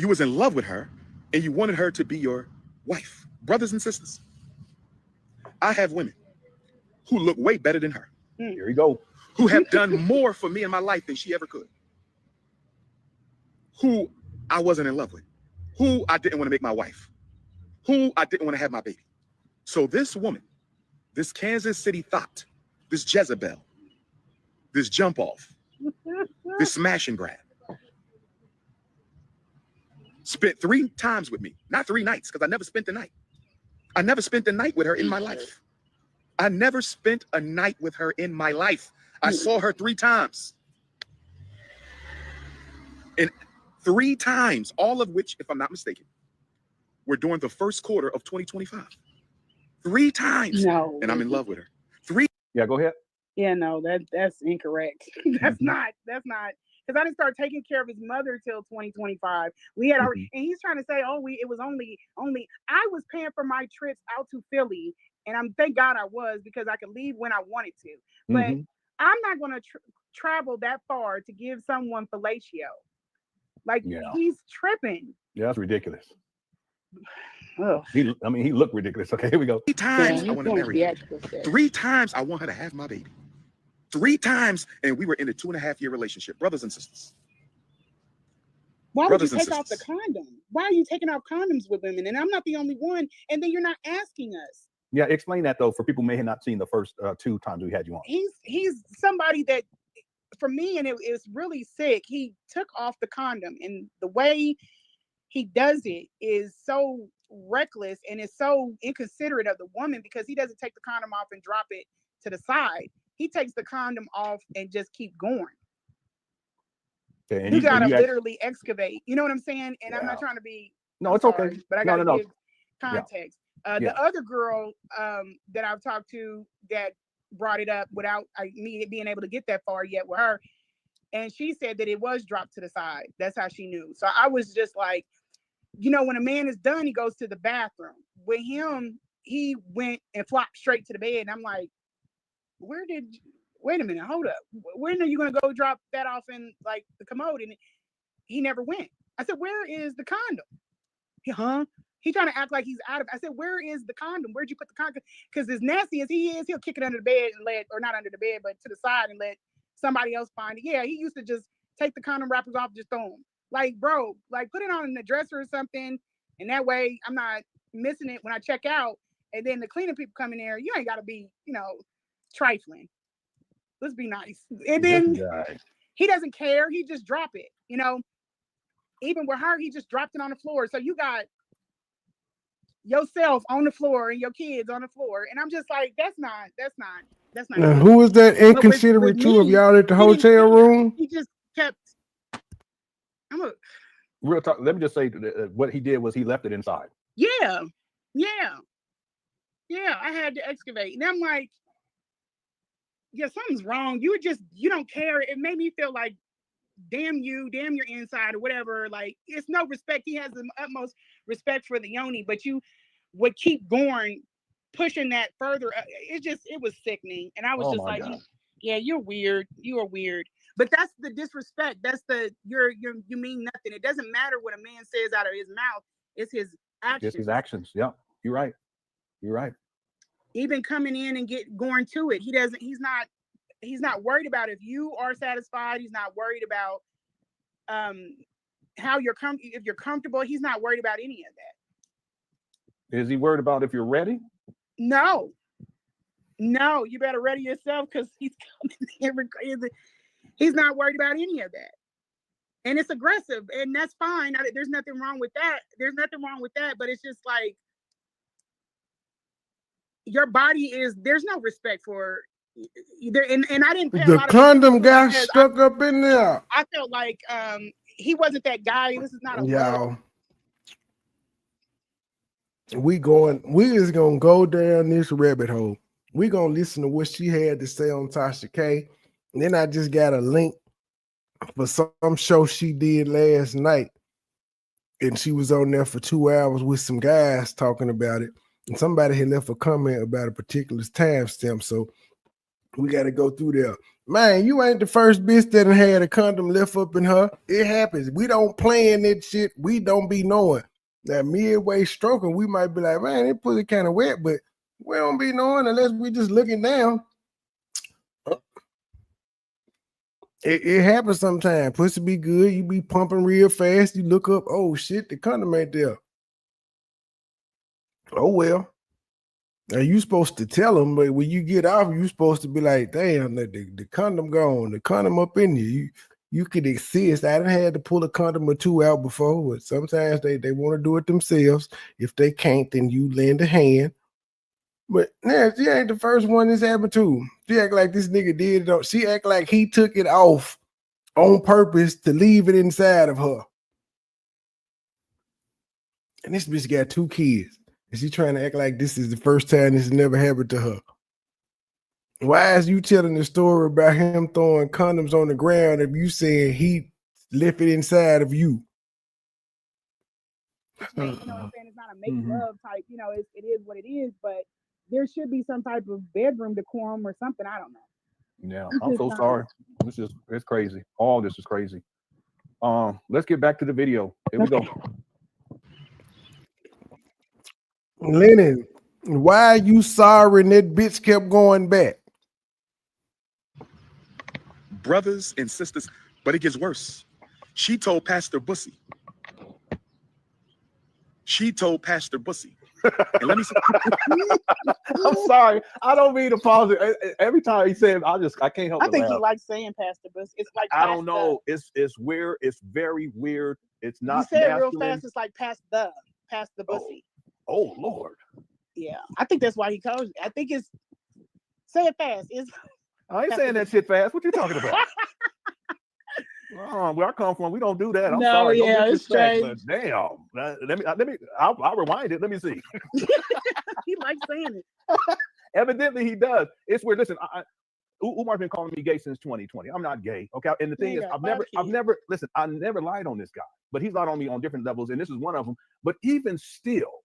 was in love with her, and you wanted her to be your wife. Brothers and sisters, I have women who look way better than her. Here we go. Who have done more for me in my life than she ever could. Who I wasn't in love with. Who I didn't want to make my wife. Who I didn't want to have my baby. So this woman, this Kansas City thought, this Jezebel, this jump off, this smash and grab, spent 3 times with me. Not 3 nights, because I never spent the night. I never spent the night with her in my life. I never spent a night with her in my life. I saw her 3 times. And 3 times, all of which, if I'm not mistaken, were during the first quarter of 2025. 3 times. No. And I'm in love with her. 3. Yeah, go ahead. Yeah, no, that's incorrect. That's not. Because I didn't start taking care of his mother till 2025. We had already, and he's trying to say, it was only. I was paying for my trips out to Philly, and thank God I was, because I could leave when I wanted to. But I'm not going to travel that far to give someone fellatio. Like he's tripping. Yeah, that's ridiculous. He looked ridiculous. Okay, here we go. 3 times I want to marry her. 3 times I want her to have my baby. 3 times, and we were in a 2.5-year relationship, brothers and sisters. Why would you take off the condom? Why are you taking off condoms with women? And I'm not the only one. And then you're not asking us. Yeah, explain that though for people who may have not seen the first 2 times we had you on. He's somebody that, for me, and it was really sick. He took off the condom, and the way he does it is so reckless and is so inconsiderate of the woman, because he doesn't take the condom off and drop it to the side. He takes the condom off and just keep going. Okay, you gotta literally excavate. You know what I'm saying? And I'm not trying to be. No, it's okay. But I gotta give context. The other girl that I've talked to that brought it up without me being able to get that far yet with her, and she said that it was dropped to the side. That's how she knew. So I was just like, when a man is done, he goes to the bathroom. With him, he went and flopped straight to the bed. And I'm like, wait a minute, hold up. When are you going to go drop that off in like the commode? And he never went. I said, where is the condom? He trying to act like he's out of. I said, where is the condom? Where'd you put the condom? Because as nasty as he is, he'll kick it under the bed and let, or not under the bed, but to the side and let somebody else find it. Yeah, he used to just take the condom wrappers off, just throw them. Like, bro, like put it on in the dresser or something, and that way I'm not missing it when I check out. And then the cleaning people come in there, you ain't got to be, trifling. Let's be nice. And then he doesn't care. He just drop it. Even with her, he just dropped it on the floor. So you got yourself on the floor and your kids on the floor, and I'm just like, that's not. Now, who is that inconsiderate too of y'all at the hotel room? He just kept. Real talk. Let me just say what he did was he left it inside. Yeah. I had to excavate, and I'm like, yeah, something's wrong. You don't care. It made me feel like, damn your inside or whatever. Like, it's no respect. He has the utmost respect for the yoni, but you would keep going, pushing that further. It was sickening. And I was just like, yeah, you're weird. You are weird. But that's the disrespect. That's you mean nothing. It doesn't matter what a man says out of his mouth. It's his actions. It's his actions. Yeah, you're right. Even coming in and going to it. He's not worried about if you are satisfied. He's not worried about how if you're comfortable. He's not worried about any of that. Is he worried about if you're ready? No, you better ready yourself, because he's coming in. He's not worried about any of that. And it's aggressive, and that's fine. There's nothing wrong with that. But it's just like, your body there's no respect for either. And I didn't pay the condom got stuck up in there. I felt like he wasn't that guy. This is not a y'all. We just gonna go down this rabbit hole. We gonna listen to what she had to say on Tasha K. And then I just got a link for some show she did last night, and she was on there for 2 hours with some guys talking about it. And somebody had left a comment about a particular timestamp, so we got to go through there. Man, you ain't the first bitch that had a condom left up in her. It happens. We don't plan that shit. We don't be knowing. That midway stroking, we might be like, man, it pussy kind of wet, but we don't be knowing unless we just looking down. It happens sometimes. Pussy be good. You be pumping real fast. You look up, oh shit, the condom ain't there. Oh well. Now you supposed to tell them, but when you get off, you supposed to be like, damn, the condom gone, the condom up in you. You could exist. I done had to pull a condom or two out before, but sometimes they want to do it themselves. If they can't, then you lend a hand. But yeah, she ain't the first one this happened to. She act like this nigga did it. She act like he took it off on purpose to leave it inside of her. And this bitch got 2 kids. And she trying to act like this is the first time this has never happened to her. Why is you telling the story about him throwing condoms on the ground if you saying he left it inside of you? You know what I'm saying? It's not a make love type, it is what it is, but there should be some type of bedroom decorum or something. I don't know. Yeah, I'm so sorry. It's crazy. All this is crazy. Let's get back to the video. Here we go. Lennon, why you sorry that bitch kept going back? Brothers and sisters, but it gets worse. She told Pastor Bussy. And let me say, I'm sorry. I don't mean to pause it. Every time he said, I can't help. I think he likes saying Pastor Bussy. It's like I don't know. It's weird. It's very weird. It's not. You said it real fast. It's like Pastor Bussy. Oh Lord. Yeah, I think that's why he calls you. I think it's say it fast. I ain't saying that shit fast. What you talking about? Where I come from, we don't do that. I'm sorry. Yeah, it's strange. Damn. Let me. I'll rewind it. Let me see. He likes saying it. Evidently, he does. It's weird. Listen, Umar's been calling me gay since 2020. I'm not gay. Okay. And the thing is, I never lied on this guy, but he's lied on me on different levels, and this is one of them. But even still,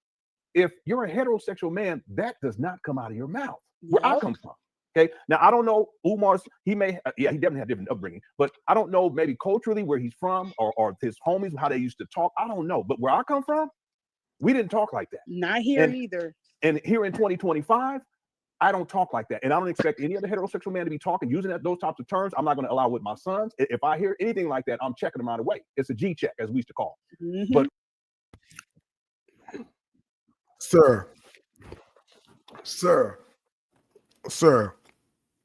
if you're a heterosexual man, that does not come out of your mouth. Where I come from. Okay. Now I don't know Umar's. He definitely had different upbringing, but I don't know maybe culturally where he's from or his homies how they used to talk. I don't know. But where I come from, We didn't talk like that. Not here either. And here in 2025, I don't talk like that. And I don't expect any other heterosexual man to be talking, using those types of terms. I'm not going to allow with my sons. If I hear anything like that, I'm checking them out of the way. It's a G check, as we used to call it. Mm-hmm. But sir,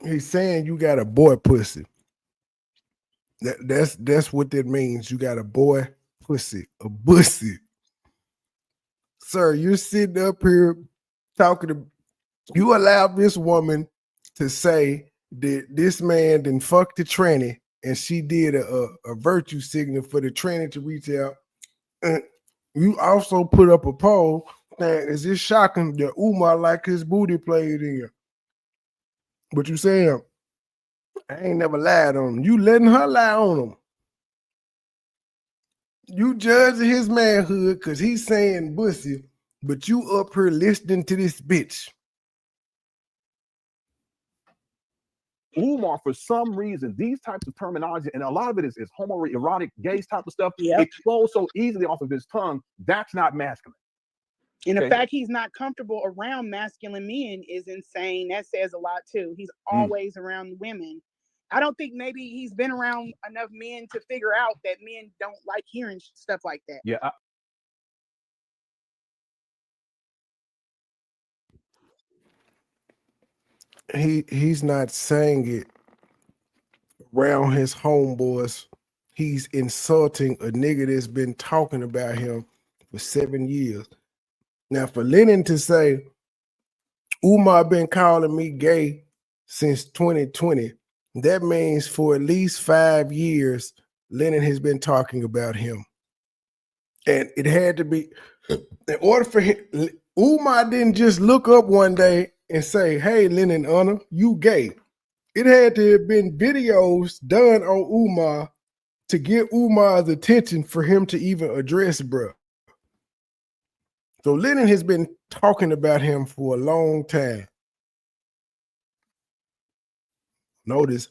he's saying you got a boy pussy. That's what that means. You got a boy pussy, a bussy. Sir, you're sitting up here talking to, you allow this woman to say that this man didn't fuck the tranny and she did a virtue signal for the tranny to reach out. And you also put up a poll that is it shocking that Umar like his booty played in. But you saying, I ain't never lied on him. You letting her lie on him. You judging his manhood because he's saying bussy, but you up here listening to this bitch. Umar, for some reason, these types of terminology, and a lot of it is homoerotic, gays type of stuff, explodes so easily off of his tongue. That's not masculine. And the fact he's not comfortable around masculine men is insane. That says a lot too. He's always around women. I don't think maybe he's been around enough men to figure out that men don't like hearing stuff like that. Yeah. He's not saying it around his homeboys. He's insulting a nigga that's been talking about him for 7 years. Now, for Lennon to say, Umar been calling me gay since 2020, that means for at least 5 years, Lennon has been talking about him. And it had to be, in order for him, Umar didn't just look up one day and say, hey, Lennon Honor, you gay. It had to have been videos done on Umar to get Umar's attention for him to even address bruh. So Lennon has been talking about him for a long time. Notice,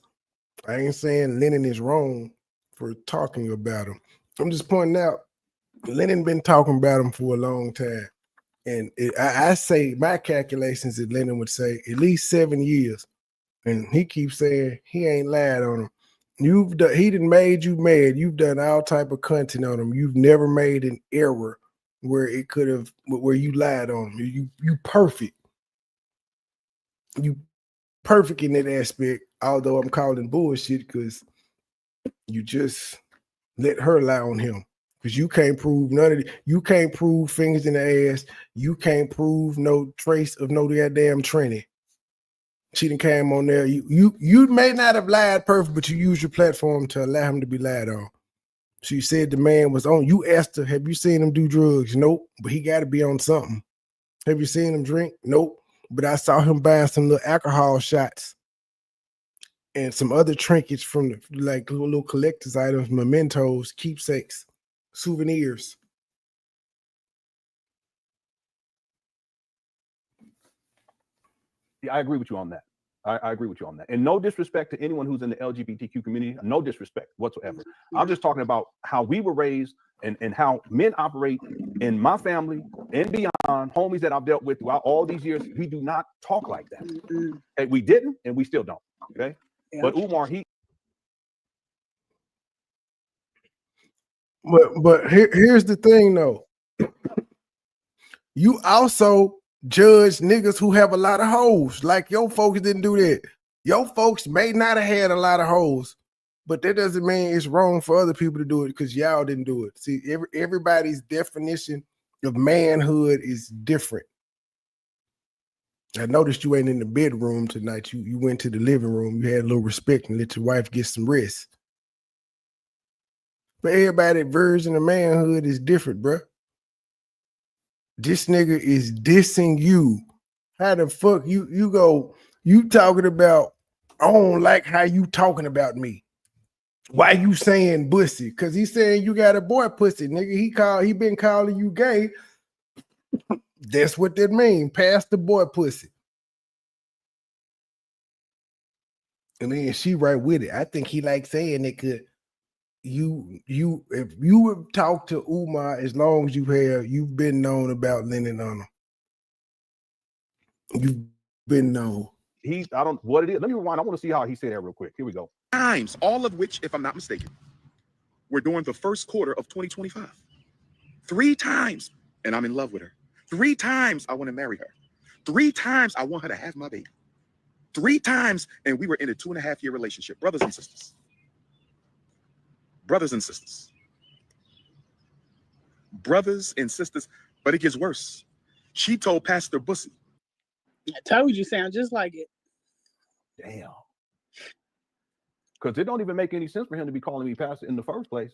I ain't saying Lennon is wrong for talking about him. I'm just pointing out, Lennon been talking about him for a long time. And I say my calculations that Lennon would say at least 7 years. And he keeps saying he ain't lied on him. He done made you mad. You've done all type of content on him. You've never made an error where it could have, where you lied on him. You perfect. You perfect in that aspect, although I'm calling bullshit because you just let her lie on him. Because you can't prove none of it. You can't prove fingers in the ass. You can't prove no trace of no goddamn tranny. She done came on there. You may not have lied perfect, but you used your platform to allow him to be lied on. She said the man was on. You asked her, have you seen him do drugs? Nope. But he got to be on something. Have you seen him drink? Nope. But I saw him buying some little alcohol shots and some other trinkets from the, like little collector's items, mementos, keepsakes, souvenirs. Yeah, I agree with you on that. I agree with you on that. And no disrespect to anyone who's in the LGBTQ community, no disrespect whatsoever. I'm just talking about how we were raised and how men operate in my family and beyond, homies that I've dealt with throughout all these years. We do not talk like that. And we didn't, and we still don't. Okay. Yeah. But Umar, But here's the thing though. You also judge niggas who have a lot of hoes. Like your folks didn't do that. Your folks may not have had a lot of hoes, but that doesn't mean it's wrong for other people to do it because y'all didn't do it. See, everybody's definition of manhood is different. I noticed you ain't in the bedroom tonight. You went to the living room. You had a little respect and let your wife get some rest. But everybody's version of manhood is different, bruh. This nigga is dissing you. How the fuck you talking about, I don't like how you talking about me. Why you saying bussy? Because he's saying you got a boy pussy, nigga. He been calling you gay. That's what that mean. Pass the boy pussy. And then she right with it. I think he like saying it could. if you would talk to Umar as long as you've been known about Lennon on him. You've been known. I don't what it is. Let me rewind. I want to see how he said that real quick. Here we go. Times, all of which, if I'm not mistaken, were during the first quarter of 2025. 3 times, and I'm in love with her. 3 times I want to marry her. 3 times I want her to have my baby. 3 times, and we were in a 2.5-year relationship. Brothers and sisters. Brothers and sisters. Brothers and sisters. But it gets worse. She told Pastor Bussy. I told you, sound just like it. Damn. Because it don't even make any sense for him to be calling me pastor in the first place.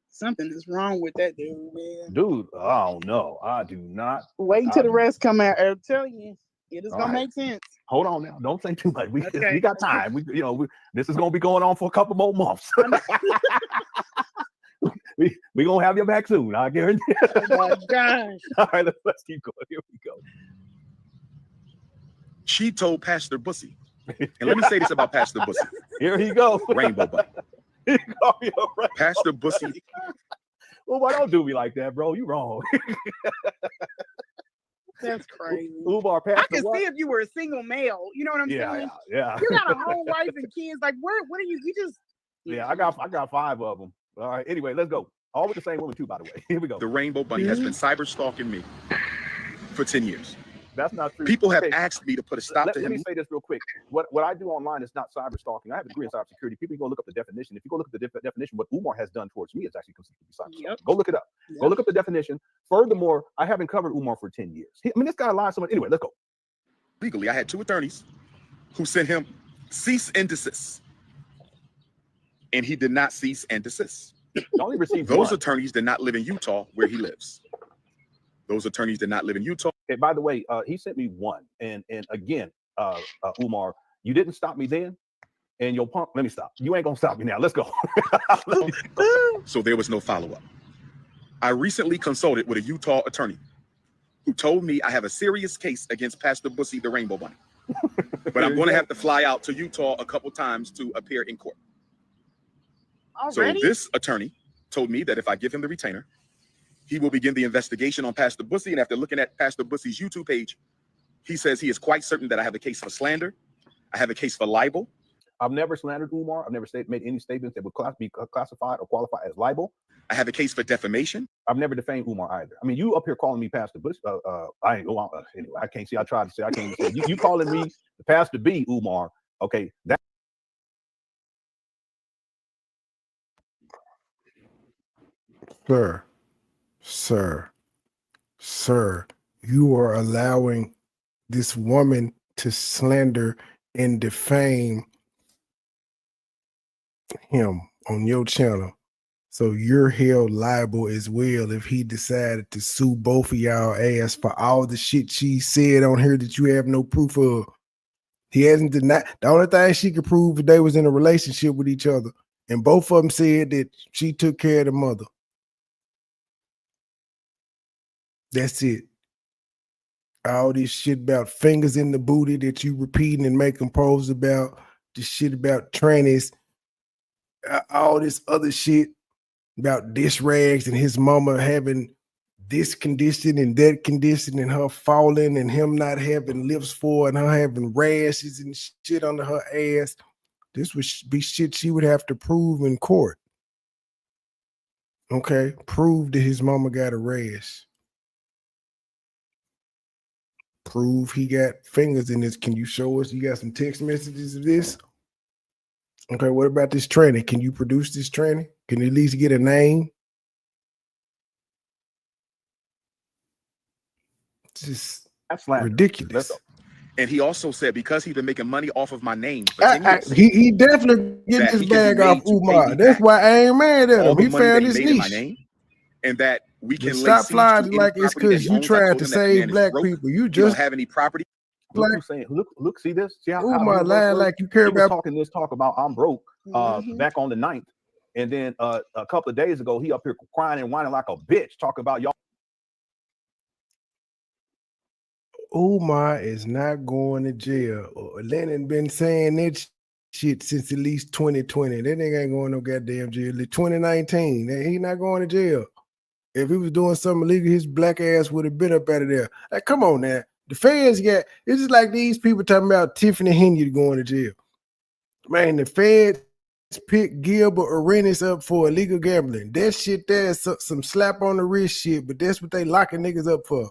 Something is wrong with that dude, man. Dude, I don't know. I do not. Wait until the rest come out. I'm telling you, it is gonna make sense. Hold on now. Don't think too much. We Okay. got time. This is gonna be going on for a couple more months. we gonna have your back soon. I guarantee. Oh my gosh. All right, let's keep going. Here we go. She told Pastor Bussy. And let me say this about Pastor Bussy. Here he go. Rainbow Bunny. Pastor Bussy. Well, why don't do me like that, bro? You wrong. That's crazy. Umar, Pastor, I can see if you were a single male. You know what I'm saying? Yeah. You got a whole wife and kids. Like, what are you? You just. Yeah, I got 5 of them. All right. Anyway, let's go. All with the same woman too, by the way. Here we go. The Rainbow Bunny has been cyber stalking me for 10 years. That's not true. People have asked me to put a stop to him. Let me say this real quick. What I do online is not cyber stalking. I have a degree in cybersecurity. People go look up the definition. If you go look at the definition, what Umar has done towards me is actually considered to be cyber stalking. Go look it up. Go look up the definition. Furthermore, I haven't covered Umar for 10 years. This guy lied so much. Anyway, let's go. Legally, I had 2 attorneys who sent him cease and desist. And he did not cease and desist. Only received Those attorneys did not live in Utah where he lives. Those attorneys did not live in Utah. Okay, by the way, he sent me 1. And again, Umar, you didn't stop me then. And your punk, let me stop. You ain't gonna stop me now. Let's go. So there was no follow-up. I recently consulted with a Utah attorney who told me I have a serious case against Pastor Bussy, the Rainbow Bunny. But I'm going to have to fly out to Utah a couple times to appear in court. Already? So this attorney told me that if I give him the retainer, he will begin the investigation on Pastor Bussy. And after looking at Pastor Bussy's YouTube page, he says he is quite certain that I have a case for slander. I have a case for libel. I've never slandered Umar. I've never made any statements that would be classified or qualify as libel. I have a case for defamation. I've never defamed Umar either. I mean, you up here calling me Pastor Bush. I ain't anyway. I can't see. I tried to say I can't say you calling me the Pastor B Umar. Okay, that. Sir, you are allowing this woman to slander and defame him on your channel. So you're held liable as well if he decided to sue both of y'all ass for all the shit she said on here that you have no proof of. He hasn't denied. The only thing she could prove is they was in a relationship with each other. And both of them said that she took care of the mother. That's it. All this shit about fingers in the booty that you repeating and making posts about, the shit about trannies, all this other shit about dish rags and his mama having this condition and that condition and her falling and him not having lips for and her having rashes and shit under her ass. This would be shit she would have to prove in court. Okay, prove that his mama got a rash. Prove he got fingers in this. Can you show us? You got some text messages of this? Okay, what about this tranny? Can you produce this tranny? Can you at least get a name? It's just ridiculous. And he also said because he's been making money off of my name for 10 years, he definitely getting his bag off Umar. That's why I ain't mad at him. He found his niche. And that we can stop flying like it's because you trying to save black people. You just don't have any property. Look, saying, look, see this? See how Umar lying like you care about talk about I'm broke back on the 9th. And then a couple of days ago, he up here crying and whining like a bitch, talking about y'all. Umar is not going to jail. Lennon been saying it shit since at least 2020. That nigga ain't going no goddamn jail. 2019, he not going to jail. If he was doing something illegal, his black ass would have been up out of there. Like, come on now. The feds got, it's just like these people talking about Tiffany Henry going to jail. Man, the feds picked Gilbert Arenas up for illegal gambling. That shit there is some slap on the wrist shit, but that's what they locking niggas up for.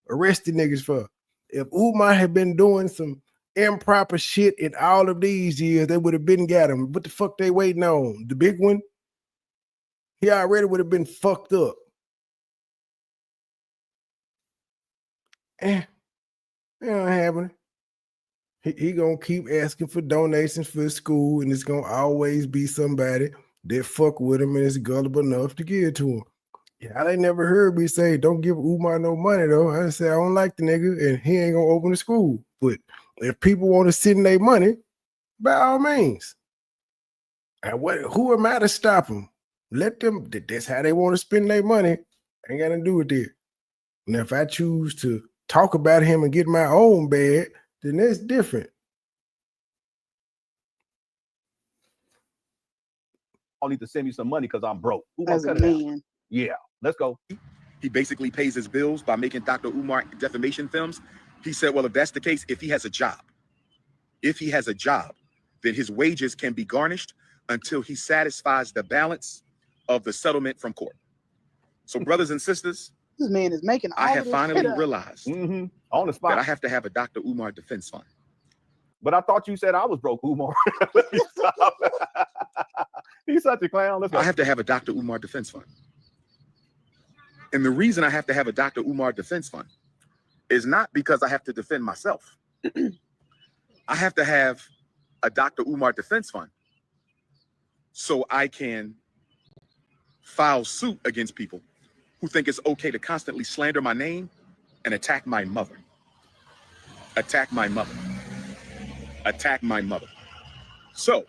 Arresting niggas for. If Umar had been doing some improper shit in all of these years, they would have been got him. What the fuck they waiting on? The big one? He already would have been fucked up. It don't happen. He gonna keep asking for donations for his school, and it's gonna always be somebody that fuck with him and is gullible enough to give it to him. Yeah, they never heard me say, don't give Umar no money, though. I say, I don't like the nigga, and he ain't gonna open the school. But if people want to send their money, by all means. And who am I to stop them? Let them, that's how they want to spend their money. Ain't got to do with it. And if I choose to talk about him and get my own bag, then that's different. I'll need to send me some money because I'm broke. As a man. Yeah, let's go. He basically pays his bills by making Dr. Umar defamation films. He said, well, if that's the case, if he has a job, then his wages can be garnished until he satisfies the balance of the settlement from court. So brothers and sisters, this man is making all I have finally realized on the spot that I have to have a Dr. Umar defense fund. But I thought you said I was broke, Umar. Let me stop. He's such a clown. Let's go. I have to have a Dr. Umar defense fund. And the reason I have to have a Dr. Umar defense fund is not because I have to defend myself. I have to have a Dr. Umar defense fund so I can file suit against people who think it's okay to constantly slander my name and attack my mother. Attack my mother. Attack my mother. So,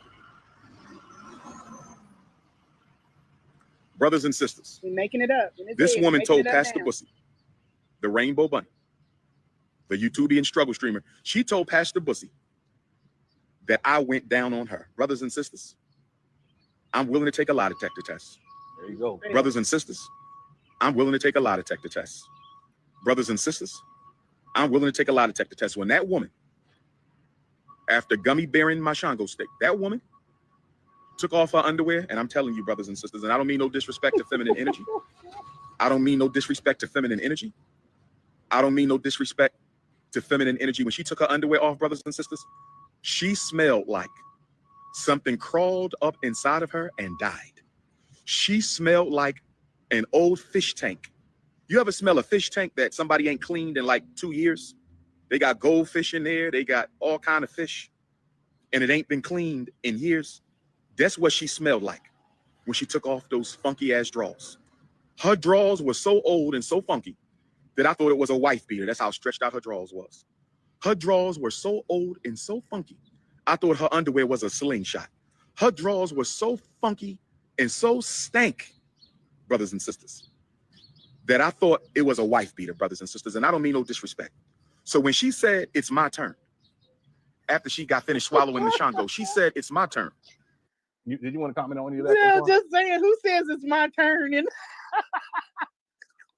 brothers and sisters, we're making it up. This woman told Pastor Bussy, the Rainbow Bunny, the YouTubian struggle streamer, she told Pastor Bussy that I went down on her. Brothers and sisters, I'm willing to take a lie detector test. There you go. Brothers and sisters, I'm willing to take a lie detector test. Brothers and sisters, I'm willing to take a lie detector test. When that woman, after gummy bearing my Shango stick, that woman took off her underwear, and I'm telling you, brothers and sisters, and I don't mean no disrespect to feminine energy. I don't mean no disrespect to feminine energy. I don't mean no disrespect to feminine energy. When she took her underwear off, brothers and sisters, she smelled like something crawled up inside of her and died. She smelled like an old fish tank. You ever smell a fish tank that somebody ain't cleaned in like 2 years? They got goldfish in there. They got all kind of fish, and it ain't been cleaned in years. That's what she smelled like when she took off those funky ass drawers. Her drawers were so old and so funky that I thought it was a wife beater. That's how stretched out her drawers was. Her drawers were so old and so funky, I thought her underwear was a slingshot. Her drawers were so funky and so stank, brothers and sisters, that I thought it was a wife beater, brothers and sisters. And I don't mean no disrespect. So when she said, it's my turn, after she got finished swallowing the Shango, she said, it's my turn. Did you want to comment on any of that? Yeah, just saying, who says it's my turn? And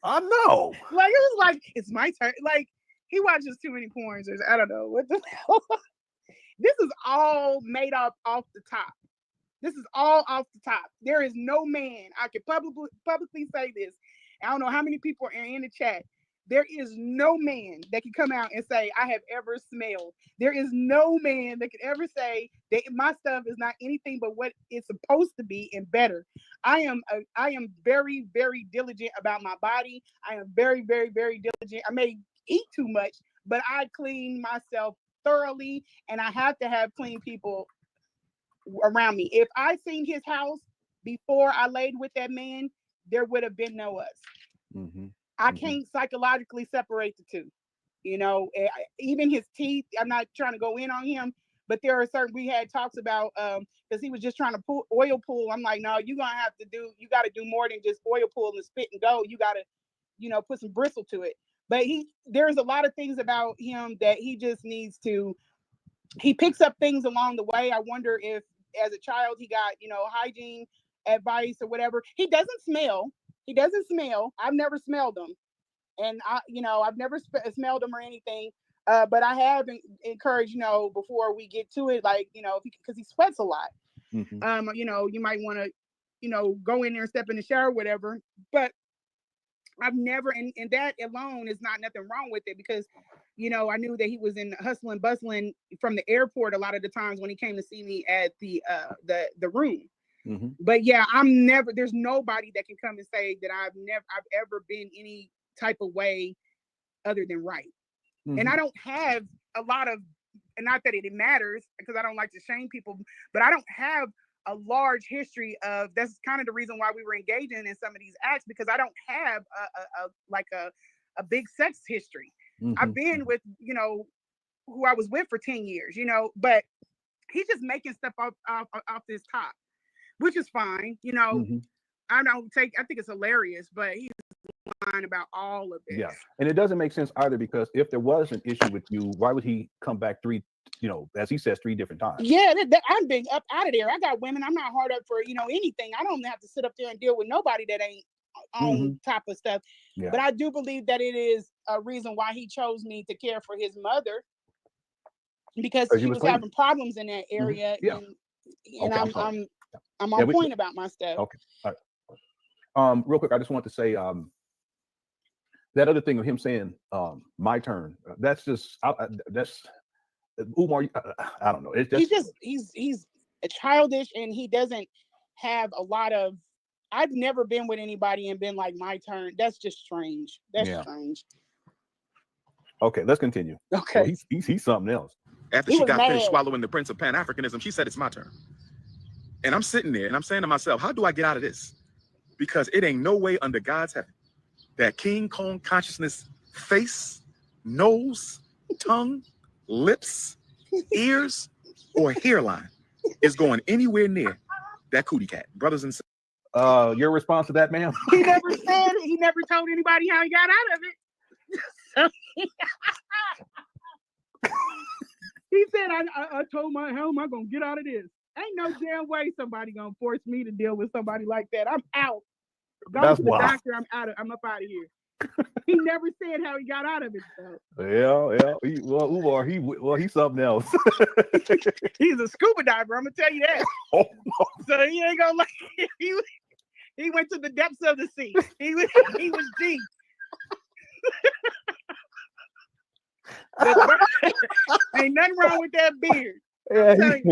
I know. like, it was like, it's my turn. Like, he watches too many porns. I don't know what the hell. This is all made up off the top. This is all off the top. There is no man, I can publicly say this. I don't know how many people are in the chat. There is no man that can come out and say, I have ever smelled. There is no man that can ever say that my stuff is not anything but what it's supposed to be and better. I am very, very diligent about my body. I am very, very, very diligent. I may eat too much, but I clean myself thoroughly, and I have to have clean people around me. If I seen his house before I laid with that man, there would have been no us. I can't psychologically separate the two. You know, even his teeth, I'm not trying to go in on him, but there are certain, we had talks about, because he was just trying to oil pull. I'm like, no, you got to do more than just oil pull and spit and go. You got to, you know, put some bristle to it. But there's a lot of things about him that he just needs to he picks up things along the way. I wonder if as a child he got, hygiene advice or whatever. He doesn't smell. I've never smelled him. And I've never smelled him or anything. But I have encouraged, before we get to it, like, because he sweats a lot. Mm-hmm. You might want to, go in there and step in the shower, or whatever. But I've never, and that alone is not nothing wrong with it, because, I knew that he was in hustling, bustling from the airport a lot of the times when he came to see me at the room. Mm-hmm. But yeah, there's nobody that can come and say that I've ever been any type of way other than right. Mm-hmm. And I don't have a lot of, and not that it matters, because I don't like to shame people, but I don't have a large history of, that's kind of the reason why we were engaging in some of these acts, because I don't have a big sex history. Mm-hmm. I've been with, who I was with for 10 years, but he's just making stuff off this top, which is fine. Mm-hmm. I think it's hilarious, but he's lying about all of this. Yeah. And it doesn't make sense either, because if there was an issue with you, why would he come back as he says, 3 different times? Yeah, I'm being up out of there. I got women. I'm not hard up for, anything. I don't have to sit up there and deal with nobody that ain't on top of stuff. Yeah. But I do believe that it is a reason why he chose me to care for his mother, because she was having problems in that area. Mm-hmm. Yeah. And Okay, I'm on point about my stuff. Okay. All right. Real quick, I just want to say that other thing of him saying my turn. That's just that's Umar. I don't know. It's just, he's childish, and he doesn't have a lot of. I've never been with anybody and been like, my turn. That's just strange. That's strange. Okay, let's continue. Okay. Well, he's something else. After she got finished swallowing the Prince of Pan-Africanism, she said, it's my turn. And I'm sitting there and I'm saying to myself, how do I get out of this? Because it ain't no way under God's heaven that King Kong consciousness face, nose, tongue, lips, ears, or hairline is going anywhere near that cootie cat. Brothers and sisters. Your response to that, ma'am? He never told anybody how he got out of it. He said, I told how am I gonna get out of this? Ain't no damn way somebody gonna force me to deal with somebody like that. I'm out. Go to the doctor. I'm out. I'm up out of here. He never said how he got out of it, though. Yeah. He's something else. He's a scuba diver. I'm gonna tell you that. Oh, no. So he ain't gonna like. He went to the depths of the sea. He was deep. Ain't nothing wrong with that beard. Yeah. Ain't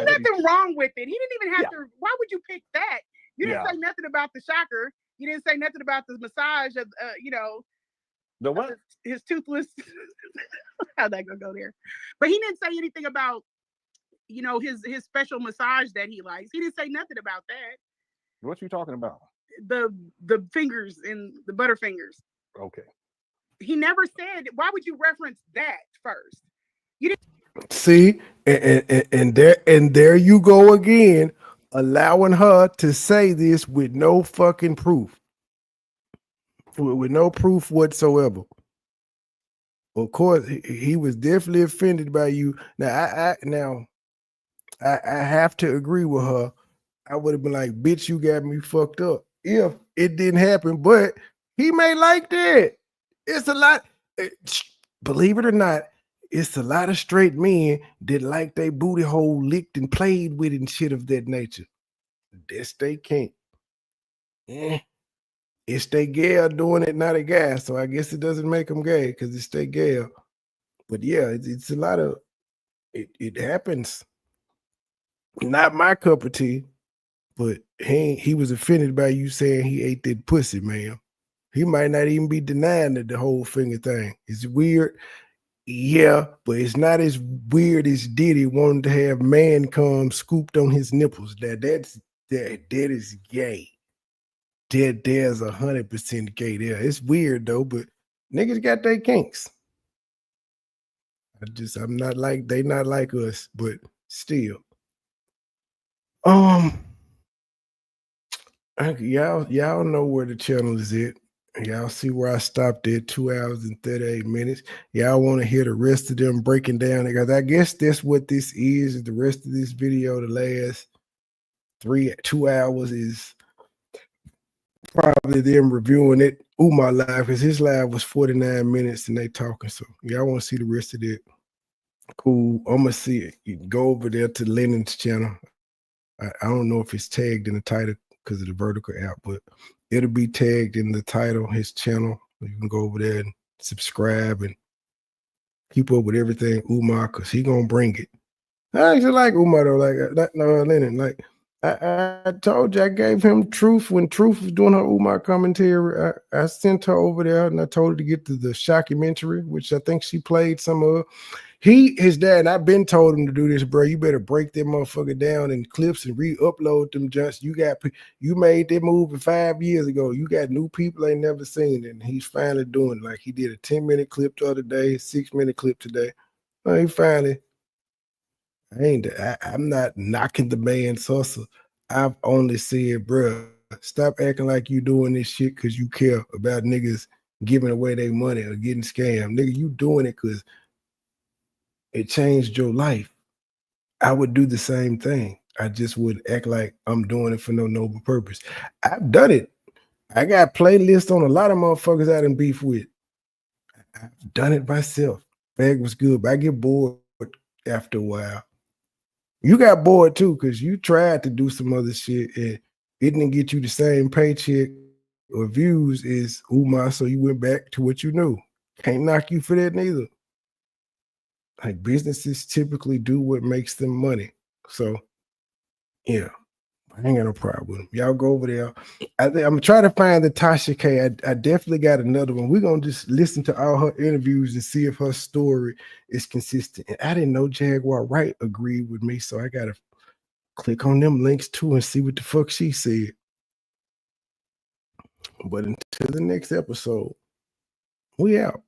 nothing wrong with it. He didn't even have to. Why would you pick that? You didn't say nothing about the shocker. You didn't say nothing about the massage of, the what? His toothless. How'd that go there? But he didn't say anything about, his special massage that he likes. He didn't say nothing about that. What you talking about? The fingers and the butterfingers. Okay. He never said. Why would you reference that first? You didn't see, and there you go again, allowing her to say this with no fucking proof, with no proof whatsoever. Of course, he was definitely offended by you. Now, I have to agree with her. I would have been like, bitch, you got me fucked up if it didn't happen, but he may like that. It's a lot, believe it or not, it's a lot of straight men that like they booty hole licked and played with and shit of that nature. This they can't. It's they gal doing it, not a guy. So I guess it doesn't make them gay because it's they gal. But yeah, it's a lot of, it happens. Not my cup of tea, but he was offended by you saying he ate that pussy, man. He might not even be denying that the whole finger thing. It's weird. Yeah, but it's not as weird as Diddy wanting to have man cum scooped on his nipples. That is gay. There's 100% gay there. It's weird though, but niggas got their kinks. I'm not like they not like us, but still. Y'all know where the channel is at. Y'all see where I stopped at 2 hours and 38 minutes. Y'all want to hear the rest of them breaking down, because I guess that's what this is the rest of this video. The last 2 hours is probably them reviewing it. My live, because his live was 49 minutes and they talking. So y'all want to see the rest of it? Cool. I'm gonna see it. You can go over there to Lennon's channel. I don't know if it's tagged in the title because of the vertical app, but it'll be tagged in the title, his channel. You can go over there and subscribe and keep up with everything Umar, because he gonna bring it. I actually like Umar though, like Lennon. Like I told you, I gave him Truth when Truth was doing her Umar commentary. I sent her over there and I told her to get to the shockumentary, which I think she played some of. His dad, and I've been told him to do this, bro. You better break that motherfucker down in clips and re-upload them just. You made that movie 5 years ago. You got new people ain't never seen it. And he's finally doing it. Like he did a 10-minute clip the other day, 6-minute clip today. He finally. I'm not knocking the man's hustle. I've only said, bro, stop acting like you doing this shit because you care about niggas giving away their money or getting scammed. Nigga, you doing it because it changed your life. I would do the same thing. I just would act like I'm doing it for no noble purpose. I've done it. I got playlists on a lot of motherfuckers I done beef with. I've done it myself. Bag was good, but I get bored after a while. You got bored too, because you tried to do some other shit and it didn't get you the same paycheck or views as Umar, so you went back to what you knew. Can't knock you for that neither. Like businesses typically do what makes them money. So yeah, I ain't got no problem with them. Y'all go over there. I'm trying to find the Tasha K. I definitely got another one. We're gonna just listen to all her interviews and see if her story is consistent. And I didn't know Jaguar Wright agreed with me, so I gotta click on them links too and see what the fuck she said. But until the next episode, we out.